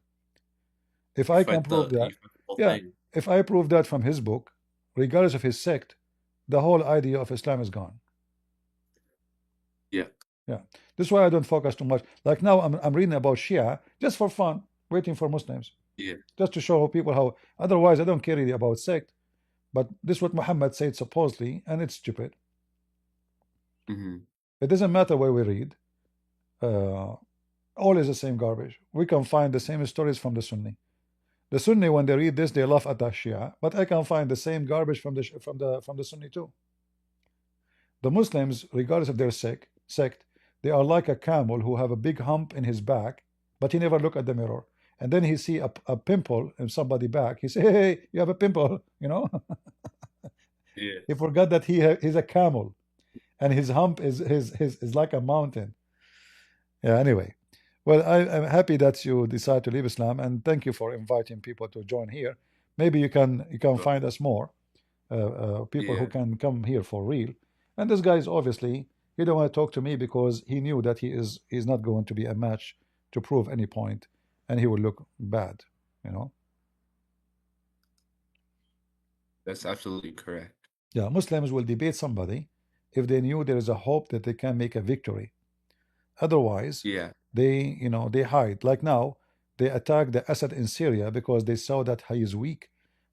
If I can prove that, yeah, if I prove that from his book, regardless of his sect, the whole idea of Islam is gone. Yeah. Yeah. This is why I don't focus too much. Like now, I'm reading about Shia just for fun, waiting for Muslims. Yeah. Just to show people how. Otherwise, I don't care really about sect. But this is what Muhammad said supposedly, and it's stupid. It doesn't matter where we read. All is the same garbage. We can find the same stories from the Sunni. The Sunni, when they read this, they laugh at the Shia. But I can find the same garbage from the Sunni too. The Muslims, regardless of their sect, they are like a camel who have a big hump in his back, but he never look at the mirror. And then he see a pimple in somebody's back. He say, "Hey, you have a pimple," you know. Yeah. He forgot that he's a camel. and his hump is like a mountain. Yeah, anyway. Well, I'm happy that you decide to leave Islam, and thank you for inviting people to join here. Maybe you can find us more people who Yeah, can come here for real. And this guy is obviously, he don't want to talk to me because he knew that he's not going to be a match to prove any point, and he will look bad, you know. that's absolutely correct. Yeah, Muslims will debate somebody if they knew there is a hope that they can make a victory. Otherwise, Yeah, they, they hide. Like now, they attack the Assad in Syria because they saw that he is weak.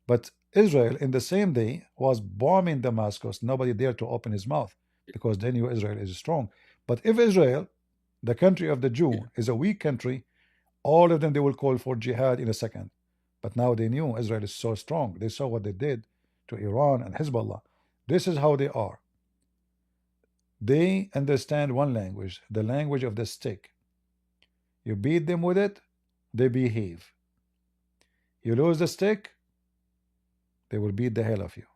But Israel, in the same day, was bombing Damascus. Nobody dared to open his mouth because they knew Israel is strong. But if Israel, the country of the yeah. Jew, is a weak country, all of them they will call for jihad in a second. But now they knew Israel is so strong. They saw what they did to Iran and Hezbollah. This is how they are. They understand one language, the language of the stick. You beat them with it, they behave. You lose the stick, they will beat the hell of you.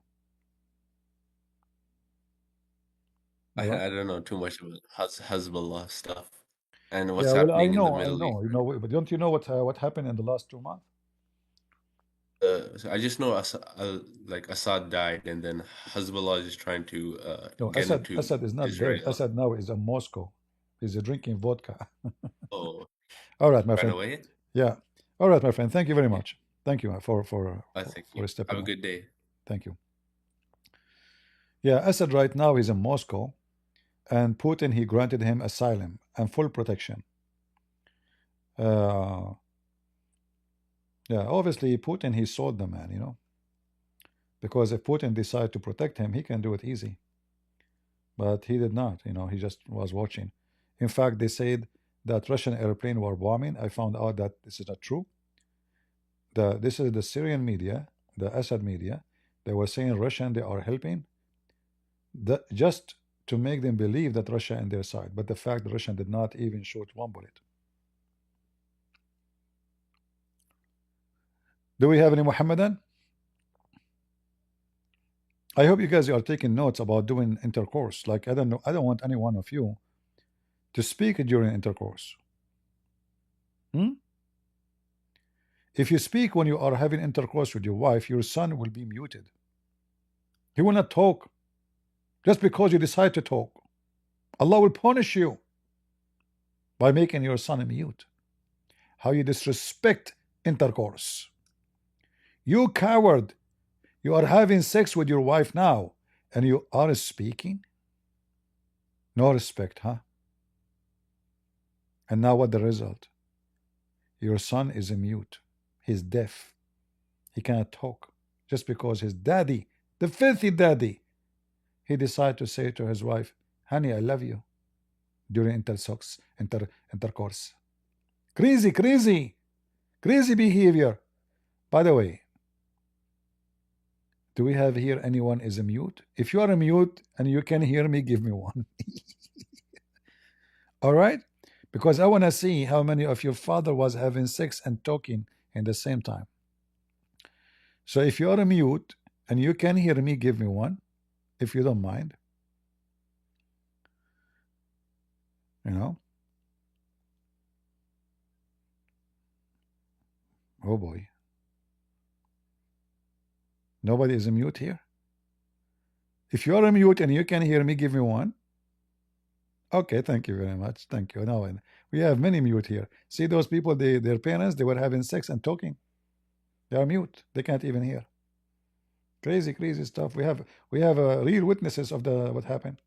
All right? I don't know too much about Hezbollah stuff and what's Yeah, well, I happening in the know, I Middle East. know. But don't you know what happened in the last 2 months? So I just know like Assad died, and then Hezbollah is trying to No, get into Assad is not dead. Israel. Assad now is in Moscow. He's drinking vodka. Oh, All right, my ran friend. away? Yeah. All right, my friend. Thank you very Yeah, much. Thank you I think for you. Have stepping a up. good day. Thank you. Yeah, Assad right now is in Moscow, and Putin, he granted him asylum and full protection. Yeah, obviously Putin, he sold the man, because if Putin decided to protect him, he can do it easy. But he did not, he just was watching. In fact, they said that Russian airplane were bombing. I found out that this is not true. This is the Syrian media, the Assad media. They were saying Russian, they are helping, just to make them believe that Russia on their side. But the fact that Russia did not even shoot one bullet. Do we have any Mohammedan? I hope you guys are taking notes about doing intercourse. Like, I don't know, I don't want any one of you to speak during intercourse. If you speak when you are having intercourse with your wife, your son will be muted. He will not talk just because you decide to talk. Allah will punish you by making your son a mute. How you disrespect intercourse. You coward. You are having sex with your wife now, and you are speaking? No respect, huh? And now what the result? Your son is a mute. He's deaf. He cannot talk. Just because his daddy, the filthy daddy, he decided to say to his wife, honey, I love you, during intercourse. Crazy behavior. By the way, do we have here anyone is a mute? If you are a mute and you can hear me, give me one. All right? Because I want to see how many of your father was having sex and talking in the same time. So if you are a mute and you can hear me, give me one, if you don't mind. Oh boy. Nobody is a mute here. If you are a mute and you can hear me, give me one. Okay, thank you very much. Thank you. Now we have many mute here. See those people, their parents, they were having sex and talking. They are mute. They can't even hear. Crazy stuff. We have real witnesses of what happened.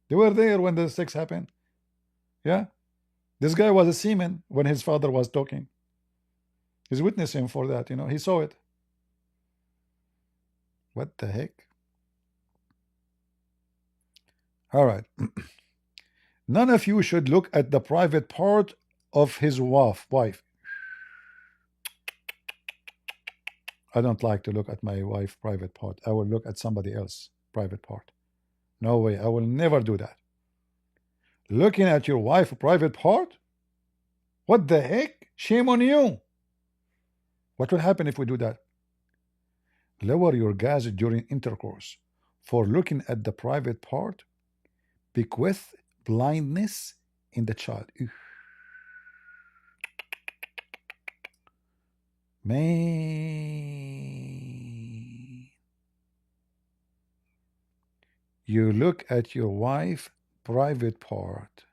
They were there when the sex happened. Yeah. This guy was a seaman when his father was talking. He's witnessing for that, he saw it. What the heck? All right. None of you should look at the private part of his wife. I don't like to look at my wife's private part. I will look at somebody else's private part. No way. I will never do that. Looking at your wife's private part? What the heck? Shame on you. What will happen if we do that? Lower your gas during intercourse for looking at the private part. bequeath blindness in the child. Man, you look at your wife private part,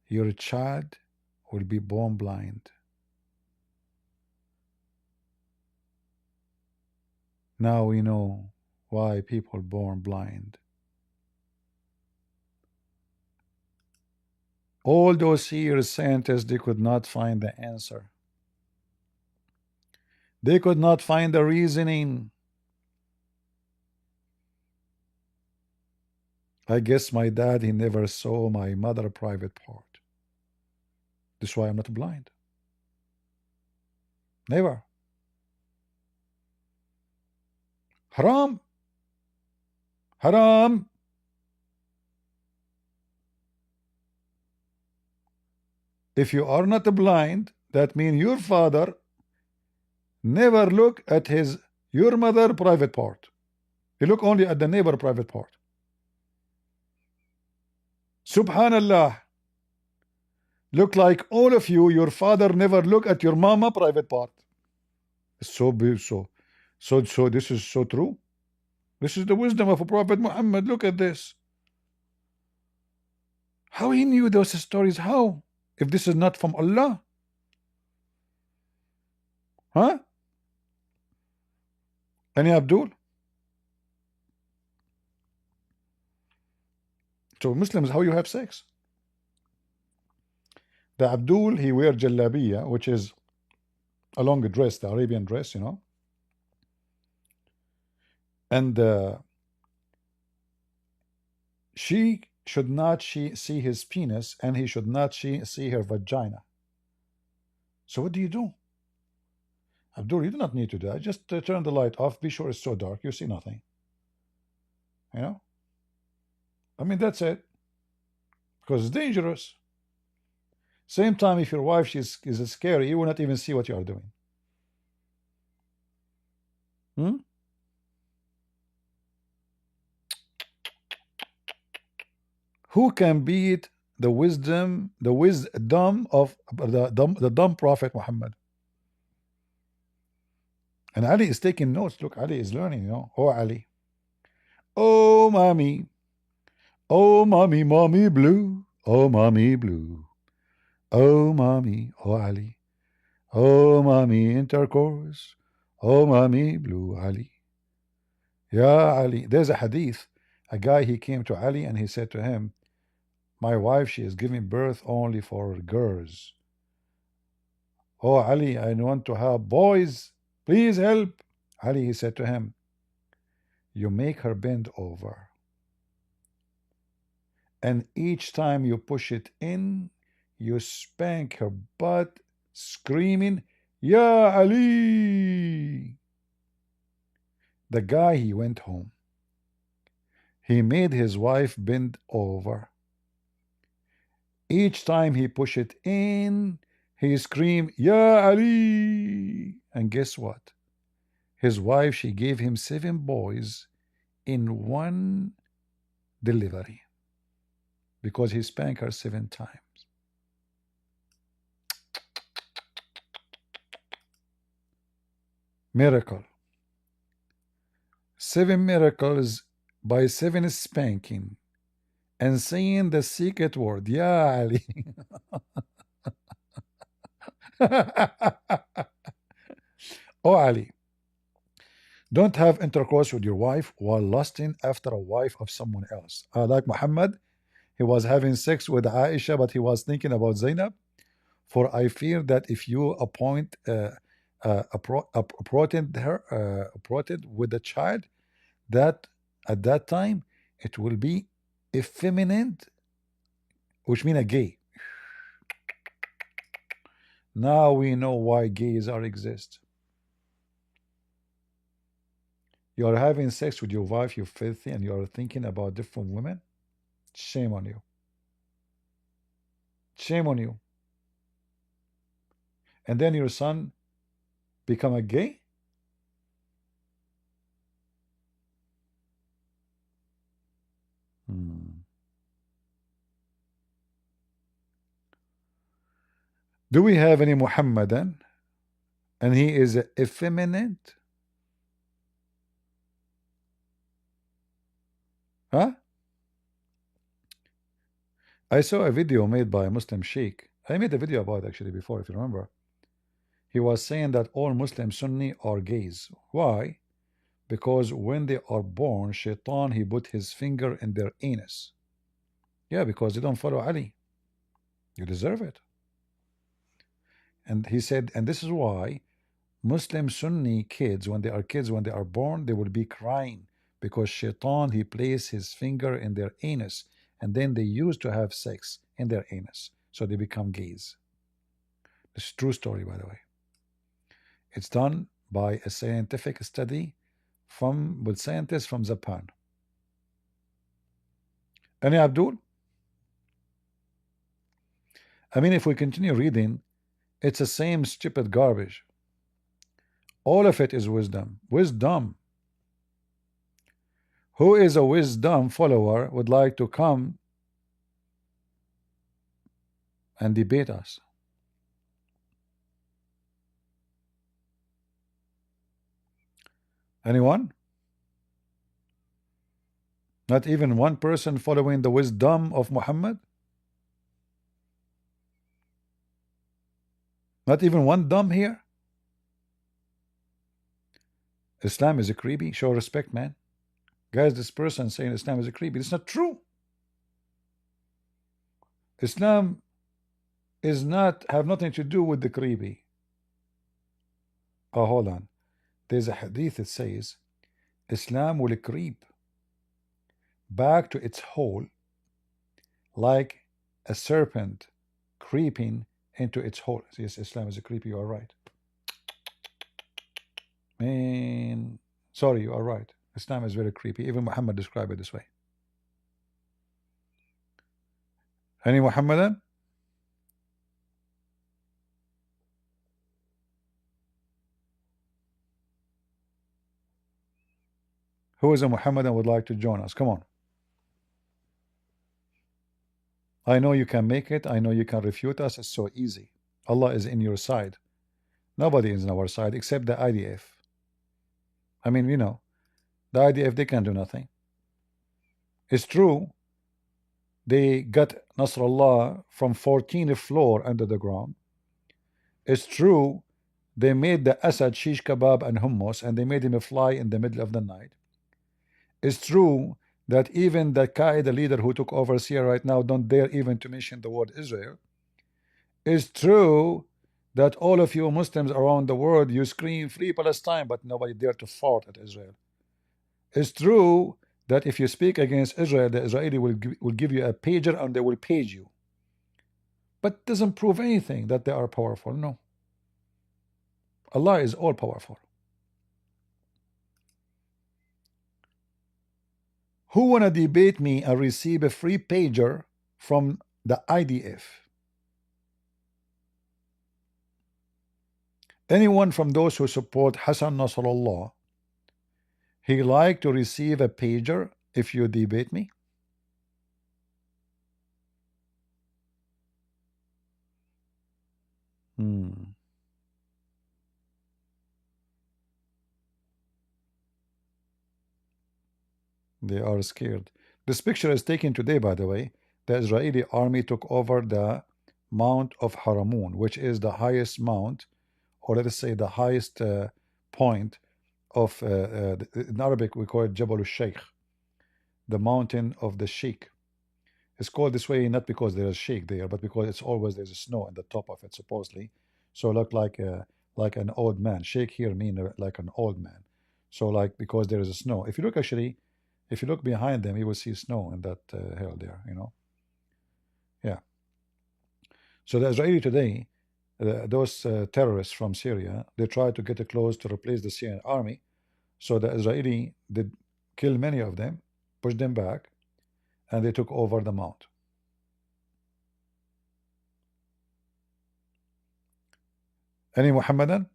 your child will be born blind. Now we know why people born blind. All those years, scientists, they could not find the answer. They could not find the reasoning. I guess my dad, he never saw my mother private part. That's why I'm not blind. Never. Haram. Haram. If you are not blind, that means your father never look at your mother private part. He look only at the neighbor private part. Subhanallah. Look like all of you, your father never look at your mama private part. So this is so true. This is the wisdom of a Prophet Muhammad. Look at this. How he knew those stories? How? If this is not from Allah? Huh? Any Abdul? So Muslims, how you have sex? The Abdul, he wear jallabiya, which is a long dress, the Arabian dress, you know. And she should not see his penis, and he should not see her vagina. So what do you do? Abdul, you do not need to do that. Just turn the light off. Be sure it's so dark you see nothing. You know? I mean, that's it. Because it's dangerous. Same time, if your wife is scary, you will not even see what you are doing. Who can beat the wisdom of the dumb Prophet Muhammad? And Ali is taking notes. Look, Ali is learning, you know. Oh, Ali. Oh, mommy. Oh, mommy, mommy blue. Oh, mommy blue. Oh, mommy. Oh, Ali. Oh, mommy, intercourse. Oh, mommy blue, Ali. Yeah, Ali. There's a hadith. A guy, he came to Ali and he said to him, my wife, she is giving birth only for girls. Oh, Ali, I want to have boys. Please help. Ali, he said to him, you make her bend over. And each time you push it in, you spank her butt, screaming, Ya Ali. The guy, he went home. He made his wife bend over. Each time he pushed it in, he screamed, Ya Ali. And guess what? His wife, she gave him 7 boys in one delivery because he spanked her 7 times. Miracle. 7 miracles by 7 spanking and saying the secret word, Ya Ali. Oh, Ali. Don't have intercourse with your wife while lusting after a wife of someone else. Like Muhammad, he was having sex with Aisha, but he was thinking about Zainab. For I fear that if you appointed with the child, that at that time it will be effeminate, which means a gay. Now we know why gays exist. You are having sex with your wife, you filthy, and you are thinking about different women. Shame on you. Shame on you. And then your son become a gay? Do we have any Muhammadan and he is effeminate? Huh? I saw a video made by a Muslim sheikh. I made a video about it actually before, if you remember. He was saying that all Muslim Sunni are gays. Why? Because when they are born, Shaitan, he put his finger in their anus. Yeah, because they don't follow Ali. You deserve it. And he said, and this is why Muslim Sunni kids, when they are born, they will be crying because Shaitan, he placed his finger in their anus, and then they used to have sex in their anus, so they become gays. This is a true story, by the way. It's done by a scientific study with scientists from Japan. Any Abdul? I mean, if we continue reading, it's the same stupid garbage. All of it is wisdom. Wisdom. Who is a wisdom follower would like to come and debate us? Anyone? Not even one person following the wisdom of Muhammad? Not even one dumb here? Islam is a creepy. Show respect, man. Guys, this person saying Islam is a creepy. It's not true. Islam is not have nothing to do with the creepy. Oh, hold on. There's a hadith that says Islam will creep back to its hole like a serpent creeping into its hole. Yes, Islam is a creepy. You are right. Man, sorry, you are right. Islam is very creepy. Even Muhammad described it this way. Any Muhammadan? Who is a Muhammadan would like to join us? Come on. I know you can make it. I know you can refute us. It's so easy. Allah is in your side. Nobody is on our side except the IDF. I mean, you know, the IDF, they can do nothing. It's true. They got Nasrallah from 14th floor under the ground. It's true. They made the Assad shish kebab and hummus, and they made him fly in the middle of the night. It's true that even the Qaeda leader who took over Syria right now don't dare even to mention the word Israel. It's true that all of you Muslims around the world, you scream free Palestine, but nobody dare to fart at Israel. It's true that if you speak against Israel, the Israeli will give you a pager and they will page you. But it doesn't prove anything that they are powerful. No. Allah is all powerful. Who wanna debate me and receive a free pager from the IDF? Anyone from those who support Hassan Nasrallah, he like to receive a pager if you debate me? They are scared. This picture is taken today, by the way. The Israeli army took over the Mount of Haramun, which is the highest mount, or let us say the highest point of, in Arabic we call it Jabal al-Sheikh, the mountain of the Sheikh. It's called this way not because there's a sheikh there, but because it's always there's a snow on the top of it, supposedly. So look like an old man. Sheikh here mean like an old man. So like because there is a snow. If you look actually, if you look behind them, you will see snow in that hill there. You know. Yeah. So the Israeli today, those terrorists from Syria, they try to get close to replace the Syrian army. So the Israeli did kill many of them, push them back, and they took over the mount. Any Muhammadan?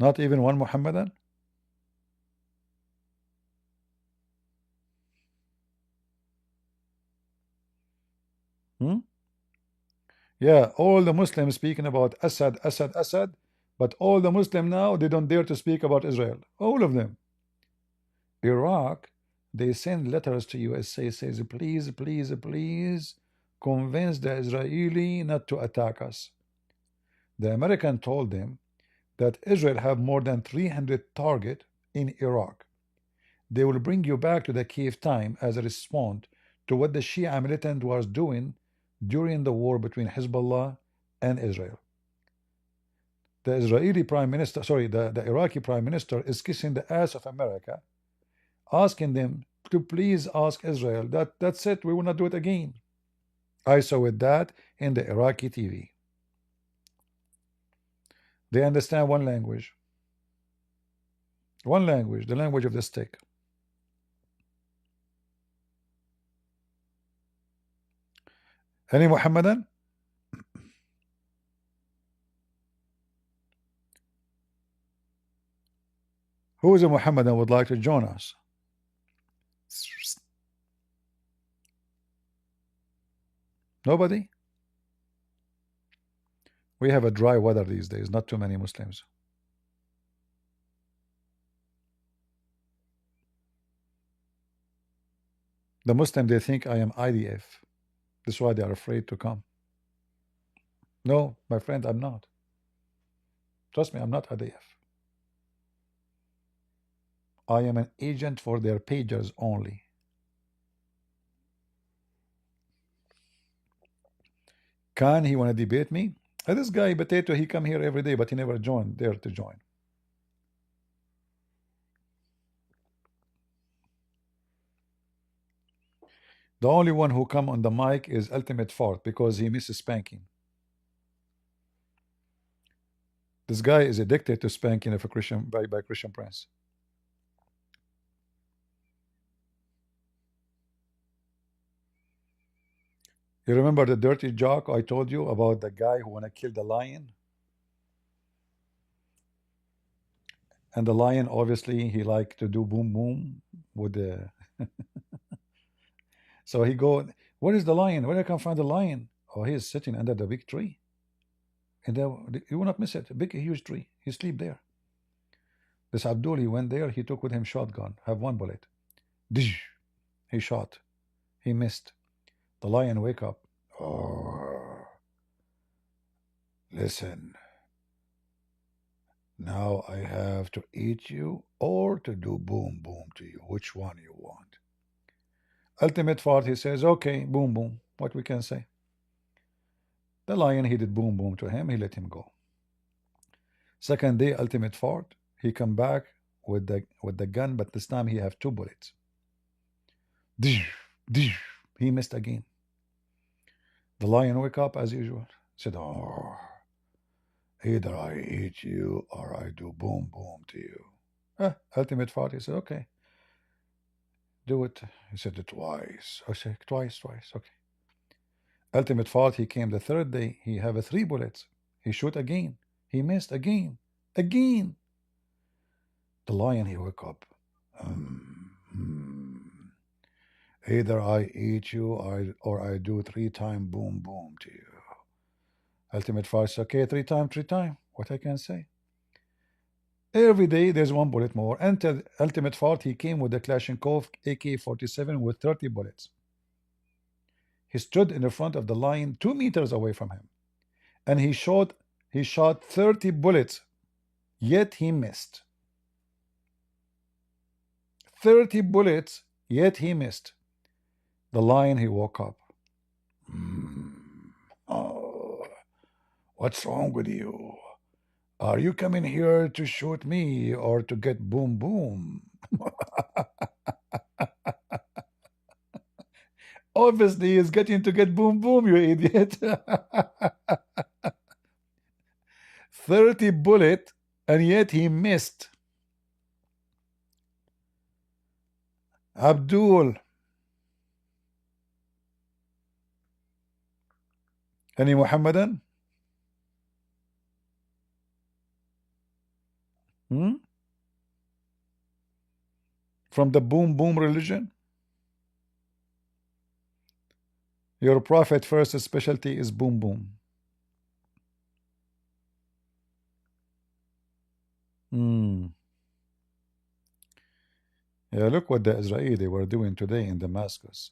Not even one Mohammedan? Hmm? Yeah, all the Muslims speaking about Assad, Assad, Assad, but all the Muslims now, they don't dare to speak about Israel. All of them. Iraq, they send letters to USA, says, please, please, please convince the Israeli not to attack us. The American told them that Israel have more than 300 target in Iraq. They will bring you back to the cave time as a response to what the Shia militant was doing during the war between Hezbollah and Israel. The Israeli Prime Minister, sorry, the Iraqi Prime Minister is kissing the ass of America, asking them to please ask Israel that's it, we will not do it again. I saw it that in the Iraqi TV. They understand one language. One language, the language of the stick. Any Muhammadan? Who is a Muhammadan would like to join us? Nobody? We have a dry weather these days, not too many Muslims. The Muslim, they think I am IDF. That's why they are afraid to come. No, my friend, I'm not. Trust me, I'm not IDF. I am an agent for their pagers only. Can he want to debate me? This guy Potato, he come here every day, but he never dare to join. The only one who come on the mic is Ultimate Fort because he misses spanking. This guy is addicted to spanking of a Christian by Christian Prince. You remember the dirty joke I told you about the guy who wanna kill the lion? And the lion, obviously, he like to do boom boom with the. So he go, where is the lion? Where I can find the lion? Oh, he is sitting under the big tree. And you will not miss it. A big, huge tree. He sleep there. This Abdul, he went there. He took with him shotgun. Have one bullet. Dish. He shot. He missed. The lion wake up. Oh, listen. Now I have to eat you or to do boom boom to you. Which one you want? Ultimate Fart, he says, okay, boom boom. What we can say? The lion, he did boom boom to him. He let him go. Second day, Ultimate Fart, he come back with the gun, but this time he have 2 bullets. He missed again. The lion wake up as usual. Said, oh, either I eat you or I do boom boom to you. Ultimate Fart, he said, okay. Do it. He said it twice. I said twice. Okay. Ultimate Fart, he came the 3rd day. He have 3 bullets. He shoot again. He missed again. The lion, he woke up. Either I eat you or I do 3 times boom boom to you. Ultimate Fart said, okay, 3 times. What I can say? Every day there's 1 bullet more. Until Ultimate Fart, he came with the Kalashnikov AK-47 with 30 bullets. He stood in the front of the lion 2 meters away from him. And he shot 30 bullets. Yet he missed. 30 bullets, yet he missed. The lion, he woke up. Oh, what's wrong with you? Are you coming here to shoot me or to get boom boom? Obviously, he's getting to get boom boom, you idiot. 30 bullet, and yet he missed. Abdul. Any Muhammadan? From the boom boom religion? Your prophet first specialty is boom boom. Yeah, look what the Israeli were doing today in Damascus.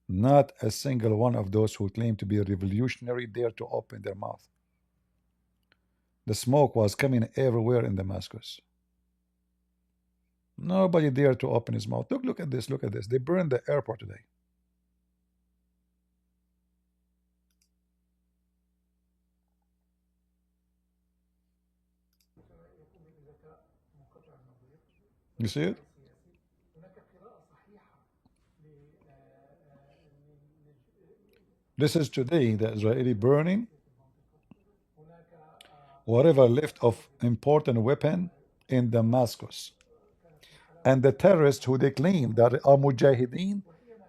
Not a single one of those who claim to be revolutionary dared to open their mouth. The smoke was coming everywhere in Damascus. Nobody dared to open his mouth. Look at this, look at this. They burned the airport today. You see it? This is today the Israeli burning whatever left of important weapon in Damascus. And the terrorists who they claim that are mujahideen,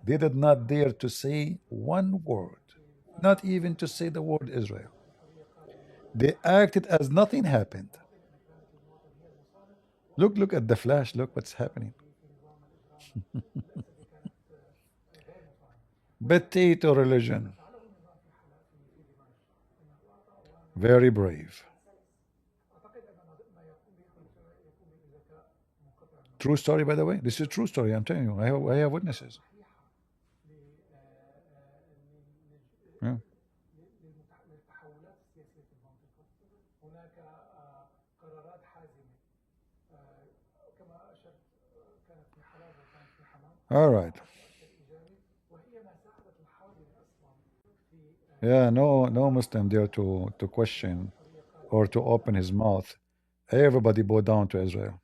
they did not dare to say one word, not even to say the word Israel. They acted as nothing happened. Look at the flash, look what's happening. Potato religion. Very brave. True story, by the way. This is a true story, I'm telling you. I have witnesses. Yeah. All right. Yeah, no Muslim dare to question or to open his mouth. Everybody bow down to Israel.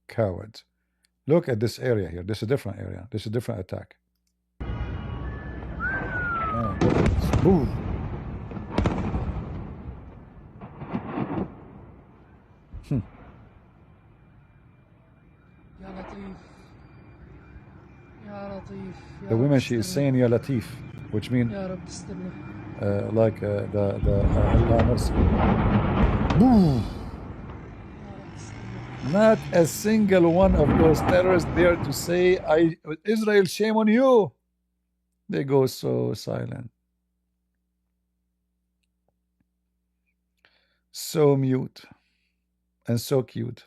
Cowards. Look at this area here. This is a different area. This is a different attack. Yeah, look at this. Boom. The woman, she is saying Ya Latif, which means like Allah mercy. Boom. Not a single one of those terrorists dare to say, Israel, shame on you. They go so silent. So mute. And so cute.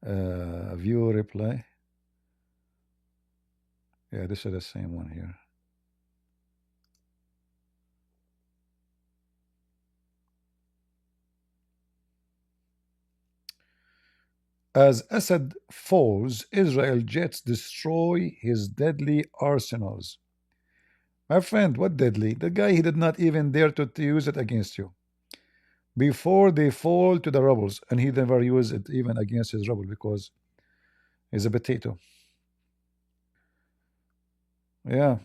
View replay. Yeah, this is the same one here. As Assad falls, Israel jets destroy his deadly arsenals. My friend, what deadly? The guy, he did not even dare to use it against you. Before they fall to the rebels, and he never used it even against his rebel because he's a potato. Yeah.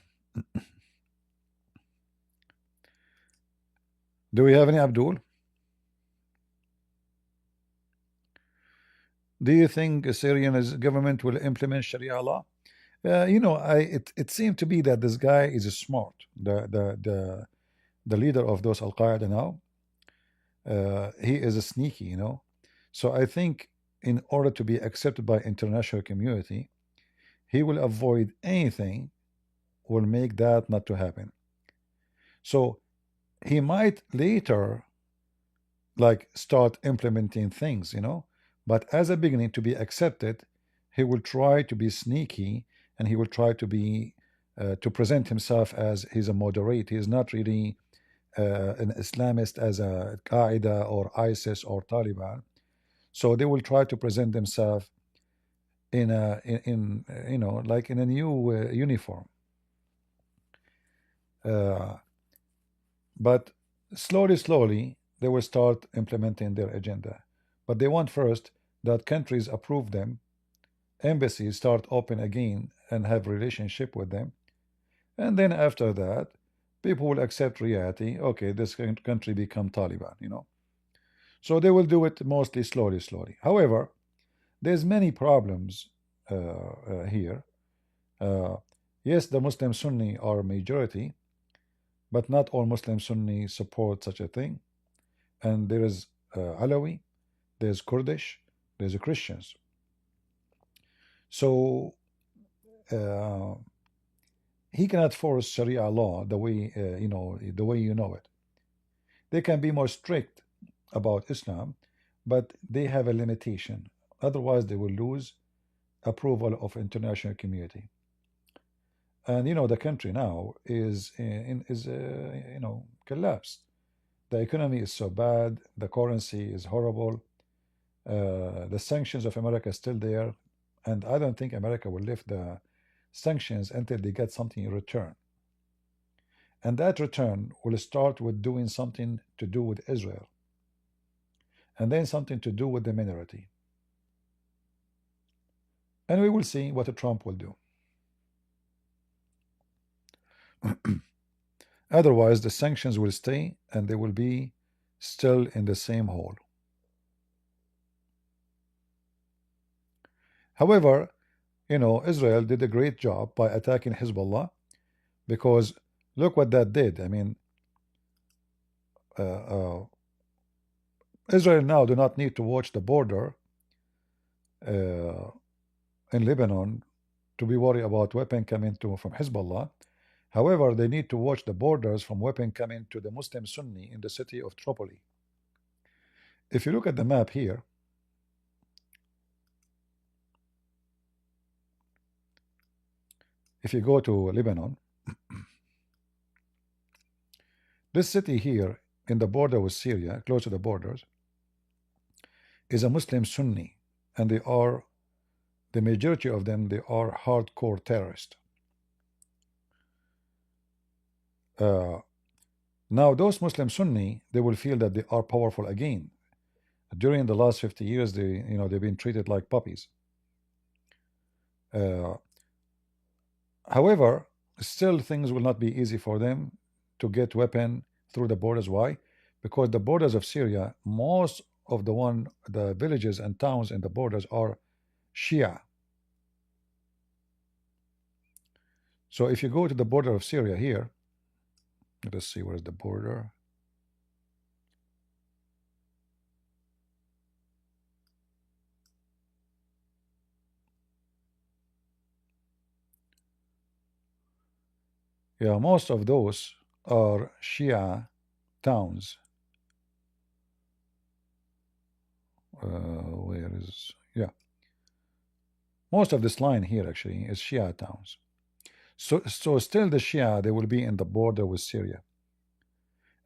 Do we have any Abdul? Do you think the Syrian government will implement Sharia law? You know, it seemed to be that this guy is smart. The leader of those Al Qaeda now, he is a sneaky, you know. So I think in order to be accepted by international community, he will avoid anything will make that not to happen. So he might later like start implementing things, you know, but as a beginning to be accepted, he will try to be sneaky and he will try to be to present himself as he's a moderate. He is not really an Islamist as a Qaeda or ISIS or Taliban. So they will try to present themselves in a you know, like in a new uniform. But slowly they will start implementing their agenda. But they want first that countries approve them, embassies start open again and have relationship with them, and then after that people will accept reality. Okay, this country become Taliban, you know. So they will do it mostly slowly. However, there's many problems here. Yes, the Muslim Sunni are majority, but not all Muslim Sunni support such a thing. And there is Alawi, there's Kurdish, There's the Christians. So he cannot force Sharia law the way the way you know it. They can be more strict about Islam, but they have a limitation. Otherwise, they will lose approval of international community. And the country now is collapsed. The economy is so bad. The currency is horrible. The sanctions of America are still there, and I don't think America will lift the sanctions until they get something in return. And that return will start with doing something to do with Israel, and then something to do with the minority. And we will see what Trump will do. Otherwise, the sanctions will stay, and they will be still in the same hole. However, Israel did a great job by attacking Hezbollah, because look what that did. I mean, Israel now do not need to watch the border in Lebanon to be worried about weapon coming from Hezbollah. However, they need to watch the borders from weapon coming to the Muslim Sunni in the city of Tripoli. If you look at the map here, if you go to Lebanon, this city here in the border with Syria, close to the borders, is a Muslim Sunni, and the majority of them, they are hardcore terrorists. Now those Muslim Sunni, they will feel that they are powerful again. During the last 50 years, they've been treated like puppies. However, still things will not be easy for them to get weapon through the borders. Why? Because the borders of Syria, most of the villages and towns in the borders are Shia. So if you go to the border of Syria here, let us see, where's the border? Yeah, most of those are Shia towns. Where is, yeah. Most of this line here actually is Shia towns. So still the Shia, they will be in the border with Syria.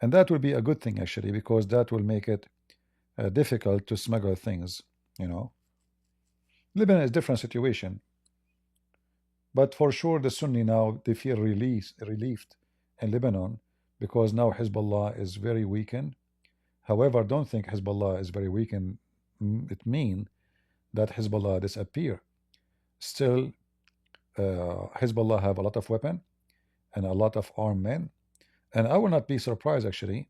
And that will be a good thing actually, because that will make it difficult to smuggle things, Lebanon is a different situation. But for sure the Sunni now, they feel relieved in Lebanon, because now Hezbollah is very weakened. However, don't think Hezbollah is very weakened. It means that Hezbollah disappear. Still, Hezbollah have a lot of weapon and a lot of armed men. And I will not be surprised actually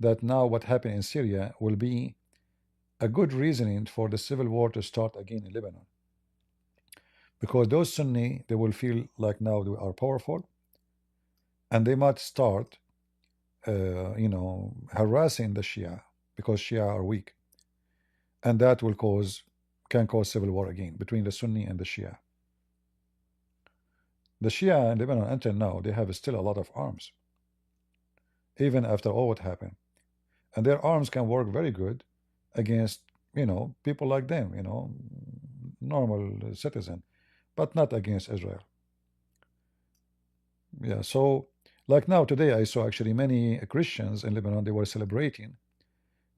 that now what happened in Syria will be a good reasoning for the civil war to start again in Lebanon. Because those Sunni, they will feel like now they are powerful, and they might start harassing the Shia, because Shia are weak, and that will can cause civil war again between the Sunni and the Shia. The Shia in Lebanon until now, they have still a lot of arms, even after all what happened, and their arms can work very good against people like them, normal citizen, but not against Israel. Yeah, so like now today I saw actually many Christians in Lebanon, they were celebrating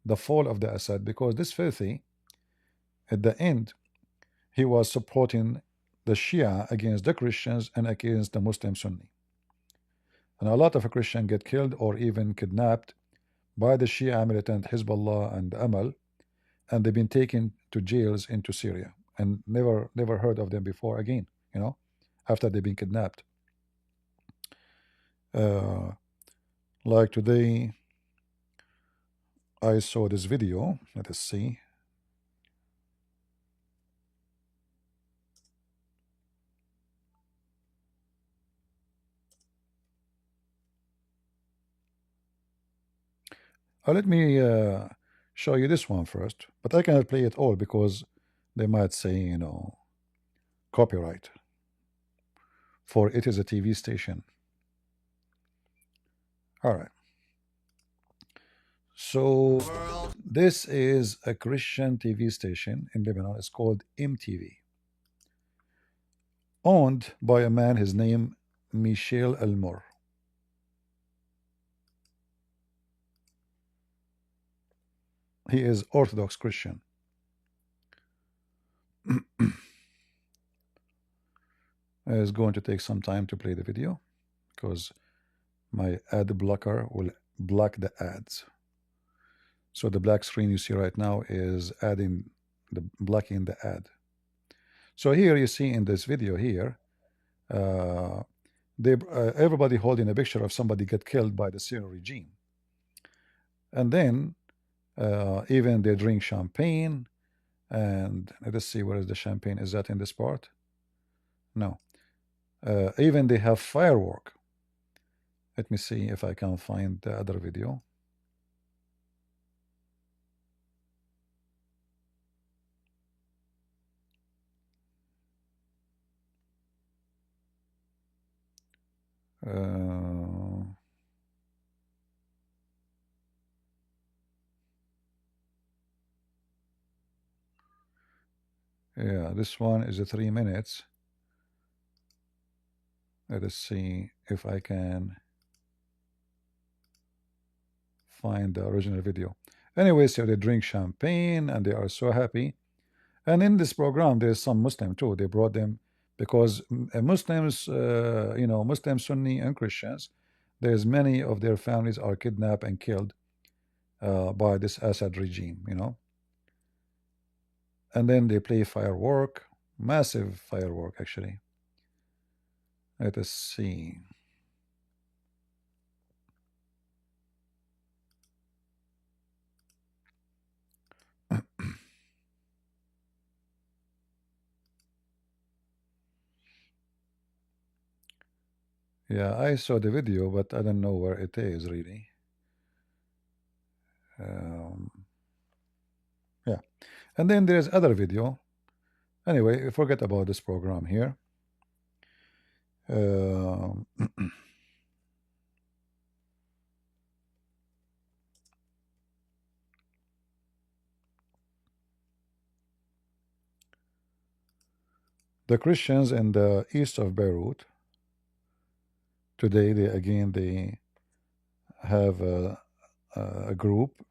the fall of the Assad, because this filthy, at the end, he was supporting the Shia against the Christians and against the Muslim Sunni. And a lot of Christians get killed or even kidnapped by the Shia militant Hezbollah and Amal, and they've been taken to jails into Syria, and never heard of them before again, after they've been kidnapped. Like today, I saw this video. Let us see. Let me show you this one first, but I cannot play it all because they might say, you know, copyright, for it is a TV station. All right. So this is a Christian TV station in Lebanon. It's called MTV, owned by a man, his name Michel Elmore. He is Orthodox Christian. It's going to take some time to play the video because my ad blocker will block the ads. So the black screen you see right now is blocking the ad. So here you see in this video here, everybody holding a picture of somebody get killed by the Syrian regime. And then even they drink champagne, and let us see, where is the champagne? Is that in this part? No. Even they have firework. Let me see if I can find the other video. Yeah, this one is a 3 minutes. Let us see if I can find the original video. Anyway, so they drink champagne and they are so happy. And in this program, there's some Muslim too. They brought them because Muslims, you know, Muslims, Sunni, and Christians, there's many of their families are kidnapped and killed by this Assad regime, you know. And then they play firework, massive firework actually. Let us see. Yeah, I saw the video, but I don't know where it is really. Yeah, and then there's other video. Anyway, forget about this program here. The Christians in the east of Beirut today, they have a group,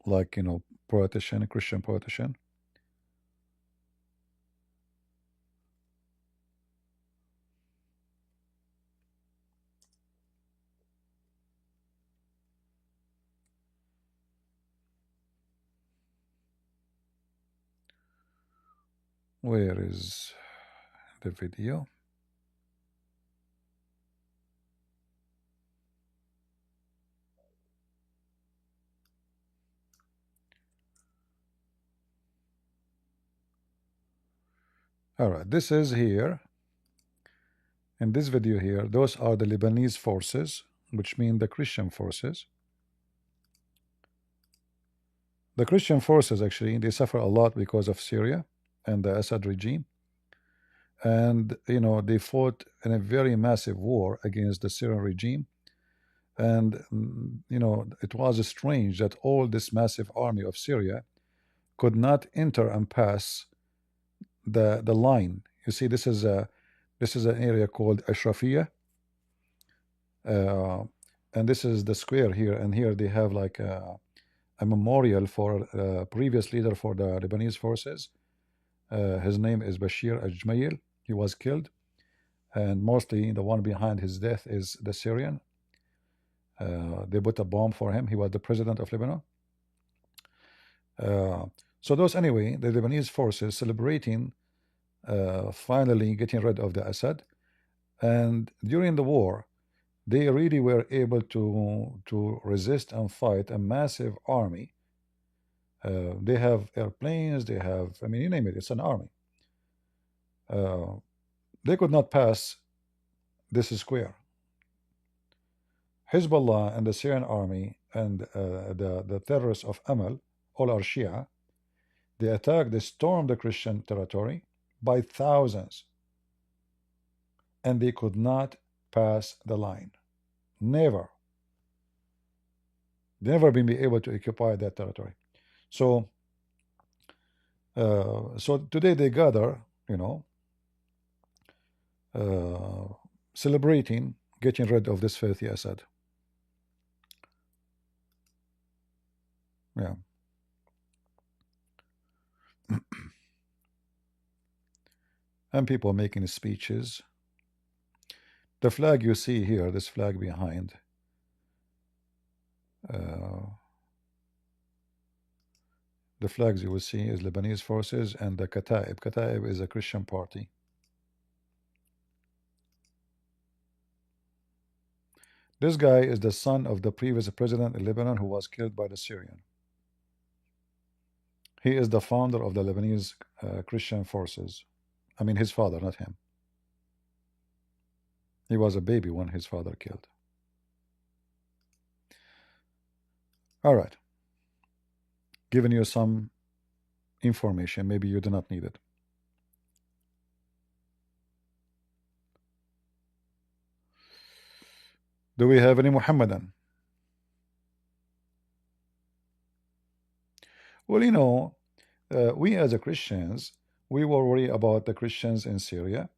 like, you know, politician, Christian politician. Where is the video? All right, this is here. In this video here, those are the Lebanese forces, which mean the Christian forces. The Christian forces, actually, they suffer a lot because of Syria and the Assad regime. And, you know, they fought in a very massive war against the Syrian regime. And, you know, it was strange that all this massive army of Syria could not enter and pass the line. You see, this is an area called SOFYA. And this is the square here. And here they have like a memorial for a previous leader for the Lebanese forces. His name is Bashir Ajmail. He was killed. And mostly the one behind his death is the Syrian. They put a bomb for him. He was the president of Lebanon. So those, anyway, the Lebanese forces celebrating finally getting rid of the Assad. And during the war, they really were able to resist and fight a massive army. They have airplanes, they have, I mean, you name it, it's an army. They could not pass this square. Hezbollah and the Syrian army and the terrorists of Amal, all are Shia, They attacked, they stormed the Christian territory by thousands, and they could not pass the line. Never. They never been able to occupy that territory. So, so today they gather, you know, celebrating getting rid of this filthy Assad. Yeah. And people making speeches. The flag you see here, this flag behind, the flags you will see is Lebanese forces and the Kataib. Kataib is a Christian party. This guy is the son of the previous president in Lebanon who was killed by the Syrian. He is the founder of the Lebanese Christian forces. I mean, his father, not him. He was a baby when his father killed. All right. Giving you some information. Maybe you do not need it. Do we have any Muhammadan? Well, you know, we as a Christians, we were worried about the Christians in Syria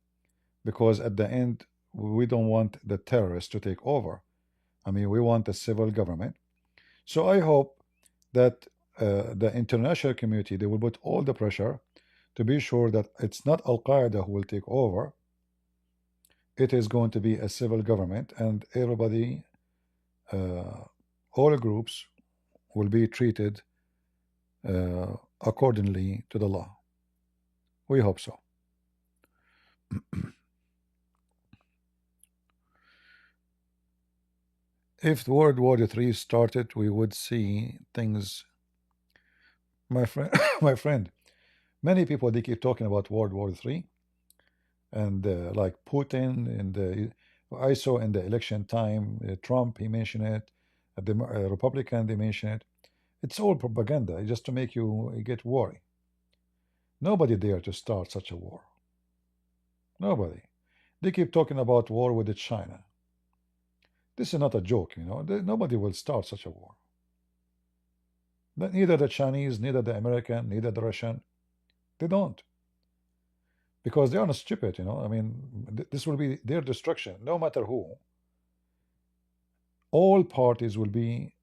because at the end, we don't want the terrorists to take over. I mean, we want a civil government. So I hope that the international community, they will put all the pressure to be sure that it's not Al-Qaeda who will take over. It is going to be a civil government, and everybody, all groups will be treated accordingly to the law. We hope so. If World War III started, we would see things. My friend, my friend, many people, they keep talking about World War III, and like Putin, and I saw in the election time, Trump, he mentioned it, the Republican, they mentioned it. It's all propaganda, just to make you get worried. Nobody dare to start such a war. Nobody. They keep talking about war with China. This is not a joke, you know. Nobody will start such a war. Neither the Chinese, neither the American, neither the Russian. They don't. Because they are not stupid, you know. I mean, this will be their destruction, no matter who. All parties will be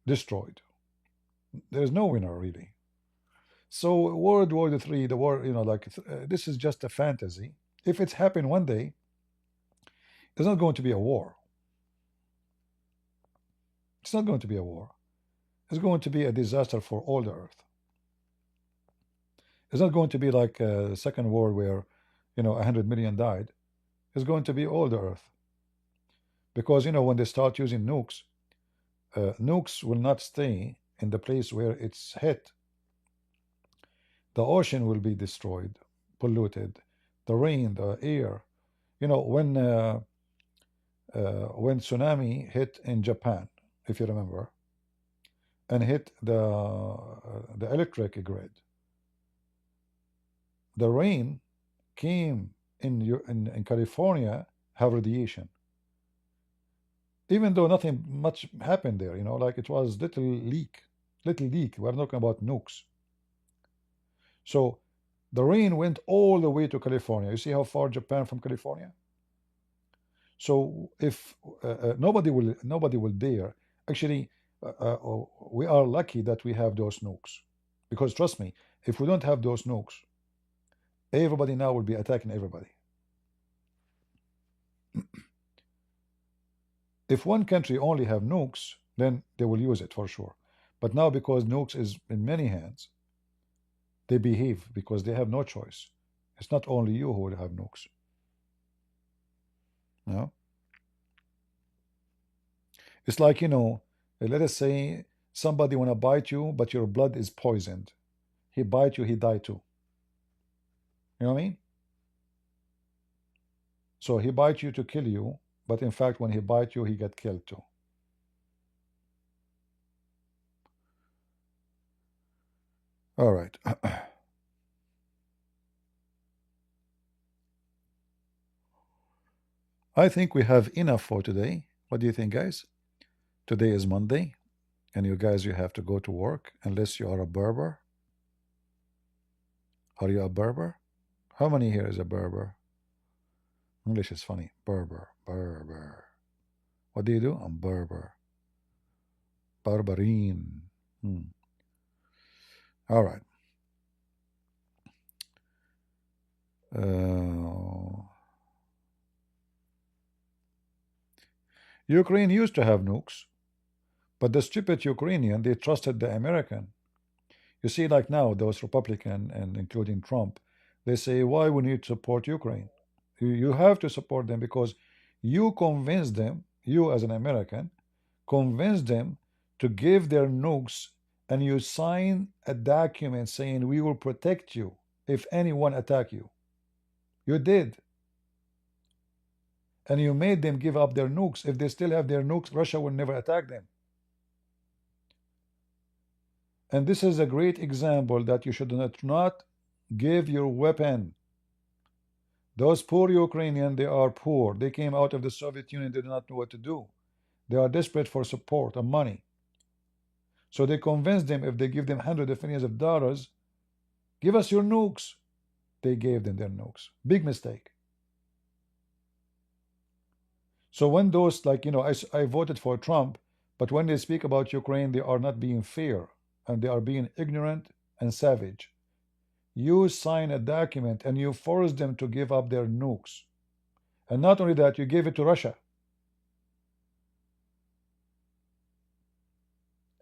destroyed. There is no winner, really. So World War III, the war, you know, like this is just a fantasy. If it's happened one day, it's not going to be a war. It's not going to be a war. It's going to be a disaster for all the earth. It's not going to be like a second war where, you know, 100 million died. It's going to be all the earth. Because, you know, when they start using nukes, nukes will not stay in the place where it's hit. The ocean will be destroyed, polluted, the rain, the air. You know, when tsunami hit in Japan, if you remember, and hit the electric grid, the rain came in California, have radiation. Even though nothing much happened there, you know, like it was little leak. We're talking about nukes. So the rain went all the way to California. You see how far Japan from California? So if nobody will dare. Actually, we are lucky that we have those nukes, because trust me, if we don't have those nukes, everybody now will be attacking everybody. If one country only have nukes, then they will use it for sure. But now, because nukes is in many hands, they behave because they have no choice. It's not only you who will have nukes. No? It's like, you know, let us say somebody want to bite you, but your blood is poisoned. He bite you, he die too. You know what I mean? So he bite you to kill you, but in fact, when he bite you, he get killed too. All right. I think we have enough for today. What do you think, guys? Today is Monday, and you guys, you have to go to work unless you are a Berber. Are you a Berber? How many here is a Berber? English is funny. Berber, Berber. What do you do? I'm Berber. Barbarine. All right. Ukraine used to have nukes, but the stupid Ukrainian, they trusted the American. You see, like now, those Republican and including Trump, they say, why we need to support Ukraine? You have to support them because you convince them, you as an American, convince them to give their nukes, and you sign a document saying we will protect you if anyone attack you. You did. And you made them give up their nukes. If they still have their nukes, Russia will never attack them. And this is a great example that you should not give your weapon. Those poor Ukrainians, they are poor. They came out of the Soviet Union, they do not know what to do. They are desperate for support and money. So they convinced them, if they give them hundreds of millions of dollars, give us your nukes. They gave them their nukes. Big mistake. So when those, like, I voted for Trump, but when they speak about Ukraine, they are not being fair, and they are being ignorant and savage. You sign a document and you force them to give up their nukes. And not only that, you gave it to Russia.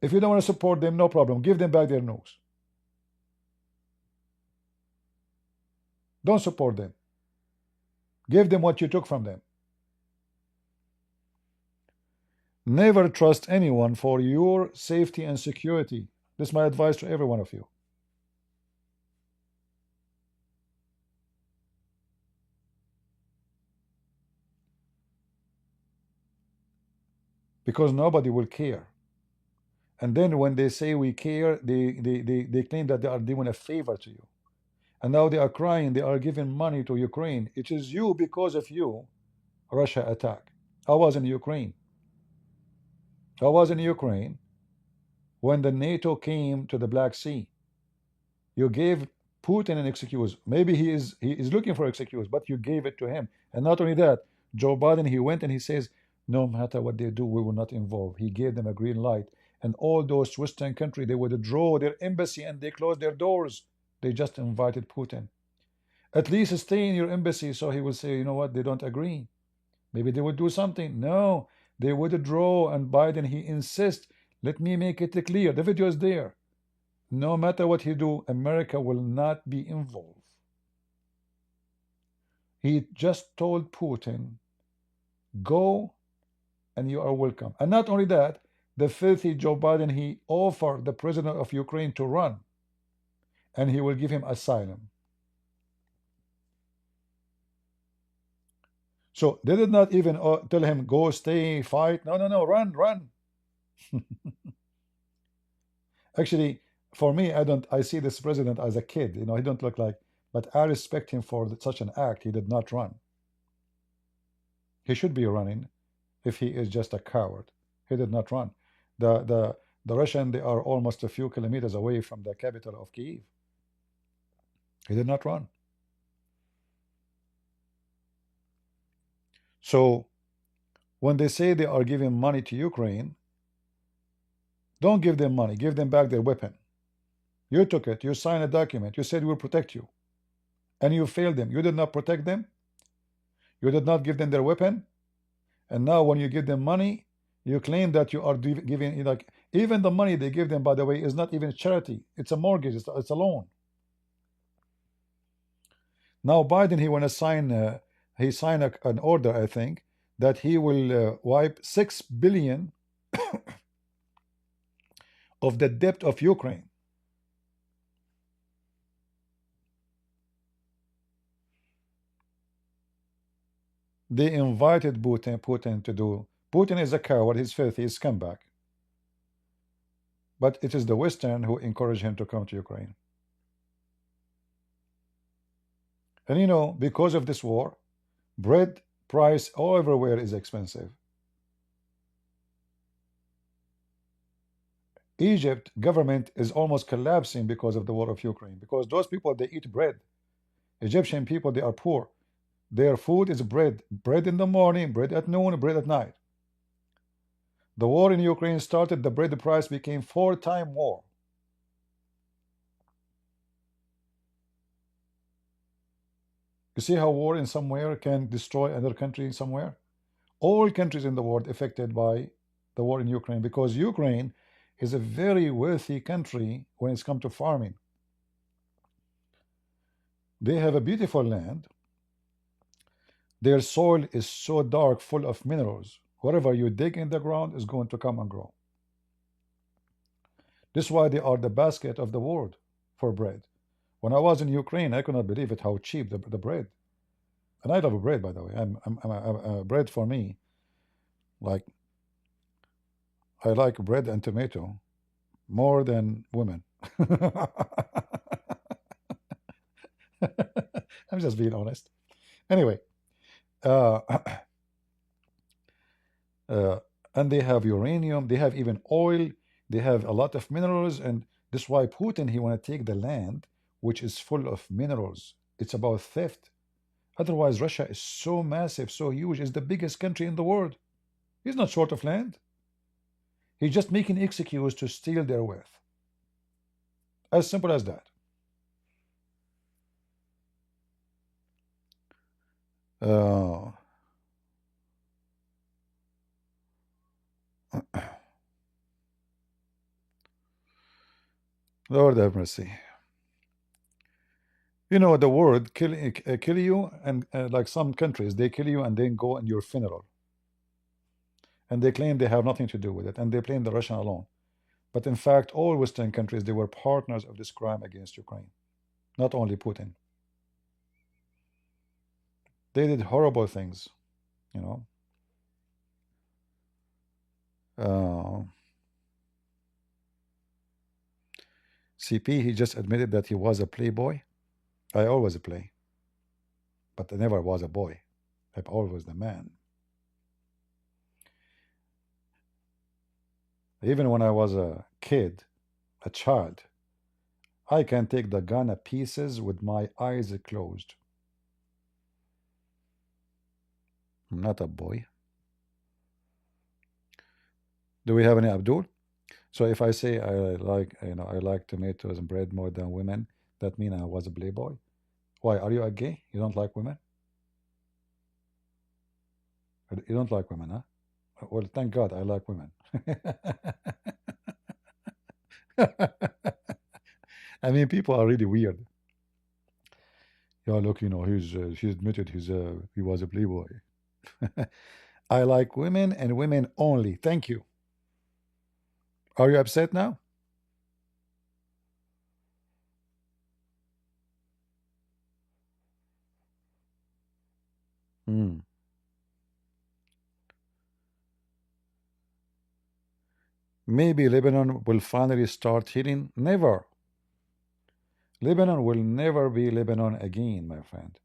If you don't want to support them, no problem. Give them back their nukes. Don't support them. Give them what you took from them. Never trust anyone for your safety and security. This is my advice to every one of you. Because nobody will care. And then when they say we care, they claim that they are doing a favor to you. And now they are crying, they are giving money to Ukraine. It is you, because of you, Russia attacked. I was in Ukraine. I was in Ukraine when the NATO came to the Black Sea. You gave Putin an excuse. Maybe he is looking for an excuse, but you gave it to him. And not only that, Joe Biden, he went and he says, no matter what they do, we will not involve. He gave them a green light. And all those Western countries, they would withdraw their embassy and they closed their doors. They just invited Putin. At least stay in your embassy, so he will say, you know what, they don't agree. Maybe they would do something. No, they would withdraw, and Biden, he insists, let me make it clear. The video is there. No matter what he do, America will not be involved. He just told Putin, go and you are welcome. And not only that, the filthy Joe Biden, he offered the president of Ukraine to run, and he will give him asylum. So they did not even tell him, go, stay, fight. No, no, no, run, run. Actually, for me, I see this president as a kid. He don't look like, but I respect him for such an act. He did not run. He should be running if he is just a coward. He did not run. The Russian, they are almost a few kilometers away from the capital of Kiev. He did not run. So when they say they are giving money to Ukraine, don't give them money. Give them back their weapon. You took it. You signed a document. You said we will protect you. And you failed them. You did not protect them. You did not give them their weapon. And now when you give them money, you claim that you are giving, like, even the money they give them, by the way, is not even charity. It's a mortgage. It's a loan. Now Biden, he want to sign, he signed an order, I think, that he will wipe $6 billion of the debt of Ukraine. They invited Putin to do. Putin is a coward. He's filthy. He's scumbag. But it is the Western who encourage him to come to Ukraine. And you know, because of this war, bread price all everywhere is expensive. Egypt government is almost collapsing because of the war of Ukraine, because those people, they eat bread. Egyptian people, they are poor. Their food is bread. Bread in the morning, bread at noon, bread at night. The war in Ukraine started, the bread price became 4 times more. You see how war in somewhere can destroy another country somewhere? All countries in the world affected by the war in Ukraine, because Ukraine is a very wealthy country when it's come to farming. They have a beautiful land. Their soil is so dark, full of minerals. Whatever you dig in the ground is going to come and grow. This is why they are the basket of the world for bread. When I was in Ukraine, I could not believe it, how cheap the bread. And I love bread, by the way. Bread for me, like, I like bread and tomato more than women. I'm just being honest. Anyway, and they have uranium, they have even oil, they have a lot of minerals, and this is why Putin, he want to take the land which is full of minerals. It's about theft. Otherwise, Russia is so massive, so huge, it's the biggest country in the world. He's not short of land. He's just making excuse to steal their wealth. As simple as that. Lord have mercy. You know, the word kill you, and like some countries, they kill you and then go on your funeral. And they claim they have nothing to do with it, and they blame the Russian alone. But in fact, all Western countries, they were partners of this crime against Ukraine. Not only Putin. They did horrible things, you know. CP, he just admitted that he was a playboy. I always play, but I never was a boy. I'm always the man. Even when I was a kid, a child, I can take the gun to pieces with my eyes closed. I'm not a boy. Do we have any Abdul? So if I say I like tomatoes and bread more than women, that means I was a playboy? Why, are you a gay? You don't like women? You don't like women, huh? Well, thank God I like women. I mean, people are really weird. Yeah, look, you know, he admitted he was a playboy. I like women and women only. Thank you. Are you upset now? Maybe Lebanon will finally start healing. Never. Lebanon will never be Lebanon again, my friend.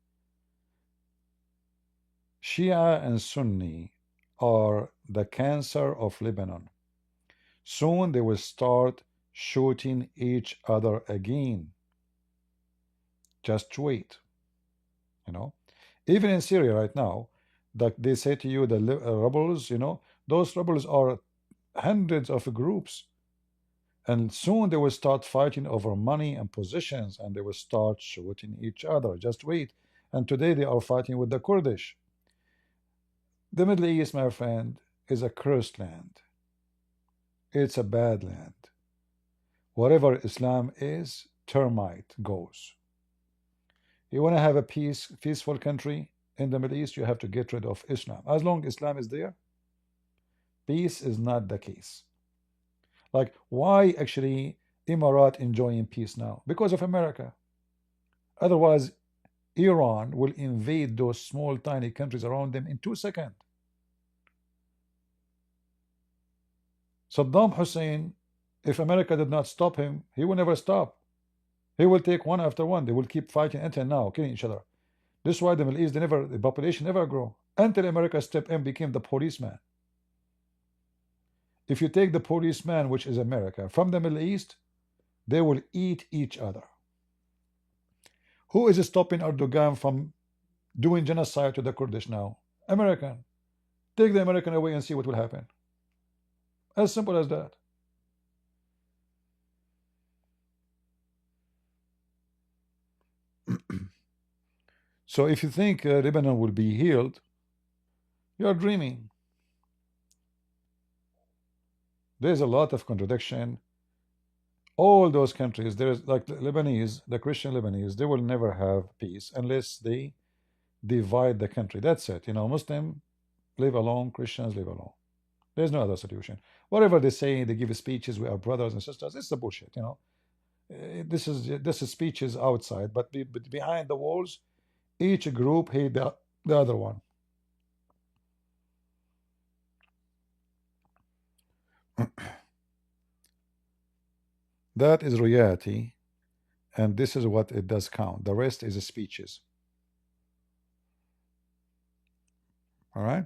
Shia and Sunni are the cancer of Lebanon. Soon they will start shooting each other again. Just wait. You know, even in Syria right now, that they say to you the rebels, you know, those rebels are hundreds of groups, and soon they will start fighting over money and positions, and they will start shooting each other. Just wait. And today they are fighting with the Kurdish. The Middle East, my friend, is a cursed land. It's a bad land. Wherever Islam is, termite goes. You want to have a peaceful country in the Middle East, you have to get rid of Islam. As long as Islam is there, peace is not the case. Like, why actually Emirat enjoying peace now? Because of America. Otherwise, Iran will invade those small, tiny countries around them in 2 seconds. Saddam Hussein If America did not stop him, he will never stop. He will take one after one. They will keep fighting until now, killing each other. This is why the Middle East, the population never grow until America stepped in, became the policeman. If you take the policeman, which is America, from the Middle East, they will eat each other. Who is stopping Erdogan from doing genocide to the Kurdish now? American. Take the American away and see what will happen. As simple as that. So if you think Lebanon will be healed, you are dreaming. There's a lot of contradiction. All those countries, there's like the Lebanese, the Christian Lebanese, they will never have peace unless they divide the country. That's it. You know, Muslims live alone, Christians live alone. There's no other solution. Whatever they say, they give speeches, we are brothers and sisters. It's the bullshit, you know. This is speeches outside, but behind the walls, each group hate the other one. That is reality, and this is what it does count. The rest is speeches. All right?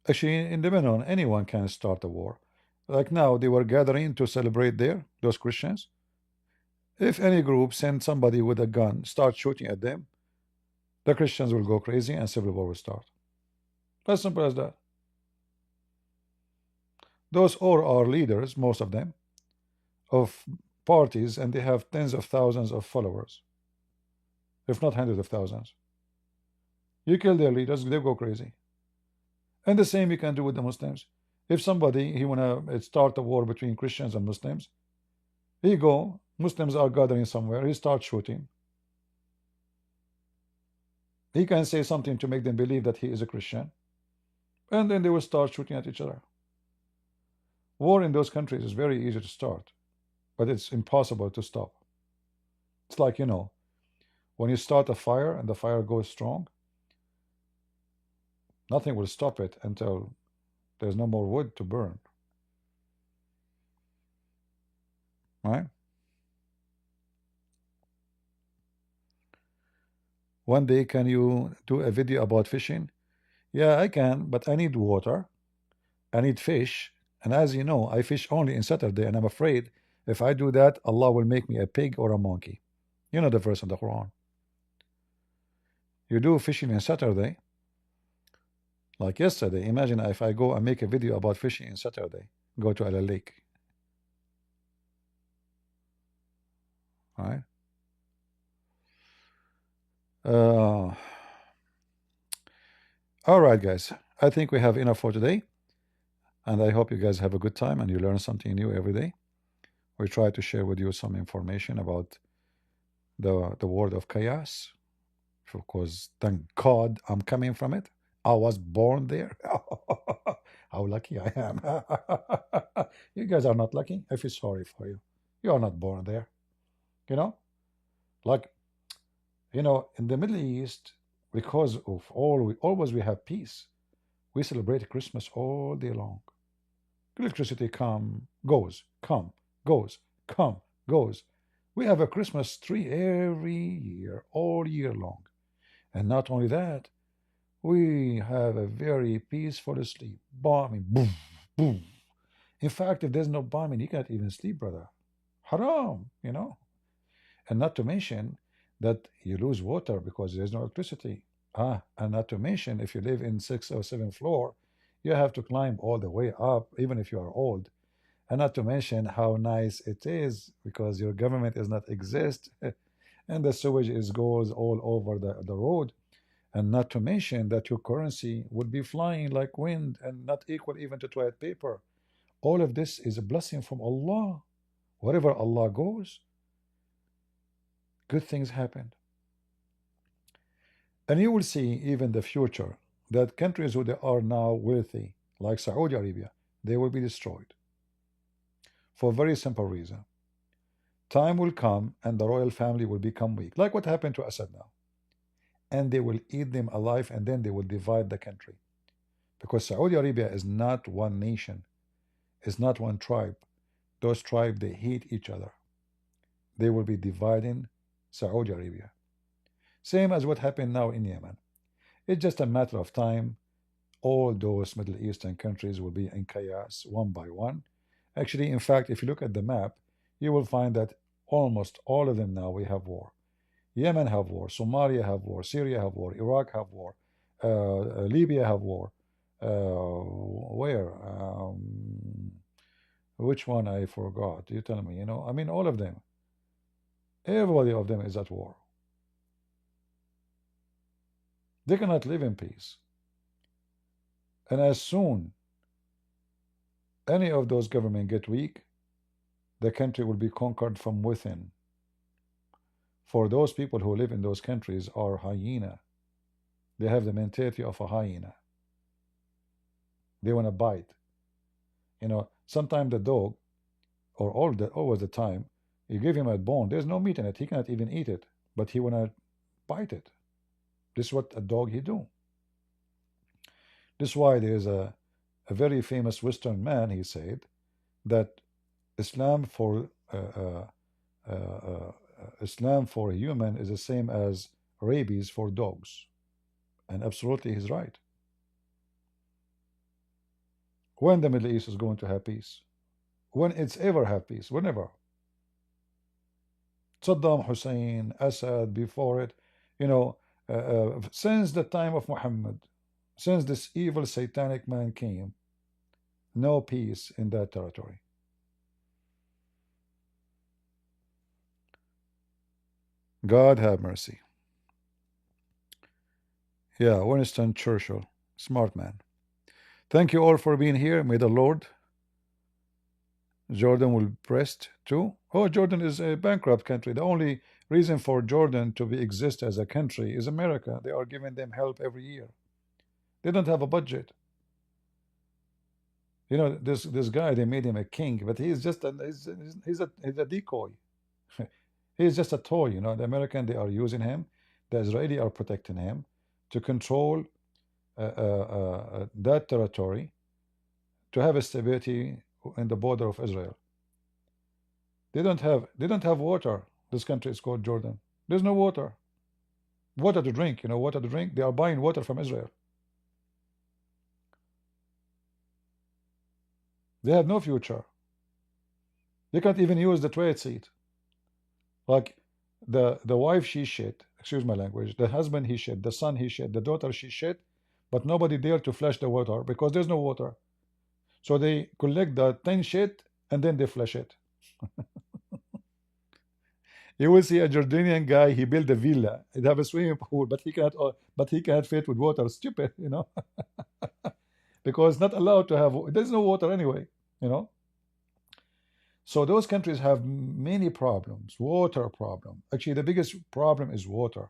Actually, in Lebanon, anyone can start a war. Like now, they were gathering to celebrate there, those Christians. If any group send somebody with a gun, start shooting at them, the Christians will go crazy and civil war will start. As simple as that. Those all are leaders, most of them, of parties, and they have tens of thousands of followers, if not hundreds of thousands. You kill their leaders, they go crazy. And the same you can do with the Muslims. If somebody, he wanna start a war between Christians and Muslims, he go, Muslims are gathering somewhere, he starts shooting. He can say something to make them believe that he is a Christian, and then they will start shooting at each other. War in those countries is very easy to start, but it's impossible to stop. It's like, you know, when you start a fire and the fire goes strong, nothing will stop it until there's no more wood to burn. Right? One day, can you do a video about fishing? Yeah, I can, but I need water. I need fish. And as you know, I fish only in Saturday, and I'm afraid if I do that, Allah will make me a pig or a monkey. You know the verse in the Quran. You do fishing on Saturday, like yesterday. Imagine if I go and make a video about fishing on Saturday, go to a lake. All right. All right, guys. I think we have enough for today. And I hope you guys have a good time and you learn something new every day. We try to share with you some information about the world of chaos. Because thank God I'm coming from it. I was born there. How lucky I am. You guys are not lucky. I feel sorry for you. You are not born there. You know? Like, you know, in the Middle East, because of always we have peace, we celebrate Christmas all day long. Electricity goes, goes. We have a Christmas tree every year, all year long. And not only that, we have a very peaceful sleep. Bombing, boom, boom. In fact, if there's no bombing, you can't even sleep, brother. Haram, you know. And not to mention that you lose water because there's no electricity. And not to mention, if you live in 6th or 7th floor, you have to climb all the way up, even if you are old. And not to mention how nice it is because your government does not exist and the sewage goes all over the road. And not to mention that your currency would be flying like wind and not equal even to toilet paper. All of this is a blessing from Allah. Wherever Allah goes, good things happen. And you will see even the future that countries who they are now wealthy, like Saudi Arabia, they will be destroyed. For a very simple reason. Time will come and the royal family will become weak, like what happened to Assad now. And they will eat them alive and then they will divide the country. because Saudi Arabia is not one nation, it's not one tribe. Those tribes, they hate each other. They will be dividing Saudi Arabia. Same as what happened now in Yemen. It's just a matter of time. All those Middle Eastern countries will be in chaos one by one. Actually, in fact, if you look at the map, you will find that almost all of them now we have war. Yemen have war, Somalia have war, Syria have war, Iraq have war, Libya have war. Where? Which one I forgot? You tell me. I mean, all of them. Everybody of them is at war. They cannot live in peace. And as soon any of those governments get weak, the country will be conquered from within. For those people who live in those countries are hyena. They have the mentality of a hyena. They want to bite. Sometimes the dog, or always the time, you give him a bone, there's no meat in it. He cannot even eat it, but he want to bite it. This is what a dog he do. This is why there is a very famous Western man, he said, that Islam for a human is the same as rabies for dogs. And absolutely he's right. When the Middle East is going to have peace? When it's ever have peace? Whenever. Saddam Hussein, Assad, before it, since the time of Muhammad, since this evil satanic man came, no peace in that territory. God have mercy. Yeah, Winston Churchill, smart man. Thank you all for being here. May the Lord. Jordan will pressed too. Oh, Jordan is a bankrupt country. The only reason for Jordan to exist as a country is America. They are giving them help every year. They don't have a budget. This guy, they made him a king, but he's just he's a decoy. He's just a toy. The American, they are using him. The Israeli are protecting him to control that territory, to have a stability in the border of Israel. They don't have water. This country is called Jordan. There's no water. Water to drink, water to drink. They are buying water from Israel. They have no future. They can't even use the toilet seat. Like the wife, she shit. Excuse my language. The husband, he shit. The son, he shit. The daughter, she shit. But nobody dare to flush the water because there's no water. So they collect the 10 shit and then they flush it. You will see a Jordanian guy. He built a villa. It have a swimming pool, but he cannot fit with water. Stupid, because not allowed to have. There's no water anyway, So those countries have many problems. Water problem. Actually, the biggest problem is water.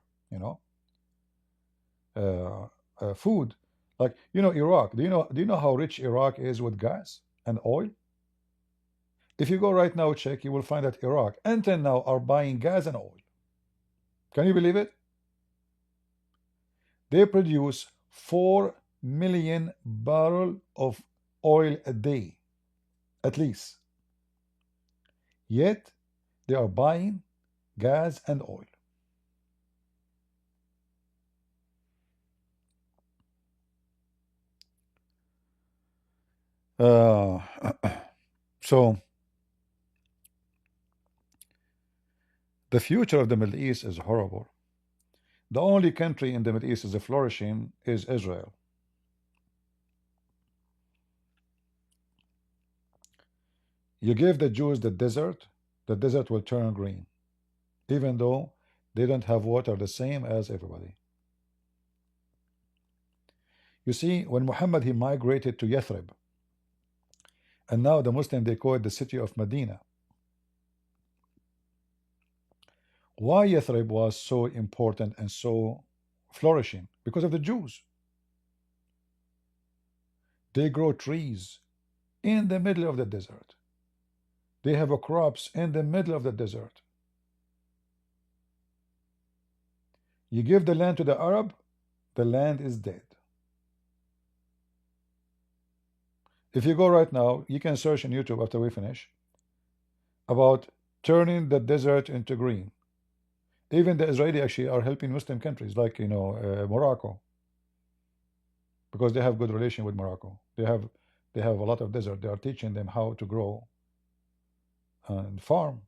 Food. Like Iraq. Do you know how rich Iraq is with gas and oil? If you go right now check, you will find that Iraq until now are buying gas and oil. Can you believe it? They produce 4 million barrels of oil a day, at least. Yet they are buying gas and oil. So the future of the Middle East is horrible. The only country in the Middle East is flourishing is Israel. You give the Jews the desert will turn green, even though they don't have water the same as everybody. You see, when Muhammad, he migrated to Yathrib, and now the Muslim, they call it the city of Medina. Why Yathrib was so important and so flourishing? Because of the Jews. They grow trees in the middle of the desert. They have crops in the middle of the desert. You give the land to the Arab, the land is dead. If you go right now, you can search on YouTube after we finish about turning the desert into green. Even the Israeli actually are helping Muslim countries like Morocco, because they have good relation with Morocco. They have a lot of desert. They are teaching them how to grow and farm.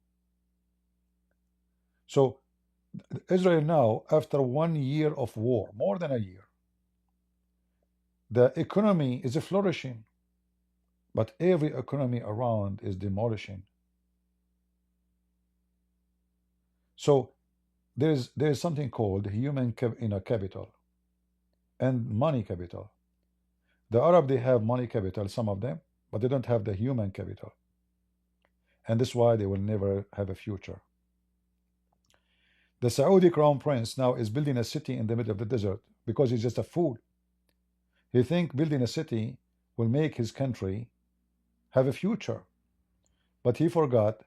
So Israel now, after 1 year of war, more than a year, the economy is flourishing, but every economy around is demolishing. So there is something called human capital and money capital. The Arab, they have money capital, some of them, but they don't have the human capital, and that's why they will never have a future. The Saudi crown prince now is building a city in the middle of the desert because he's just a fool. He thinks building a city will make his country have a future, but he forgot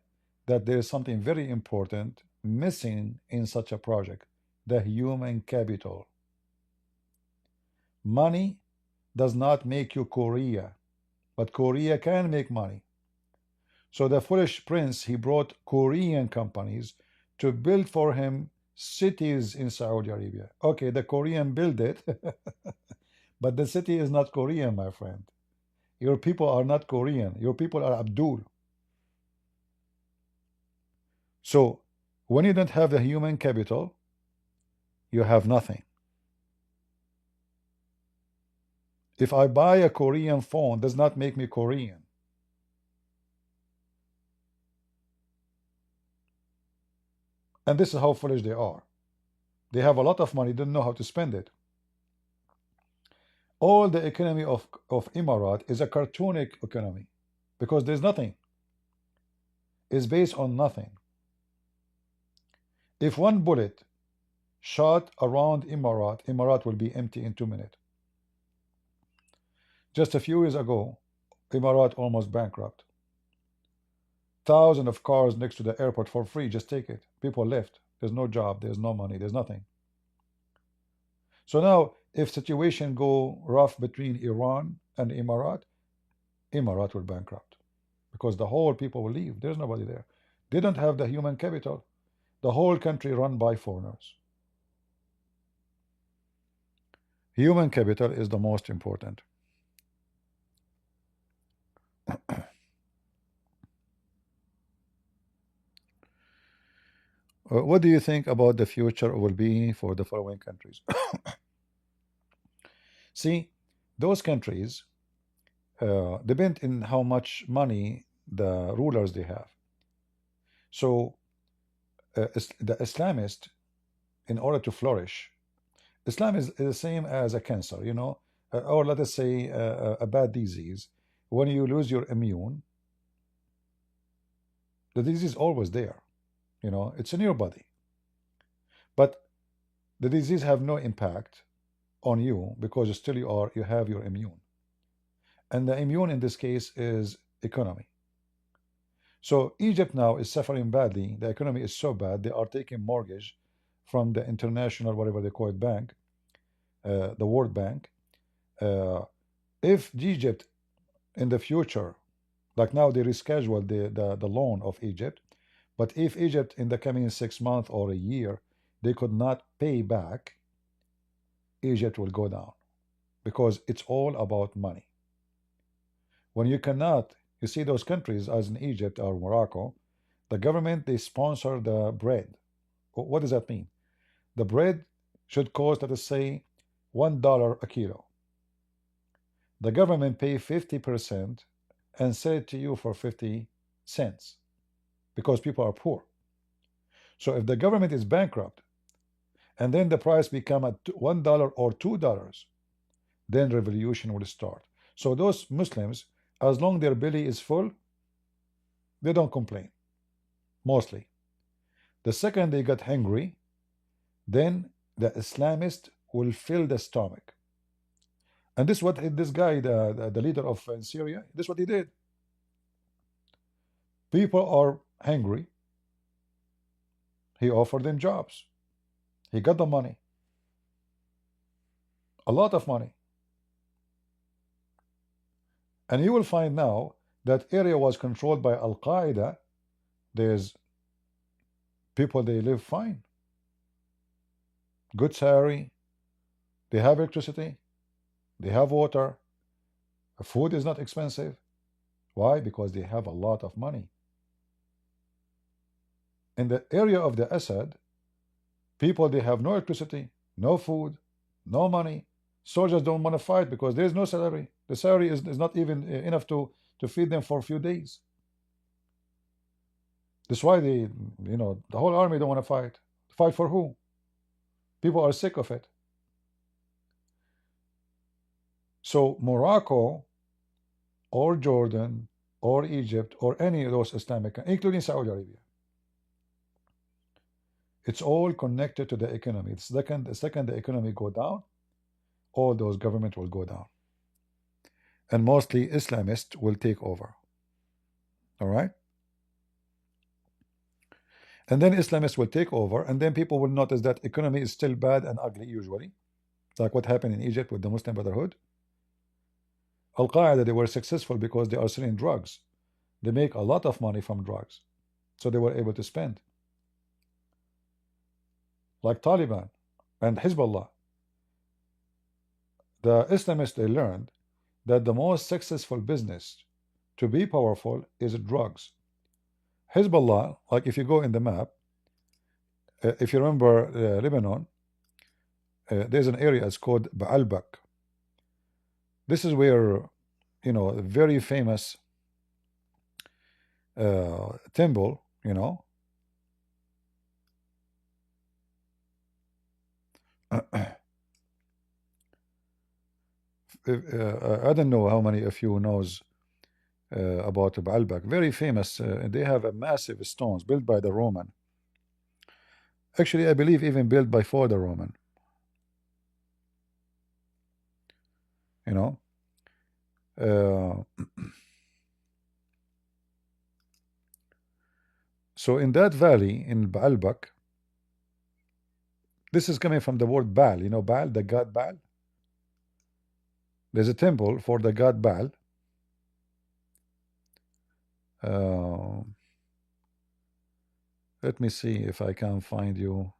that there is something very important missing in such a project: the human capital. Money does not make you Korea, but Korea can make money. So the foolish prince, he brought Korean companies to build for him cities in Saudi Arabia. Okay, the Korean build it, but the city is not Korean, my friend. Your people are not Korean. Your people are Abdul. So when you don't have the human capital, you have nothing. If I buy a Korean phone, does not make me Korean. And this is how foolish they are. They have a lot of money, don't know how to spend it. All the economy of Emirat is a cartoonic economy because there's nothing. It's based on nothing. If one bullet shot around Emirat will be empty in 2 minutes. Just a few years ago, Emirat almost bankrupt. Thousands of cars next to the airport for free, just take it. People left. There's no job, there's no money, there's nothing. So now, if situation go rough between Iran and Emirat will bankrupt because the whole people will leave. There's nobody there. They don't have the human capital. The whole country run by foreigners. Human capital is the most important. What do you think about the future will be for the following countries? See, those countries depend in how much money the rulers they have. So the Islamist, in order to flourish, Islam is the same as a cancer, or let us say a bad disease. When you lose your immune, the disease is always there. It's in your body. But the disease have no impact on you because still you have your immune. And the immune in this case is economy. So Egypt now is suffering badly. The economy is so bad, they are taking mortgage from the international, whatever they call it, bank, the World Bank. If Egypt in the future, like now they rescheduled the loan of Egypt, but if Egypt in the coming 6 months or a year, they could not pay back, Egypt will go down because it's all about money. When you cannot, you see those countries as in Egypt or Morocco, the government, they sponsor the bread. What does that mean? The bread should cost, let us say, $1 a kilo. The government pay 50% and sell it to you for 50 cents because people are poor. So if the government is bankrupt and then the price become at $1 or $2, then revolution will start. So those Muslims, as long their belly is full, they don't complain, mostly. The second they get hungry, then the Islamist will fill the stomach. And this is what this guy, the leader of Syria, this is what he did. People are hungry. He offered them jobs. He got the money. A lot of money. And you will find now that area was controlled by Al-Qaeda. There's people, they live fine. Good salary. They have electricity. They have water. Food is not expensive. Why? Because they have a lot of money. In the area of the Assad, people, they have no electricity, no food, no money. Soldiers don't want to fight because there's no salary. The salary is not even enough to feed them for a few days. That's why they, the whole army don't want to fight. Fight for who? People are sick of it. So Morocco or Jordan or Egypt or any of those Islamic, including Saudi Arabia, it's all connected to the economy. The second the economy go down, all those government will go down. And mostly Islamists will take over. All right? And then Islamists will take over, and then people will notice that economy is still bad and ugly usually. Like what happened in Egypt with the Muslim Brotherhood. Al-Qaeda, they were successful because they are selling drugs. They make a lot of money from drugs. So they were able to spend. Like Taliban and Hezbollah. The Islamists, they learned that the most successful business to be powerful is drugs. Hezbollah, like if you go in the map, if you remember Lebanon, there's an area, it's called Baalbek. This is where, a very famous temple, I don't know how many of you knows about Baalbek. Very famous. They have a massive stones built by the Roman. Actually, I believe even built before the Roman. So in that valley in Baalbek, this is coming from the word Baal. Baal, the god Baal. There's a temple for the god Baal. Let me see if I can find you.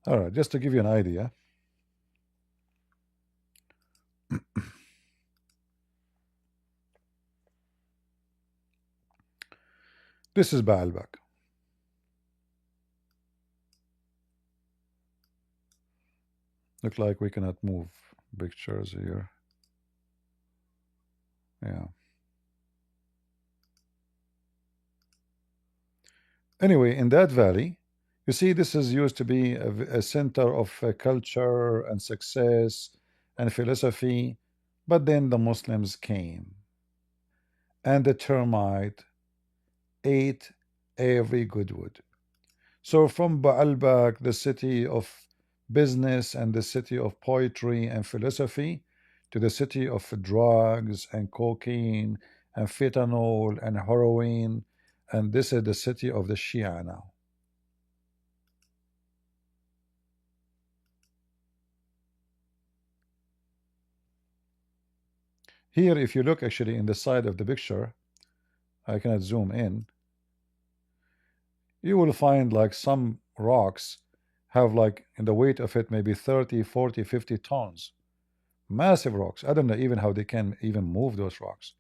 All right, just to give you an idea. This is Baalbek. Look like we cannot move pictures here. Yeah. Anyway, in that valley, you see, this is used to be a center of culture and success and philosophy, but then the Muslims came, and the termite ate every good wood. So from Baalbek, the city of business and the city of poetry and philosophy, to the city of drugs and cocaine and fentanyl and heroin, and this is the city of the Shia now. Here, if you look actually in the side of the picture, I cannot zoom in, you will find like some rocks have like in the weight of it maybe 30, 40, 50 tons. Massive rocks. I don't know even how they can even move those rocks.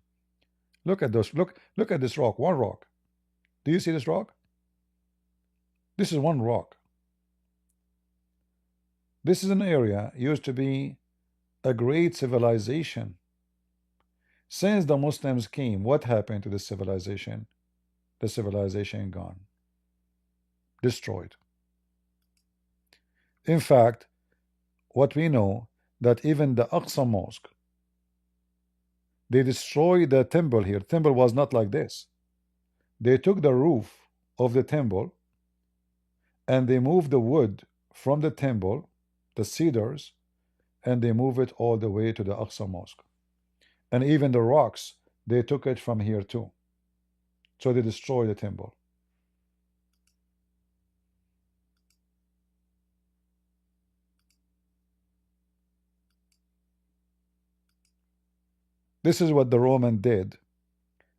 Look at those. Look at this rock. One rock. Do you see this rock? This is one rock. This is an area used to be a great civilization. Since the Muslims came, what happened to the civilization? The civilization gone. Destroyed. In fact, what we know, that even the Aqsa Mosque, they destroyed the temple here. Temple was not like this. They took the roof of the temple and they moved the wood from the temple the cedars, and they move it all the way to the Aqsa Mosque. And even the rocks, they took it from here too. So they destroyed the temple. This is what the Roman did.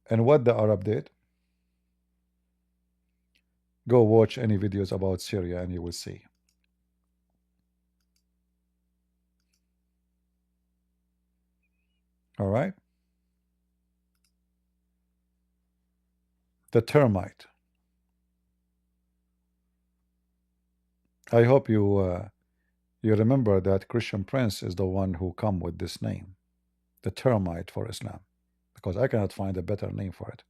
And what the Arab did. Go watch any videos about Syria and you will see. All right. The termite. I hope you remember that Christian Prince is the one who come with this name, the termite for Islam, because I cannot find a better name for it.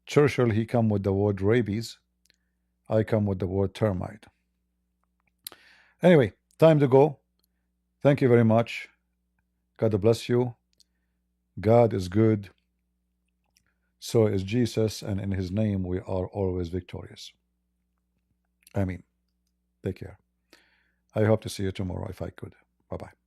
Churchill, he come with the word rabies. I come with the word termite. Anyway, time to go. Thank you very much. God bless you. God is good. So is Jesus, and in his name we are always victorious. Amen. Take care. I hope to see you tomorrow if I could. Bye-bye.